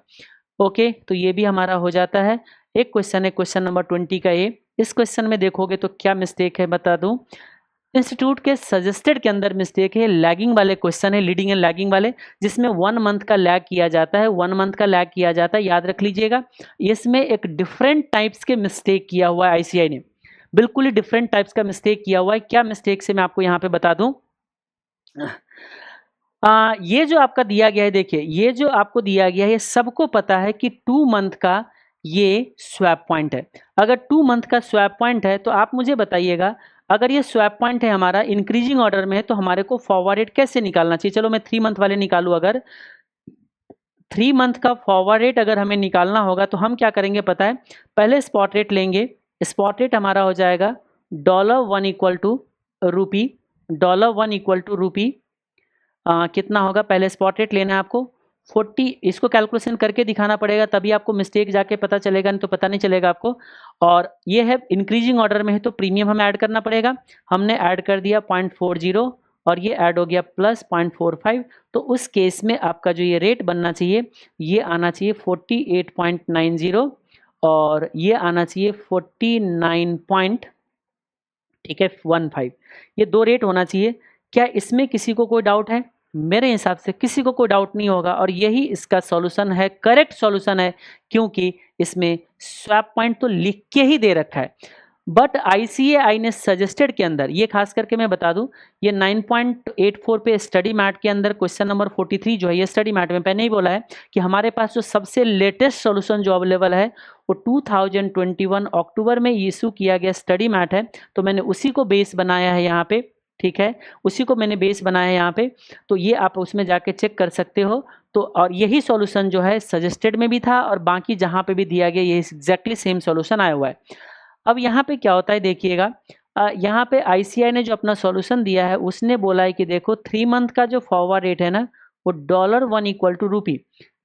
ओके, तो ये भी हमारा हो जाता है। एक क्वेश्चन है क्वेश्चन नंबर 20 का ये, इस क्वेश्चन में देखोगे तो क्या मिस्टेक है बता दूं, इंस्टीट्यूट के सजेस्टेड के अंदर मिस्टेक है, लैगिंग वाले क्वेश्चन है, लीडिंग एंड लैगिंग वाले, जिसमें 1 मंथ का लैग किया जाता है, 1 मंथ का लैग किया जाता है, याद रख लीजिएगा। इसमें एक डिफरेंट टाइप्स के मिस्टेक किया हुआ है आईसीआई ने, बिल्कुल ही डिफरेंट टाइप्स का मिस्टेक किया हुआ है। क्या मिस्टेक से मैं आपको यहाँ पे बता दूं, ये जो आपका दिया गया है, देखिए ये जो आपको दिया गया है, ये सबको पता है कि 2 मंथ का ये स्वैप पॉइंट है। अगर 2 मंथ का स्वैप पॉइंट है तो आप मुझे बताइएगा, अगर ये स्वैप पॉइंट है हमारा इंक्रीजिंग ऑर्डर में है तो हमारे को फॉरवर्ड रेट कैसे निकालना चाहिए। चलो मैं 3 मंथ वाले निकालूं, अगर 3 मंथ का फॉरवर्ड रेट अगर हमें निकालना होगा तो हम क्या करेंगे पता है, पहले स्पॉट रेट लेंगे। स्पॉट रेट हमारा हो जाएगा $1 इक्वल टू रूपी, $1 इक्वल टू रूपी कितना होगा, पहले स्पॉट रेट लेना है आपको 40, इसको कैलकुलेशन करके दिखाना पड़ेगा तभी आपको मिस्टेक जाके पता चलेगा, नहीं तो पता नहीं चलेगा आपको। और ये है इंक्रीजिंग ऑर्डर में है तो प्रीमियम हमें ऐड करना पड़ेगा, हमने ऐड कर दिया 0.40 और ये ऐड हो गया प्लस 0.45। तो उस केस में आपका जो ये रेट बनना चाहिए ये आना चाहिए 48.90 और ये आना चाहिए 49 ठीक है 15। ये 2 रेट होना चाहिए। क्या इसमें किसी को कोई डाउट है? मेरे हिसाब से किसी को कोई डाउट नहीं होगा और यही इसका सॉल्यूशन है, करेक्ट सॉल्यूशन है, क्योंकि इसमें स्वैप पॉइंट तो लिख के ही दे रखा है। बट आईसीएआई ने सजेस्टेड के अंदर, ये खास करके मैं बता दूं, ये 9.84 पे स्टडी मैट के अंदर क्वेश्चन नंबर 43 जो है, ये स्टडी मैट में पहले ही बोला है कि हमारे पास जो सबसे लेटेस्ट सॉल्यूशन जो अवेलेबल है वो 2021 अक्टूबर में इशू किया गया स्टडी मैट है। तो मैंने उसी को बेस बनाया है यहाँ पे, ठीक है, उसी को मैंने बेस बनाया है यहाँ पे। तो ये आप उसमें जाके चेक कर सकते हो। तो और यही सॉल्यूशन जो है सजेस्टेड में भी था और बाकी जहाँ पे भी दिया गया ये एग्जैक्टली सेम सॉल्यूशन आया हुआ है। अब यहाँ पे क्या होता है देखिएगा, यहाँ पे आईसीआई ने जो अपना सॉल्यूशन दिया है उसने बोला है कि देखो 3 मंथ का जो फॉरवर्ड रेट है ना वो $1 इक्वल टू रूपी।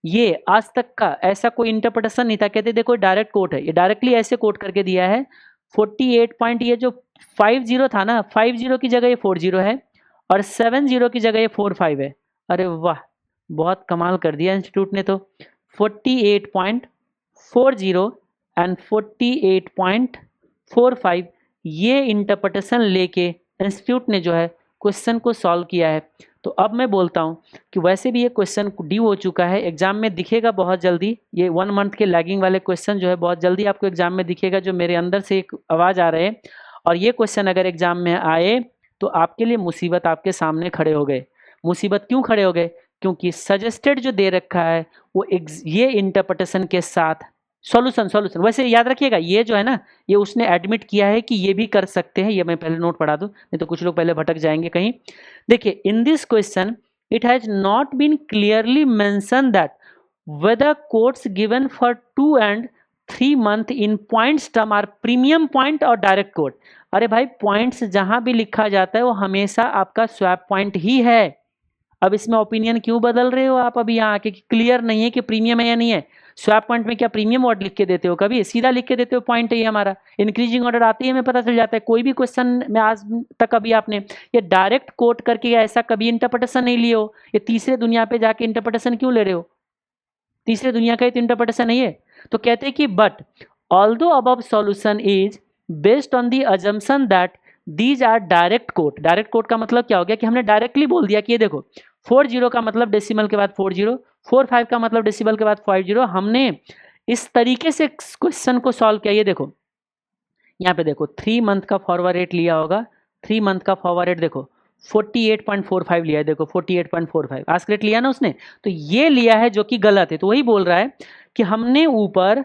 ये आज तक का ऐसा कोई इंटरप्रिटेशन नहीं था, कहते देखो डायरेक्ट कोट है, ये डायरेक्टली ऐसे कोट करके दिया है 48 पॉइंट, ये जो 50 था ना, 50 की जगह ये 40 है और 70 की जगह ये 45 है। अरे वाह, बहुत कमाल कर दिया इंस्टीट्यूट ने। तो 48.40 एंड 48.45 ये इंटरप्रिटेशन लेके इंस्टीट्यूट ने जो है क्वेश्चन को सॉल्व किया है। तो अब मैं बोलता हूँ कि वैसे भी ये क्वेश्चन ड्यू हो चुका है, एग्जाम में दिखेगा बहुत जल्दी। ये 1 मंथ के लैगिंग वाले क्वेश्चन जो है बहुत जल्दी आपको एग्जाम में दिखेगा, जो मेरे अंदर से एक आवाज़ आ रहे हैं। और ये क्वेश्चन अगर एग्जाम में आए तो आपके लिए मुसीबत आपके सामने खड़े हो गए। मुसीबत क्यों खड़े हो गए? क्योंकि सजेस्टेड जो दे रखा है वो ये इंटरप्रिटेशन के साथ सॉल्यूशन वैसे याद रखिएगा, ये जो है ना ये उसने एडमिट किया है कि ये भी कर सकते हैं। ये मैं पहले नोट पढ़ा दूं, नहीं तो कुछ लोग पहले भटक जाएंगे कहीं। देखिए, in this question it has not been clearly mention that whether quotes given for 2 and 3 month in points term are premium point और डायरेक्ट कोट। अरे भाई, पॉइंट्स जहां भी लिखा जाता है वो हमेशा आपका स्वैप पॉइंट ही है। अब इसमें ओपिनियन क्यों बदल रहे हो आप अभी यहाँ आके? क्लियर नहीं है कि प्रीमियम है या नहीं है। स्वैप पॉइंट में क्या प्रीमियम वर्ड लिख के देते हो? कभी सीधा लिख के देते हो पॉइंट है ये हमारा। इंक्रीजिंग ऑर्डर आती है हमें पता चल जाता है। कोई भी क्वेश्चन में आज तक अभी आपने ये डायरेक्ट कोट करके या ऐसा कभी इंटरप्रिटेशन नहीं लिए हो। ये तीसरे दुनिया पे जाके इंटरप्रिटेशन क्यों ले रहे हो? तीसरे दुनिया का इंटरप्रिटेशन नहीं है। तो कहते हैं कि but although above solution is based on the assumption that these are direct quote. Direct quote का मतलब क्या हो गया कि हमने डायरेक्टली बोल दिया कि ये देखो 40 का मतलब डेसिमल के बाद 40, 45 का मतलब डेसिमल के बाद 50। हमने इस तरीके से क्वेश्चन को सॉल्व किया। ये देखो यहाँ पे देखो 3 मंथ का फॉरवर्ड रेट लिया होगा, 3 मंथ का फॉरवर्ड रेट देखो 48.45 लिया है। देखो 48.45 आस्क रेट लिया ना उसने, तो ये लिया है जो कि गलत है। तो वही बोल रहा है कि हमने ऊपर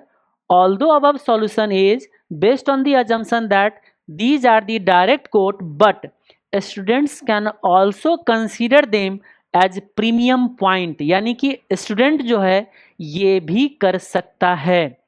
although above solution is based on the assumption that these are the direct quote but students can also consider them as premium point, यानी कि स्टूडेंट जो है ये भी कर सकता है।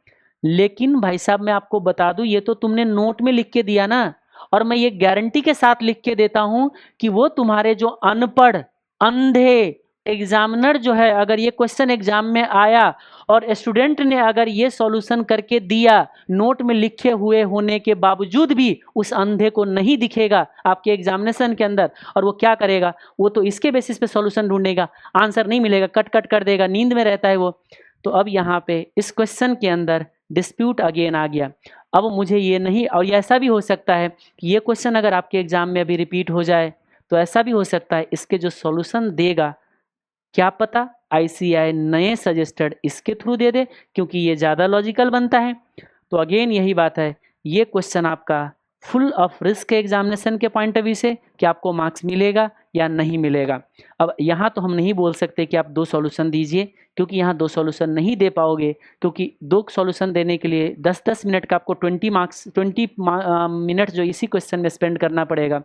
लेकिन भाई साहब मैं आपको बता दूं, ये तो तुमने नोट में लिख के दिया ना, और मैं ये गारंटी के साथ लिख के देता हूं कि वो तुम्हारे जो अनपढ़ अंधे एग्जामिनर जो है, अगर ये क्वेश्चन एग्जाम में आया और स्टूडेंट ने अगर ये सॉल्यूशन करके दिया नोट में लिखे हुए होने के बावजूद भी, उस अंधे को नहीं दिखेगा आपके एग्जामिनेशन के अंदर। और वो क्या करेगा? वो तो इसके बेसिस पे सॉल्यूशन ढूंढेगा, आंसर नहीं मिलेगा, कट कट कर देगा, नींद में रहता है वो। तो अब यहाँ पे इस क्वेश्चन के अंदर डिस्प्यूट अगेन आ गया। अब मुझे ये नहीं, और ये ऐसा भी हो सकता है कि ये क्वेश्चन अगर आपके एग्जाम में अभी रिपीट हो जाए तो ऐसा भी हो सकता है इसके जो सॉल्यूशन देगा, क्या पता आईसीएआई नए सजेस्टेड इसके थ्रू दे दे, क्योंकि ये ज़्यादा लॉजिकल बनता है। तो अगेन यही बात है, ये क्वेश्चन आपका फुल ऑफ रिस्क है एग्जामिनेशन के पॉइंट ऑफ व्यू से कि आपको मार्क्स मिलेगा या नहीं मिलेगा। अब यहाँ तो हम नहीं बोल सकते कि आप 2 सॉल्यूशन दीजिए, क्योंकि यहाँ 2 सॉल्यूशन नहीं दे पाओगे, क्योंकि 2 सॉल्यूशन देने के लिए 10-10 मिनट का आपको 20 मिनट जो इसी क्वेश्चन में स्पेंड करना पड़ेगा।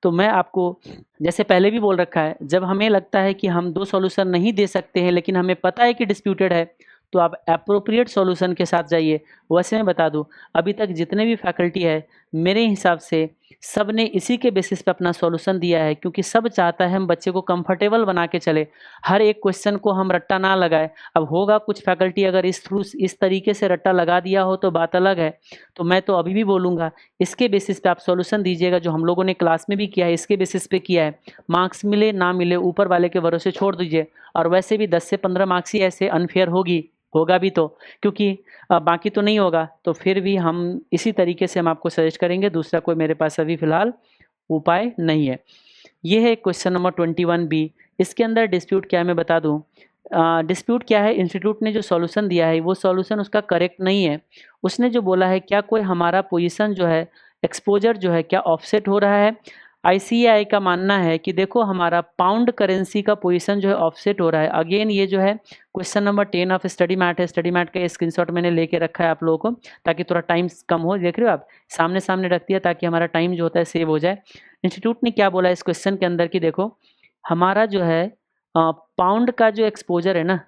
तो मैं आपको जैसे पहले भी बोल रखा है, जब हमें लगता है कि हम 2 सॉल्यूशन नहीं दे सकते हैं लेकिन हमें पता है कि डिस्प्यूटेड है, तो आप एप्रोप्रिएट सॉल्यूशन के साथ जाइए। वैसे मैं बता दूं, अभी तक जितने भी फैकल्टी है मेरे हिसाब से सब ने इसी के बेसिस पे अपना सॉल्यूशन दिया है, क्योंकि सब चाहता है हम बच्चे को कंफर्टेबल बना के चले, हर एक क्वेश्चन को हम रट्टा ना लगाए। अब होगा कुछ फैकल्टी अगर इस तरीके से रट्टा लगा दिया हो तो बात अलग है। तो मैं तो अभी भी बोलूँगा इसके बेसिस पे आप सॉल्यूशन दीजिएगा, जो हम लोगों ने क्लास में भी किया है इसके बेसिस पे किया है। मार्क्स मिले ना मिले ऊपर वाले के भरोसे छोड़ दीजिए, और वैसे भी 10 से 15 मार्क्स ही ऐसे अनफेयर होगा भी तो, क्योंकि बाकी तो नहीं होगा। तो फिर भी हम इसी तरीके से हम आपको सजेस्ट करेंगे, दूसरा कोई मेरे पास अभी फ़िलहाल उपाय नहीं है। ये है क्वेश्चन नंबर 21B। इसके अंदर डिस्प्यूट क्या है मैं बता दूं। डिस्प्यूट क्या है, इंस्टीट्यूट ने जो सॉल्यूशन दिया है वो सॉल्यूशन उसका करेक्ट नहीं है। उसने जो बोला है, क्या कोई हमारा पोजीशन जो है, एक्सपोजर जो है क्या ऑफसेट हो रहा है। आईसीएआई का मानना है कि देखो हमारा पाउंड करेंसी का पोजीशन जो है ऑफसेट हो रहा है। अगेन ये जो है question number 10 of study mat है। स्टडी मैट का स्क्रीनशॉट मैंने लेके रखा है आप लोगों को, ताकि थोड़ा टाइम कम हो। देख रहे हो आप, सामने सामने रख दिया ताकि हमारा टाइम जो होता है सेव हो जाए। इंस्टीट्यूट ने क्या बोला इस क्वेश्चन के अंदर कि देखो हमारा जो है पाउंड का जो एक्सपोजर है ना,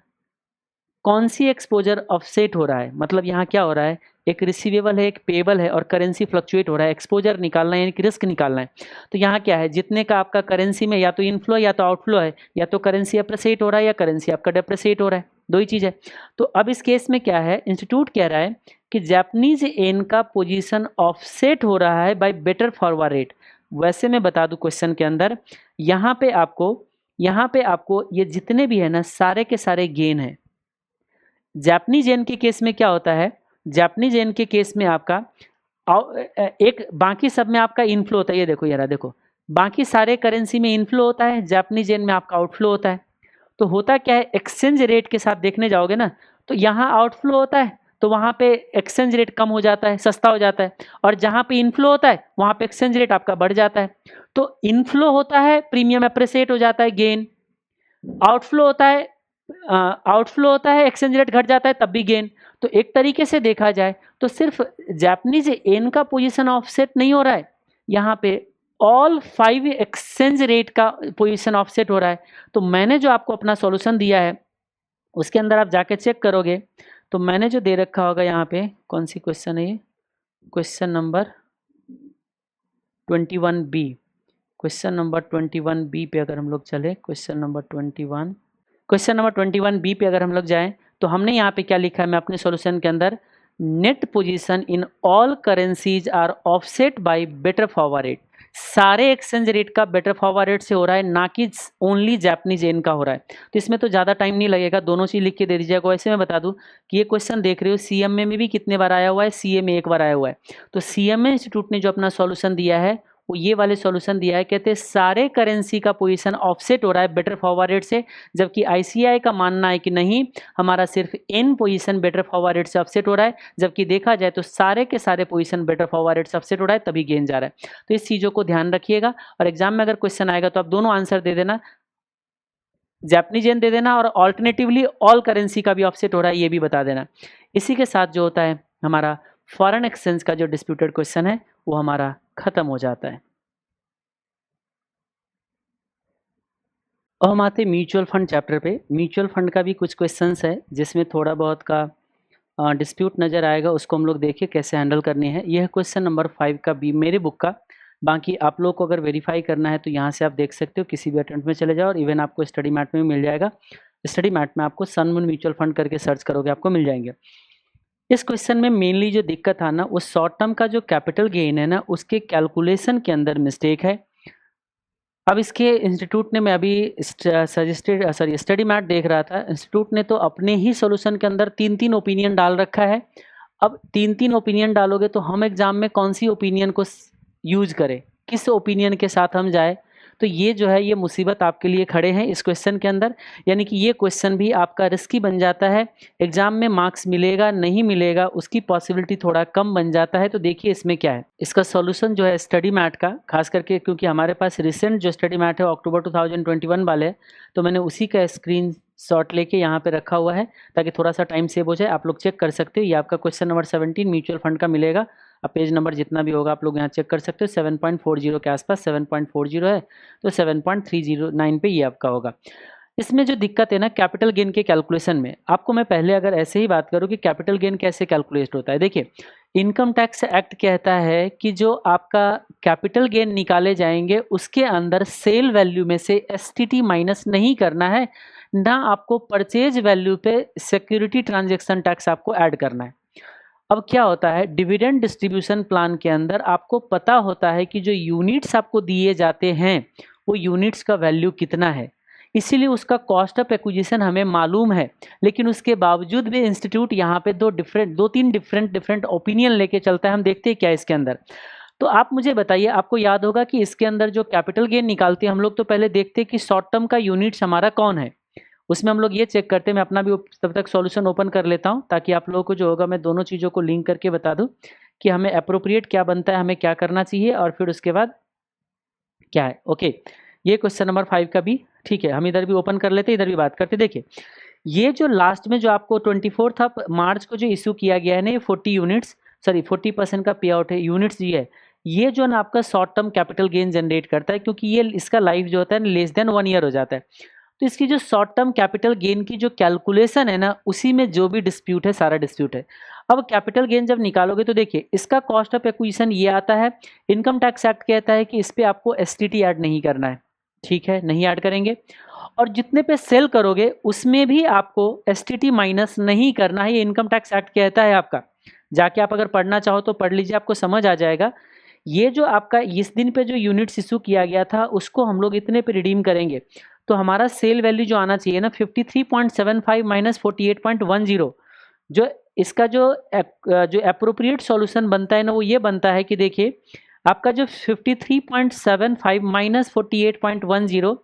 कौन सी एक्सपोजर ऑफसेट हो रहा है, मतलब यहाँ क्या हो रहा है, एक रिसीवेबल है एक पेएबल है और करेंसी फ्लक्चुएट हो रहा है। एक्सपोजर निकालना है यानी कि रिस्क निकालना है। तो यहाँ क्या है, जितने का आपका करेंसी में या तो इनफ्लो या तो आउटफ्लो है, या तो करेंसी अप्रिसिएट हो रहा है या करेंसी आपका डेप्रिसिएट हो रहा है, दो ही चीज़ है। तो अब इस केस में क्या है, इंस्टीट्यूट कह रहा है कि जापानीज येन का पोजीशन ऑफसेट हो रहा है बाय बेटर फॉरवर्ड रेट। वैसे मैं बता दूं क्वेश्चन के अंदर यहाँ पे आपको ये जितने भी है ना सारे के सारे गेन है। जापानीज येन के केस में क्या होता है, जापानीज येन के केस में आपका एक बाकी सब में आपका इनफ्लो होता है। ये देखो यार, देखो बाकी सारे करेंसी में इनफ्लो होता है, जापानीज येन में आपका आउटफ्लो होता है। तो होता क्या है, एक्सचेंज रेट के साथ देखने जाओगे ना तो यहाँ आउटफ्लो होता है तो वहाँ पे एक्सचेंज रेट कम हो जाता है, सस्ता हो जाता है, और जहाँ पे इनफ्लो होता है वहाँ पे एक्सचेंज रेट आपका बढ़ जाता है। तो इनफ्लो होता है प्रीमियम अप्रिसिएट हो जाता है गेन, आउटफ्लो होता है एक्सचेंज रेट घट जाता है तब भी गेन। तो एक तरीके से देखा जाए तो सिर्फ जापानीज येन का पोजीशन ऑफसेट नहीं हो रहा है, यहाँ पे ऑल 5 एक्सचेंज रेट का पोजीशन ऑफसेट हो रहा है। तो मैंने जो आपको अपना सॉल्यूशन दिया है उसके अंदर आप जाके चेक करोगे तो मैंने जो दे रखा होगा यहाँ पे, कौन सी क्वेश्चन है ये, question number 21B। Question number 21B पे अगर हम लोग चले, क्वेश्चन नंबर 21B पे अगर हम लोग जाएं तो हमने यहाँ पे क्या लिखा है, मैं अपने सॉल्यूशन के अंदर, net position in all currencies are offset by better forward rate. सारे एक्सचेंज रेट का बेटर फॉरवर्ड रेट से हो रहा है, ना कि ओनली जापानीज येन का हो रहा है। तो इसमें तो ज़्यादा टाइम नहीं लगेगा, दोनों चीज़ लिख के दे दीजिएगा। वैसे मैं बता दूं कि ये क्वेश्चन देख रहे हो सीएमए में भी कितने बार आया हुआ है, सीए में 1 बार आया हुआ है। तो सीएमए इंस्टीट्यूट ने जो अपना सॉल्यूशन दिया है वो ये वाले सॉल्यूशन दिया है, कहते हैं सारे करेंसी का पोजीशन ऑफसेट हो रहा है बेटर फॉरवर्ड रेट से, जबकि आईसीआई का मानना है कि नहीं, हमारा सिर्फ net position better forward rate से ऑफसेट हो रहा है। जबकि देखा जाए तो सारे के सारे पोजीशन बेटर फॉरवर्ड रेट से ऑफसेट हो रहा है, तभी गेन जा रहा है। तो इस चीज़ों को ध्यान रखिएगा, और एग्जाम में अगर क्वेश्चन आएगा तो आप दोनों आंसर दे देना, जापानीज येन दे देना और ऑल्टरनेटिवली ऑल करेंसी का भी ऑफसेट हो रहा है ये भी बता देना। इसी के साथ जो होता है हमारा फॉरेन एक्सचेंज का जो डिस्प्यूटेड क्वेश्चन है वो हमारा खत्म हो जाता है। और हम आते म्यूचुअल फंड चैप्टर पे। म्यूचुअल फंड का भी कुछ क्वेश्चंस है जिसमें थोड़ा बहुत का डिस्प्यूट नज़र आएगा, उसको हम लोग देखिए कैसे हैंडल करने हैं। यह क्वेश्चन नंबर 5 का बी मेरे बुक का। बाकी आप लोग को अगर वेरीफाई करना है तो यहाँ से आप देख सकते हो, किसी भी अटेम्प्ट में चले जाओ, और इवन आपको स्टडी मैट में भी मिल जाएगा। स्टडी मैट में आपको सनमून म्यूचुअल फंड करके सर्च करोगे आपको मिल जाएंगे। इस क्वेश्चन में मेनली जो दिक्कत है ना, वो शॉर्ट टर्म का जो कैपिटल गेन है ना उसके कैलकुलेशन के अंदर मिस्टेक है। अब इसके इंस्टीट्यूट ने, मैं अभी स्टडी मैट देख रहा था, इंस्टीट्यूट ने तो अपने ही सॉल्यूशन के अंदर 3-3 ओपिनियन डाल रखा है। अब 3-3 ओपिनियन डालोगे तो हम एग्जाम में कौन सी ओपिनियन को यूज करें, किस ओपिनियन के साथ हम जाए, तो ये जो है ये मुसीबत आपके लिए खड़े हैं इस क्वेश्चन के अंदर। यानी कि ये क्वेश्चन भी आपका रिस्की बन जाता है, एग्जाम में मार्क्स मिलेगा नहीं मिलेगा उसकी पॉसिबिलिटी थोड़ा कम बन जाता है। तो देखिए इसमें क्या है, इसका सॉल्यूशन जो है स्टडी मैट का, खास करके क्योंकि हमारे पास रिसेंट जो स्टडी मैट है अक्टूबर 2021 वाले, तो मैंने उसी का स्क्रीन शॉट लेके यहाँ पे रखा हुआ है ताकि थोड़ा सा टाइम सेव हो जाए। आप लोग चेक कर सकते हो, ये आपका क्वेश्चन नंबर 17 म्यूचुअल फंड का मिलेगा। अब पेज नंबर जितना भी होगा आप लोग यहाँ चेक कर सकते हो, 7.40 के आसपास 7.40 है, तो 7.309 पे ये आपका होगा। इसमें जो दिक्कत है ना कैपिटल गेन के कैलकुलेशन में, आपको मैं पहले अगर ऐसे ही बात करूँ कि कैपिटल गेन कैसे कैलकुलेट होता है, देखिए इनकम टैक्स एक्ट कहता है कि जो आपका कैपिटल गेन निकाले जाएंगे उसके अंदर सेल वैल्यू में से एसटीटी माइनस नहीं करना है, ना आपको परचेज वैल्यू पे सिक्योरिटी ट्रांजैक्शन टैक्स आपको ऐड करना है। अब क्या होता है, डिविडेंड डिस्ट्रीब्यूशन प्लान के अंदर आपको पता होता है कि जो यूनिट्स आपको दिए जाते हैं वो यूनिट्स का वैल्यू कितना है, इसीलिए उसका कॉस्ट ऑफ एक्विजिशन हमें मालूम है। लेकिन उसके बावजूद भी इंस्टीट्यूट यहाँ पे दो तीन डिफरेंट ओपिनियन लेके चलता है। हम देखते हैं क्या इसके अंदर। तो आप मुझे बताइए, आपको याद होगा कि इसके अंदर जो कैपिटल गेन निकालते हैं हम लोग, तो पहले देखते हैं कि शॉर्ट टर्म का यूनिट्स हमारा कौन है, उसमें हम लोग ये चेक करते हैं। मैं अपना भी तब तक सॉल्यूशन ओपन कर लेता हूं ताकि आप लोगों को जो होगा मैं दोनों चीज़ों को लिंक करके बता दूं कि हमें अप्रोप्रिएट क्या बनता है, हमें क्या करना चाहिए और फिर उसके बाद क्या है। ओके, ये क्वेश्चन नंबर 5 का भी ठीक है, हम इधर भी ओपन कर लेते हैं, इधर भी बात करते। देखिए ये जो लास्ट में जो आपको 24 मार्च को जो इशू किया गया है ना, ये 40% का पे आउट है, यूनिट्स ये है, ये जो ना आपका short term capital gain generate करता है, क्योंकि ये इसका लाइफ जो होता है लेस देन 1 ईयर हो जाता है। तो इसकी जो शॉर्ट टर्म कैपिटल गेन की जो कैलकुलेशन है ना, उसी में जो भी डिस्प्यूट है सारा डिस्प्यूट है। अब कैपिटल गेन जब निकालोगे तो देखिए इसका कॉस्ट ऑफ एक्विजिशन ये आता है, इनकम टैक्स एक्ट कहता है कि इस पे आपको एसटीटी ऐड नहीं करना है, ठीक है, नहीं ऐड करेंगे। और जितने पे सेल करोगे उसमें भी आपको एसटीटी माइनस नहीं करना है, ये इनकम टैक्स एक्ट कहता है आपका। जाके आप अगर पढ़ना चाहो तो पढ़ लीजिए, आपको समझ आ जाएगा। ये जो आपका इस दिन पे जो यूनिट्स इशू किया गया था उसको हम लोग इतने पे रिडीम करेंगे, तो हमारा सेल वैल्यू जो आना चाहिए ना 53.75 माइनस 48.10, जो इसका जो अप्रोप्रिएट सॉल्यूशन बनता है ना वो ये बनता है कि देखिए आपका जो 53.75 माइनस 48.10,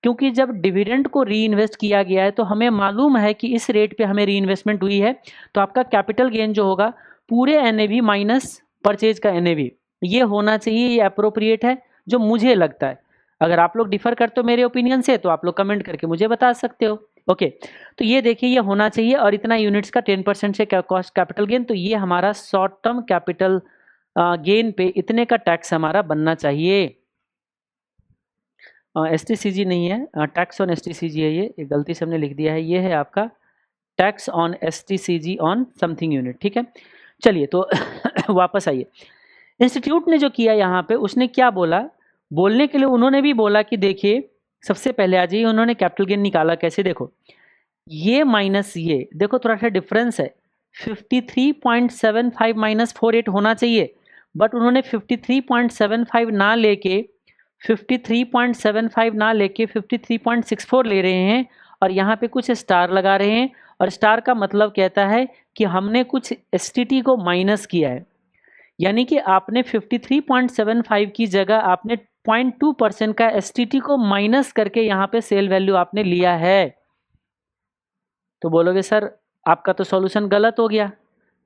क्योंकि जब डिविडेंड को री इन्वेस्ट किया गया है तो हमें मालूम है कि इस रेट पे हमें री इन्वेस्टमेंट हुई है, तो आपका कैपिटल गेन जो होगा पूरे एनएवी माइनस परचेज का एनएवी, ये होना चाहिए, ये अप्रोप्रिएट है जो मुझे लगता है। अगर आप लोग डिफर करते हो मेरे ओपिनियन से तो आप लोग कमेंट करके मुझे बता सकते हो। ओके, तो ये देखिए ये होना चाहिए, और इतना यूनिट्स का 10% से कॉस्ट कैपिटल गेन, तो ये हमारा शॉर्ट टर्म कैपिटल गेन पे इतने का टैक्स हमारा बनना चाहिए। एसटीसीजी नहीं है, टैक्स ऑन एसटीसीजी है, ये गलती से हमने लिख दिया है, ये है आपका tax on STCG on something unit, ठीक है। चलिए तो वापस आइए, इंस्टीट्यूट ने जो किया यहाँ पे उसने क्या बोला, बोलने के लिए उन्होंने भी बोला कि देखिए सबसे पहले आ जाइए, उन्होंने कैपिटल गेन निकाला कैसे, देखो ये माइनस ये, देखो थोड़ा सा डिफरेंस है, 53.75 माइनस 48 होना चाहिए, बट उन्होंने 53.75 ना लेके 53.64 ले रहे हैं, और यहाँ पे कुछ स्टार लगा रहे हैं, और स्टार का मतलब कहता है कि हमने कुछ एसटीटी को माइनस किया है, यानी कि आपने 53.75 की जगह आपने 0.2% का एसटीटी को माइनस करके यहाँ पे सेल वैल्यू आपने लिया है। तो बोलोगे सर आपका तो सॉल्यूशन गलत हो गया।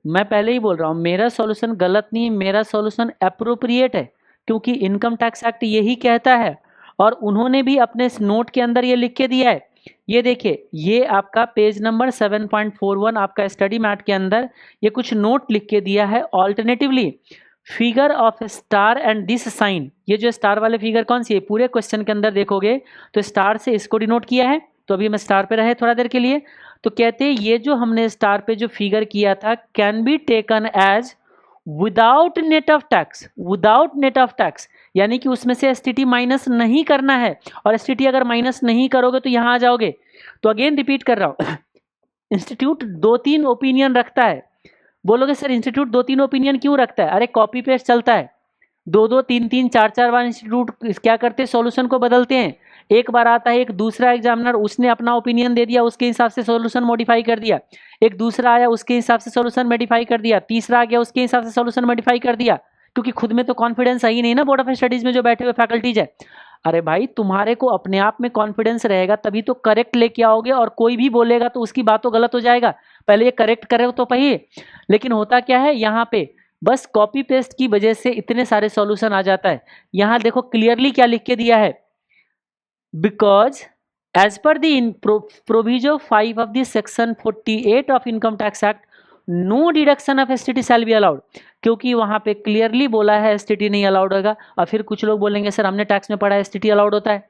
मैं पहले ही बोल रहा हूँ मेरा सॉल्यूशन गलत नहीं, मेरा सॉल्यूशन एप्रोप्रिएट है, क्योंकि इनकम टैक्स एक्ट यही कहता है, और उन्होंने भी अपने इस नोट के अंदर ये लिख के दिया है। ये देखिए ये आपका पेज नंबर 7.41 आपका स्टडी मैट के अंदर ये कुछ नोट लिख के दिया है। Alternatively figure of star and this sign, ये जो स्टार वाले फिगर कौन सी है, पूरे क्वेश्चन के अंदर देखोगे तो स्टार से इसको डिनोट किया है। तो अभी हम स्टार पे रहे थोड़ा देर के लिए, तो कहते हैं ये जो हमने स्टार पे जो फिगर किया था can be taken as without net of tax, without net of tax, यानी कि उसमें से एसटीटी माइनस नहीं करना है, और एसटीटी अगर माइनस नहीं करोगे तो यहां आ जाओगे। तो अगेन रिपीट कर रहा हूं, इंस्टीट्यूट 2-3 ओपिनियन रखता है। बोलोगे सर इंस्टीट्यूट 2-3 ओपिनियन क्यों रखता है, अरे कॉपी पेस्ट चलता है, 2-2 3-3 4-4 बार इंस्टीट्यूट क्या करते हैं, सॉल्यूशन को बदलते हैं, एक बार आता है एक दूसरा एग्जामिनर, उसने अपना ओपिनियन दे दिया, उसके हिसाब से सॉल्यूशन मॉडिफाई कर दिया, एक दूसरा आया उसके हिसाब से सॉल्यूशन मॉडिफाई कर दिया, तीसरा आ गया उसके हिसाब से सॉल्यूशन मॉडिफाई कर दिया, क्योंकि खुद में तो कॉन्फिडेंस है ही नहीं ना बोर्ड ऑफ स्टडीज में जो बैठे हुए फैकल्टीज है। अरे भाई तुम्हारे को अपने आप में कॉन्फिडेंस रहेगा तभी तो करेक्ट लेके आओगे, और कोई भी बोलेगा तो उसकी बात तो गलत हो जाएगा, पहले ये करेक्ट करे तो पहिए। लेकिन होता क्या है यहाँ पे, बस कॉपी पेस्ट की वजह से इतने सारे सॉल्यूशन आ जाता है। यहाँ देखो क्लियरली क्या लिख के दिया है, because as per the proviso 5 of the section 48 of income tax act no deduction of STT shall be allowed, क्योंकि वहां पे क्लियरली बोला है एसटीटी नहीं अलाउड होगा। और फिर कुछ लोग बोलेंगे सर हमने टैक्स में पढ़ा है एसटीटी अलाउड होता है।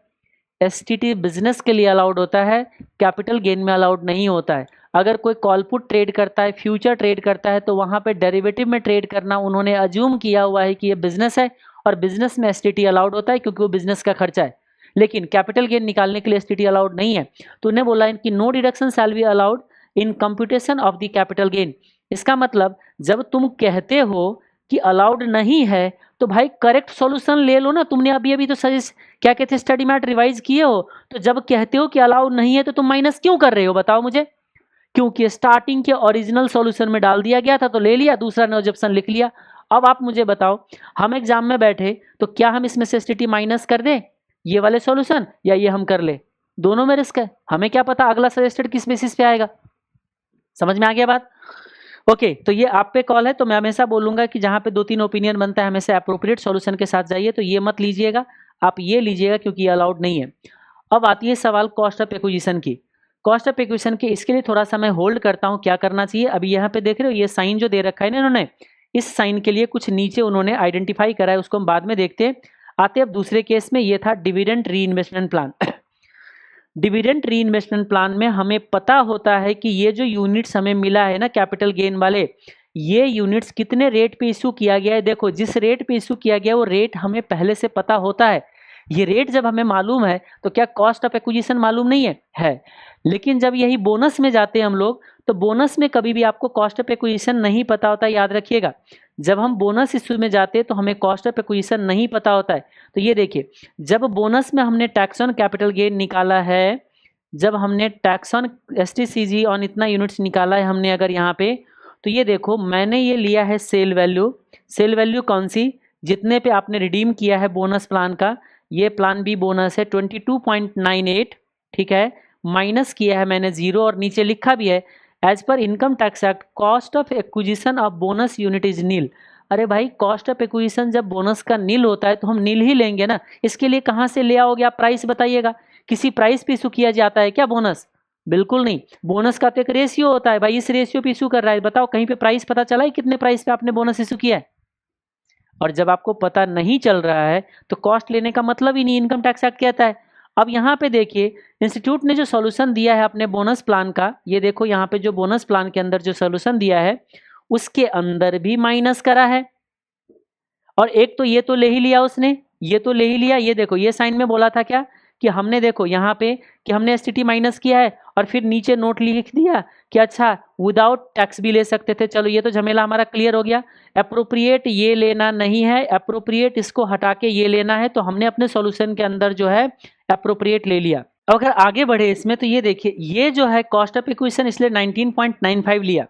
एसटीटी बिजनेस के लिए अलाउड होता है, कैपिटल गेन में अलाउड नहीं होता है। अगर कोई कॉल पुट ट्रेड करता है, फ्यूचर ट्रेड करता है, तो वहां पे डेरिवेटिव में ट्रेड करना उन्होंने अज्यूम किया हुआ है कि ये बिजनेस है, और बिजनेस में एसटीटी अलाउड होता है क्योंकि वो बिजनेस का खर्चा है। लेकिन कैपिटल गेन निकालने के लिए एसटीटी अलाउड नहीं है। तो उन्हें बोला है कि no deduction shall be allowed in computation of the capital gain. इसका मतलब जब तुम कहते हो कि अलाउड नहीं है तो भाई करेक्ट सॉल्यूशन ले लो ना। तुमने अभी तो सजेस्ट क्या कहते हैं स्टडी मैट रिवाइज किए हो, तो जब कहते हो कि अलाउड नहीं है तो तुम माइनस क्यों कर रहे हो बताओ मुझे? क्योंकि स्टार्टिंग के ओरिजिनल सॉल्यूशन में डाल दिया गया था तो ले लिया, दूसरा नो ऑब्जेक्शन लिख लिया। अब आप मुझे बताओ, हम एग्जाम में बैठे तो क्या हम इसमें से एसटीटी माइनस कर दें ये वाले सॉल्यूशन, या ये हम कर ले? दोनों में रिस्क है, हमें क्या पता अगला सजेस्टेड किस बेसिस पे आएगा। समझ में आ गया बात? ओके तो ये आप पे कॉल है, तो मैं हमेशा बोलूंगा कि जहां पे 2-3 ओपिनियन बनता है हमेशा अप्रोप्रिएट सॉल्यूशन के साथ जाइए। तो ये मत लीजिएगा, आप ये लीजिएगा क्योंकि ये अलाउड नहीं है। अब आती है सवाल कॉस्ट ऑफ एक्विजिशन की। कॉस्ट ऑफ एक्विजिशन की, इसके लिए थोड़ा सा मैं होल्ड करता हूं, क्या करना चाहिए। अभी यहाँ पे देख रहे हो ये साइन जो दे रखा है ना इन्होंने, इस साइन के लिए कुछ नीचे उन्होंने आइडेंटिफाई करा है, उसको हम बाद में देखते हैं। आते अब दूसरे केस में, ये था डिविडेंड री इन्वेस्टमेंट प्लान। डिविडेंड री इन्वेस्टमेंट प्लान में हमें पता होता है कि ये जो यूनिट्स हमें मिला है ना कैपिटल गेन वाले, ये यूनिट्स कितने रेट पे इशू किया गया है। देखो जिस रेट पे इशू किया गया वो रेट हमें पहले से पता होता है। ये रेट जब हमें मालूम है तो क्या कॉस्ट ऑफ एक्विजिशन मालूम नहीं है। लेकिन जब यही बोनस में जाते हैं हम लोग, तो बोनस में कभी भी आपको कॉस्ट ऑफ एक्विजिशन नहीं पता होता, याद रखिएगा। जब हम बोनस इशू में जाते हैं तो हमें कॉस्ट ऑफ एक्विजिशन नहीं पता होता है। तो ये देखिए, जब बोनस में हमने टैक्स ऑन कैपिटल गेन निकाला है, जब हमने टैक्स ऑन एसटीसीजी ऑन इतना यूनिट्स निकाला है हमने अगर यहाँ पे, तो ये देखो मैंने ये लिया है सेल वैल्यू। सेल वैल्यू कौन सी? जितने पे आपने रिडीम किया है बोनस प्लान का, ये प्लान बी बोनस है 22.98, ठीक है। माइनस किया है मैंने 0 और नीचे लिखा भी है as per income tax act cost of acquisition of bonus unit is nil. अरे भाई कॉस्ट ऑफ एक्विजिशन जब बोनस का नील होता है तो हम नील ही लेंगे ना। इसके लिए कहाँ से ले आओगे आप? प्राइस बताइएगा। किसी प्राइस पे इशू किया जाता है क्या बोनस? बिल्कुल नहीं। बोनस का तो एक रेशियो होता है भाई, इस रेशियो पे इशू कर रहा है। बताओ कहीं पे प्राइस पता चला है कितने प्राइस पे आपने बोनस इशू किया है? और जब आपको पता नहीं चल रहा है तो कॉस्ट लेने का मतलब ही नहीं, इनकम टैक्स एक्ट कहता है। अब यहाँ पे देखिए इंस्टीट्यूट ने जो सॉल्यूशन दिया है अपने बोनस प्लान का, ये देखो यहाँ पे जो बोनस प्लान के अंदर जो सॉल्यूशन दिया है उसके अंदर भी माइनस करा है। और एक तो ये तो ले ही लिया उसने, ये तो ले ही लिया। ये देखो ये साइन में बोला था क्या कि हमने देखो यहाँ पे कि हमने एसटीटी माइनस किया है, और फिर नीचे नोट लिख दिया कि अच्छा विदाउट टैक्स भी ले सकते थे। चलो ये तो झमेला हमारा क्लियर हो गया। अप्रोप्रिएट ये लेना नहीं है, अप्रोप्रिएट इसको हटा के ये लेना है। तो हमने अपने सॉल्यूशन के अंदर जो है अप्रोप्रिएट ले लिया। अब अगर आगे बढ़े इसमें तो ये देखिए ये जो है कॉस्ट ऑफ एक्विजिशन इसलिए 19.95 लिया,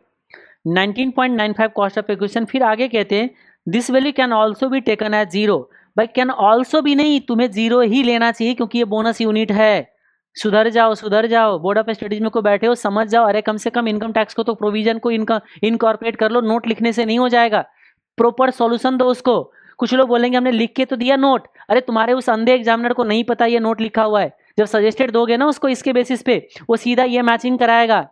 19.95 कॉस्ट ऑफ एक्विजिशन। फिर आगे कहते हैं this value can also be taken as 0। भाई कैन ऑल्सो भी नहीं, तुम्हें 0 ही लेना चाहिए क्योंकि ये बोनस यूनिट है। सुधर जाओ सुधर जाओ, बोर्ड ऑफ स्टडीज में को बैठे हो समझ जाओ। अरे कम से कम इनकम टैक्स को तो प्रोविजन को इनकॉर्पोरेट कर लो, नोट लिखने से नहीं हो जाएगा। प्रॉपर सॉल्यूशन दो उसको। कुछ लोग बोलेंगे हमने लिख के तो दिया नोट, अरे तुम्हारे उस अंधे एग्जामिनर को नहीं पता ये नोट लिखा हुआ है। जब सजेस्टेड दोगे ना उसको इसके बेसिस पे, वो सीधा ये मैचिंग कराएगा,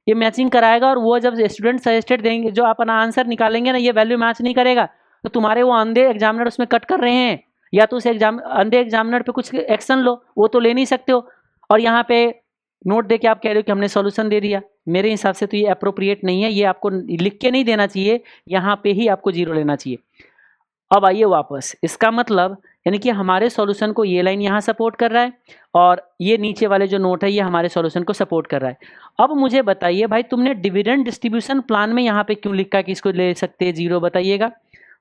ये मैचिंग कराएगा। और वो जब स्टूडेंट सजेस्टेड देंगे जो अपना आंसर निकालेंगे ना, ये वैल्यू मैच नहीं करेगा तो तुम्हारे वो अंधे एग्जामिनर उसमें कट कर रहे हैं। या तो उस अंधे एग्जामिनर पे कुछ एक्शन लो, वो तो ले नहीं सकते हो। और यहाँ पे नोट दे के आप कह रहे हो कि हमने सॉल्यूशन दे दिया। मेरे हिसाब से तो ये अप्रोप्रिएट नहीं है, ये आपको लिख के नहीं देना चाहिए, यहाँ पे ही आपको 0 लेना चाहिए। अब आइए वापस, इसका मतलब यानी कि हमारे सॉल्यूशन को ये लाइन यहाँ सपोर्ट कर रहा है और ये नीचे वाले जो नोट है ये हमारे सॉल्यूशन को सपोर्ट कर रहा है। अब मुझे बताइए भाई तुमने डिविडेंड डिस्ट्रीब्यूशन प्लान में यहाँ पे क्यों लिखा कि इसको ले सकते हैं 0? बताइएगा।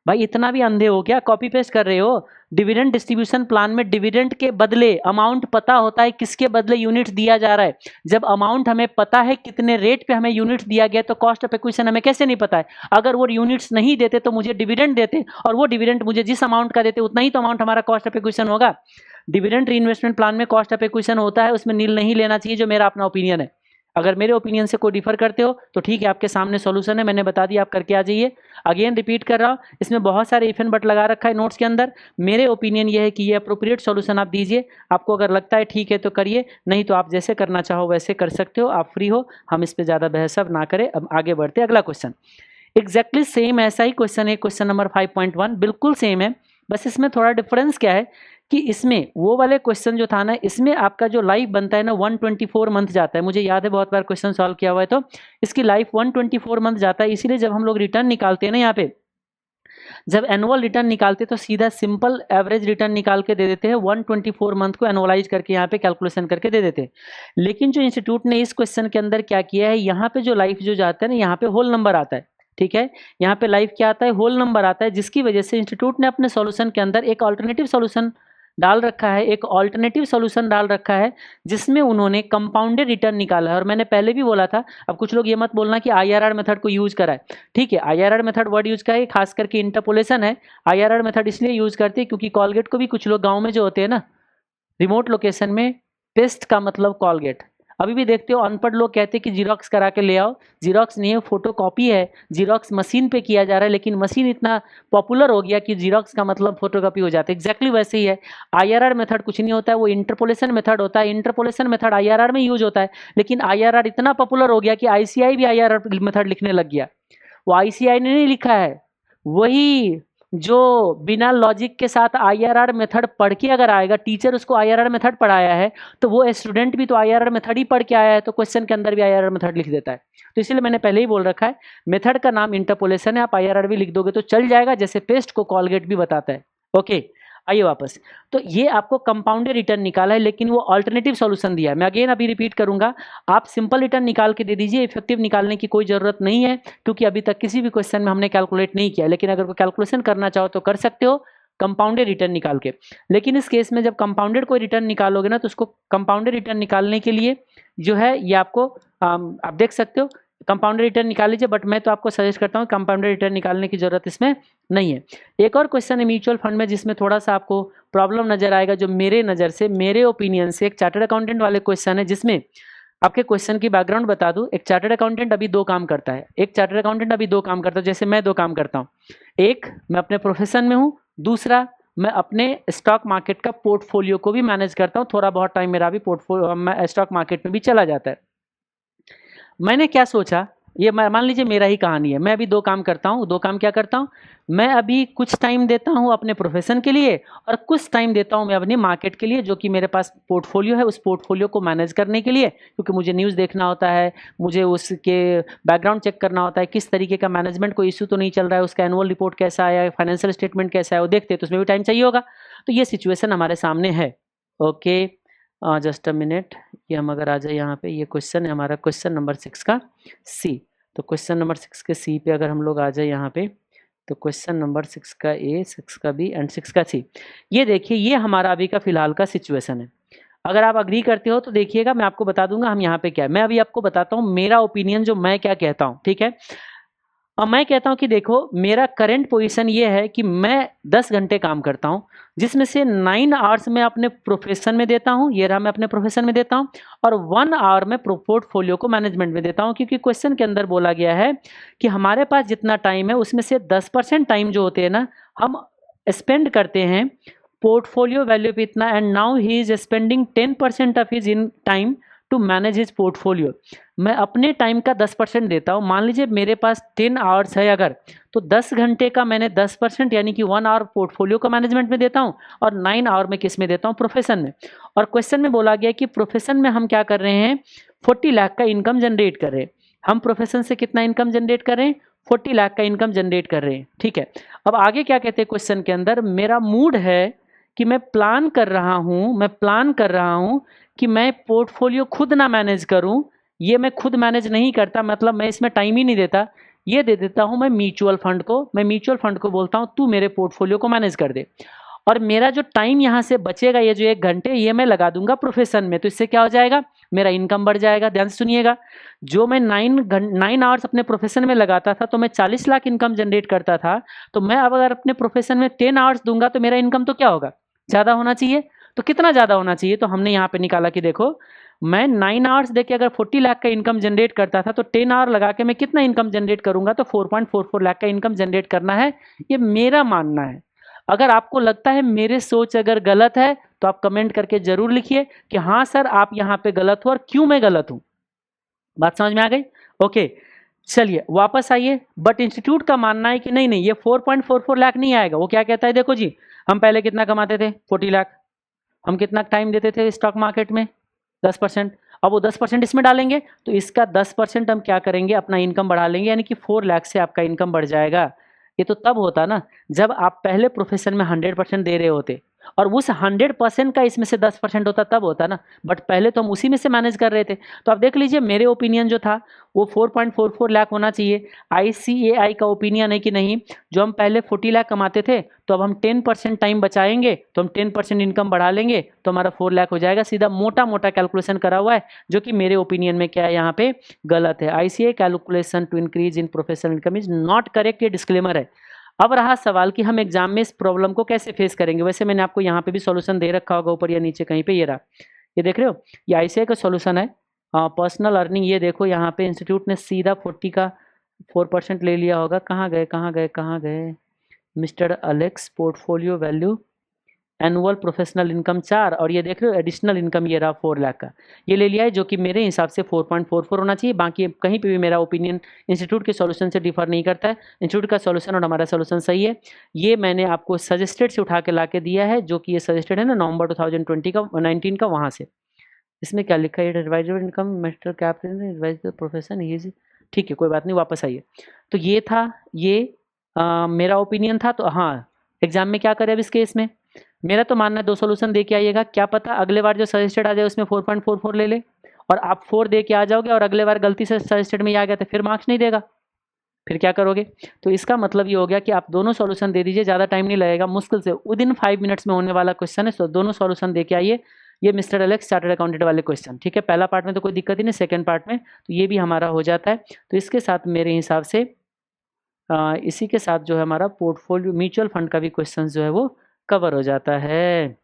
भाई इतना भी अंधे हो क्या, कॉपी पेस्ट कर रहे हो? डिविडेंड डिस्ट्रीब्यूशन प्लान में डिविडेंड के बदले अमाउंट पता होता है, किसके बदले यूनिट्स दिया जा रहा है। जब अमाउंट हमें पता है कितने रेट पे हमें यूनिट्स दिया गया, तो कॉस्ट ऑफ एक्विजिशन हमें कैसे नहीं पता है? अगर वो यूनिट्स नहीं देते तो मुझे डिविडेंड देते, और वो डिविडेंड मुझे जिस अमाउंट का देते उतना ही तो अमाउंट हमारा कॉस्ट ऑफ एक्विजिशन होगा। डिविडेंड रीइन्वेस्टमेंट प्लान में कॉस्ट ऑफ एक्विजिशन होता है, उसमें नील नहीं लेना चाहिए, जो मेरा अपना ओपिनियन है। अगर मेरे ओपिनियन से कोई डिफर करते हो तो ठीक है, आपके सामने सॉल्यूशन है, मैंने बता दिया, आप करके आ जाइए। अगेन रिपीट कर रहा हूँ, इसमें बहुत सारे इफ एंड बट लगा रखा है नोट्स के अंदर। मेरे ओपिनियन ये है कि ये अप्रोप्रिएट सॉल्यूशन आप दीजिए। आपको अगर लगता है ठीक है तो करिए, नहीं तो आप जैसे करना चाहो वैसे कर सकते हो, आप फ्री हो। हम इस पर ज़्यादा बहस अब ना करें, अब आगे बढ़ते। अगला क्वेश्चन एग्जैक्टली सेम ऐसा ही क्वेश्चन है, क्वेश्चन नंबर 5.1 बिल्कुल सेम है। बस इसमें थोड़ा डिफरेंस क्या है कि इसमें वो वाले क्वेश्चन जो था ना, इसमें आपका जो लाइफ बनता है ना 124 मंथ जाता है। मुझे याद है बहुत बार क्वेश्चन सॉल्व किया हुआ है, तो इसकी लाइफ 124 मंथ जाता है। इसीलिए जब हम लोग रिटर्न निकालते हैं ना, यहाँ पे जब एनुअल रिटर्न निकालते तो सीधा सिंपल एवरेज रिटर्न निकाल के दे देते हैं, 124 मंथ को एनुअलाइज करके यहाँ पे कैलकुलेशन करके दे देते हैं। लेकिन जो इंस्टीट्यूट ने इस क्वेश्चन के अंदर क्या किया है, यहाँ पे जो लाइफ जो जाता है ना, यहाँ पे होल नंबर आता है। ठीक है, यहाँ पे लाइफ क्या आता है, होल नंबर आता है, जिसकी वजह से इंस्टीट्यूट ने अपने सॉल्यूशन के अंदर एक ऑल्टरनेटिव सॉल्यूशन डाल रखा है, एक ऑल्टरनेटिव सॉल्यूशन डाल रखा है, जिसमें उन्होंने कंपाउंडेड रिटर्न निकाला है। और मैंने पहले भी बोला था, अब कुछ लोग ये मत बोलना कि आईआरआर मेथड को यूज करा है। ठीक है, आईआरआर मेथड वर्ड यूज का है, खास करके इंटरपोलेशन है। आईआरआर मेथड इसलिए यूज करते हैं क्योंकि कॉलगेट को भी कुछ लोग गाँव में जो होते हैं ना, रिमोट लोकेशन में, पेस्ट का मतलब कॉलगेट। अभी भी देखते हो अनपढ़ लोग कहते हैं कि जीरोक्स करा के ले आओ। जीरोक्स नहीं है, फोटो कॉपी है। जीरोक्स मशीन पे किया जा रहा है, लेकिन मशीन इतना पॉपुलर हो गया कि जीरोक्स का मतलब फोटोकॉपी हो जाता है। एग्जैक्टली वैसे ही है। आईआरआर मेथड कुछ नहीं होता है, वो इंटरपोलेशन मेथड होता है। इंटरपोलेशन मेथड आईआरआर में यूज होता है, लेकिन आईआरआर इतना पॉपुलर हो गया कि आईसीआई भी आईआरआर मेथड लिखने लग गया। वो आईसीआई ने नहीं लिखा है, वही जो बिना लॉजिक के साथ आईआरआर मेथड पढ़ के अगर आएगा, टीचर उसको आईआरआर मेथड पढ़ाया है, तो वो स्टूडेंट भी तो आईआरआर मेथड ही पढ़ के आया है, तो क्वेश्चन के अंदर भी आईआरआर मेथड लिख देता है। तो इसलिए मैंने पहले ही बोल रखा है, मेथड का नाम इंटरपोलेशन है, आप आईआरआर भी लिख दोगे तो चल जाएगा, जैसे पेस्ट को कॉलगेट भी बताता है। ओके, आइए वापस। तो ये आपको कंपाउंडेड रिटर्न निकाला है, लेकिन वो अल्टरनेटिव सॉल्यूशन दिया है। मैं अगेन अभी रिपीट करूंगा, आप सिंपल रिटर्न निकाल के दे दीजिए, इफेक्टिव निकालने की कोई जरूरत नहीं है, क्योंकि अभी तक किसी भी क्वेश्चन में हमने कैलकुलेट नहीं किया। लेकिन अगर कोई कैलकुलेशन करना चाहो तो कर सकते हो कंपाउंडेड रिटर्न निकाल के। लेकिन इस केस में जब कंपाउंडेड कोई रिटर्न निकालोगे ना, तो उसको कंपाउंडेड रिटर्न निकालने के लिए जो है ये आपको आप देख सकते हो कंपाउंडेड रिटर्न निकाल लीजिए, बट मैं तो आपको सजेस्ट करता हूँ कंपाउंडेड रिटर्न निकालने की जरूरत इसमें नहीं है। एक और क्वेश्चन है म्यूचुअल फंड में, जिसमें थोड़ा सा आपको प्रॉब्लम नजर आएगा, जो मेरे नज़र से, मेरे ओपिनियन से एक चार्टर्ड अकाउंटेंट वाले क्वेश्चन है, जिसमें आपके क्वेश्चन की बैकग्राउंड बता दूं। एक चार्टर्ड अकाउंटेंट अभी दो काम करता है, एक चार्टर्ड अकाउंटेंट अभी दो काम करता है, जैसे मैं दो काम करता हूँ। एक, मैं अपने प्रोफेशन में हूँ, दूसरा मैं अपने स्टॉक मार्केट का पोर्टफोलियो को भी मैनेज करता हूँ। थोड़ा बहुत टाइम मेरा भी पोर्टफोलियो स्टॉक मार्केट में भी चला जाता है। मैंने क्या सोचा, ये मान लीजिए मेरा ही कहानी है, मैं अभी दो काम करता हूँ। दो काम क्या करता हूँ, मैं अभी कुछ टाइम देता हूँ अपने प्रोफेशन के लिए, और कुछ टाइम देता हूँ मैं अपनी मार्केट के लिए, जो कि मेरे पास पोर्टफोलियो है, उस पोर्टफोलियो को मैनेज करने के लिए, क्योंकि मुझे न्यूज़ देखना होता है, मुझे उसके बैकग्राउंड चेक करना होता है, किस तरीके का मैनेजमेंट को इशू तो नहीं चल रहा है, उसका एनुअल रिपोर्ट कैसा आया, फाइनेंशियल स्टेटमेंट कैसा है, वो देखते हैं, तो उसमें भी टाइम चाहिए होगा। तो ये सिचुएशन हमारे सामने है। ओके, जस्ट अ मिनट, ये हम अगर आ जाए यहाँ पे, ये क्वेश्चन है हमारा क्वेश्चन नंबर 6 का सी। तो क्वेश्चन नंबर 6 के सी पे अगर हम लोग आ जाए यहाँ पे, तो क्वेश्चन नंबर 6 का ए, 6 का बी एंड 6 का सी, ये देखिए, ये हमारा अभी का फिलहाल का सिचुएशन है। अगर आप अग्री करते हो तो देखिएगा, मैं आपको बता दूंगा हम यहाँ पे क्या है। मैं अभी आपको बताता हूँ मेरा ओपिनियन, जो मैं क्या कहता हूँ, ठीक है। अब मैं कहता हूँ कि देखो, मेरा करंट पोजीशन ये है कि मैं 10 घंटे काम करता हूँ, जिसमें से 9 आवर्स मैं अपने प्रोफेशन में देता हूँ, ये रहा मैं अपने प्रोफेशन में देता हूँ, और 1 आवर मैं पोर्टफोलियो को मैनेजमेंट में देता हूँ। क्योंकि क्वेश्चन के अंदर बोला गया है कि हमारे पास जितना टाइम है, उसमें से 10% टाइम जो होते हैं ना, हम स्पेंड करते हैं पोर्टफोलियो वैल्यू पे इतना, and now he is spending 10% of his in time to manage his portfolio. मैं अपने टाइम का 10% देता हूँ। मान लीजिए मेरे पास 10 आवर्स है अगर, तो 10 घंटे का मैंने 10% यानी कि 1 आवर पोर्टफोलियो को मैनेजमेंट में देता हूँ, और 9 आवर में किस में देता हूँ, प्रोफेशन में। और क्वेश्चन में बोला गया कि प्रोफेशन में हम क्या कर रहे हैं, 40 लाख का इनकम जनरेट कर रहे हैं। हम प्रोफेशन से कितना इनकम जनरेट कर रहे हैं, 40 लाख का इनकम जनरेट कर रहे हैं, ठीक है। अब आगे क्या कहते हैं क्वेश्चन के अंदर, मेरा मूड है कि मैं प्लान कर रहा हूँ कि मैं पोर्टफोलियो खुद ना मैनेज करूं। ये मैं खुद मैनेज नहीं करता, मतलब मैं इसमें टाइम ही नहीं देता। ये दे देता हूँ मैं म्यूचुअल फंड को। मैं म्यूचुअल फंड को बोलता हूँ तू मेरे पोर्टफोलियो को मैनेज कर दे, और मेरा जो टाइम यहाँ से बचेगा, ये जो 1 घंटे, ये मैं लगा दूंगा प्रोफेशन में। तो इससे क्या हो जाएगा, मेरा इनकम बढ़ जाएगा। ध्यान से सुनिएगा, जो मैं 9 आवर्स अपने प्रोफेशन में लगाता था तो मैं 40 लाख इनकम जनरेट करता था। तो मैं अब अगर अपने प्रोफेशन में 10 आवर्स दूंगा तो मेरा इनकम तो क्या होगा, ज़्यादा होना चाहिए। तो कितना ज़्यादा होना चाहिए, तो हमने यहाँ पे निकाला कि देखो मैं 9 आवर्स देके अगर 40 लाख का इनकम जनरेट करता था तो 10 आवर लगा के मैं कितना इनकम जनरेट करूंगा, तो 4.44 लाख का इनकम जनरेट करना है। ये मेरा मानना है। अगर आपको लगता है मेरे सोच अगर गलत है तो आप कमेंट करके जरूर लिखिए कि हाँ सर आप यहाँ पे गलत हो और क्यों मैं गलत हूँ। बात समझ में आ गई? ओके, चलिए वापस आइए। बट इंस्टीट्यूट का मानना है कि नहीं नहीं, ये 4.44 लाख नहीं आएगा। वो क्या कहता है, देखो जी, हम पहले कितना कमाते थे, 40 लाख। हम कितना टाइम देते थे स्टॉक मार्केट में, 10%। अब वो 10% इसमें डालेंगे तो इसका 10% हम क्या करेंगे, अपना इनकम बढ़ा लेंगे, यानी कि 4 लाख से आपका इनकम बढ़ जाएगा। ये तो तब होता ना जब आप पहले प्रोफेशन में 100% दे रहे होते, और उस 100% का इसमें से 10% होता, तब होता ना। बट पहले तो हम उसी में से मैनेज कर रहे थे। तो आप देख लीजिए, मेरे ओपिनियन जो था वो 4.44 लाख होना चाहिए। ICAI का ओपिनियन है कि नहीं, जो हम पहले 40 लाख कमाते थे तो अब हम 10% टाइम बचाएंगे तो हम 10% इनकम बढ़ा लेंगे तो हमारा 4 लाख हो जाएगा। सीधा मोटा मोटा कैलकुलेशन करा हुआ है, जो कि मेरे ओपिनियन में क्या है, यहाँ पे गलत है। ICAI calculation to increase in professional income is not correct, ये डिस्क्लेमर है। अब रहा सवाल कि हम एग्जाम में इस प्रॉब्लम को कैसे फेस करेंगे। वैसे मैंने आपको यहाँ पे भी सॉल्यूशन दे रखा होगा, ऊपर या नीचे कहीं पे, ये रहा, ये देख रहे हो, ये ICAI का सॉल्यूशन है। पर्सनल अर्निंग, ये देखो यहाँ पे इंस्टीट्यूट ने सीधा 40 का 4% ले लिया होगा। कहाँ गए कहाँ गए कहाँ गए, mister Alex, portfolio value, annual professional income 4, और ये देख रहे हो एडिशनल इनकम, ये रहा 4 लाख का, ये ले लिया है, जो कि मेरे हिसाब से 4.44 होना चाहिए। बाकी कहीं पे भी मेरा ओपिनियन इंस्टीट्यूट के सॉल्यूशन से डिफर नहीं करता है। इंस्टीट्यूट का सॉल्यूशन और हमारा सॉल्यूशन सही है। ये मैंने आपको सजेस्टेड से उठा के ला के दिया है, जो कि ये सजेस्टेड है ना नवंबर 2020 का 19 का, वहाँ से। इसमें क्या लिखा है, adviser income mister captain adviser profession ये, ठीक है कोई बात नहीं, वापस आइए। तो ये था, ये मेरा ओपिनियन था। तो हाँ, एग्जाम में क्या करें अब इस केस में, मेरा तो मानना है 2 सॉल्यूशन दे के आइएगा। क्या पता अगले बार जो सजेस्टेड आ जाए उसमें 4.44 ले ले, और आप 4 दे के आ जाओगे और अगले बार गलती से सजेस्टेड में आ गया तो फिर मार्क्स नहीं देगा, फिर क्या करोगे। तो इसका मतलब ये हो गया कि आप दोनों सॉल्यूशन दे दीजिए, ज़्यादा टाइम नहीं लगेगा, मुश्किल से विदिन 5 मिनट्स में होने वाला क्वेश्चन है। तो दोनों सॉल्यूशन दे के आइए। ये मिस्टर एलेक्स चार्टर्ड अकाउंटेंट वाले क्वेश्चन, ठीक है। पहला पार्ट में तो कोई दिक्कत ही नहीं, सेकंड पार्ट में तो ये भी हमारा हो जाता है। तो इसके साथ मेरे हिसाब से इसी के साथ जो है हमारा पोर्टफोलियो म्यूचुअल फंड का भी क्वेश्चन जो है वो कवर हो जाता है।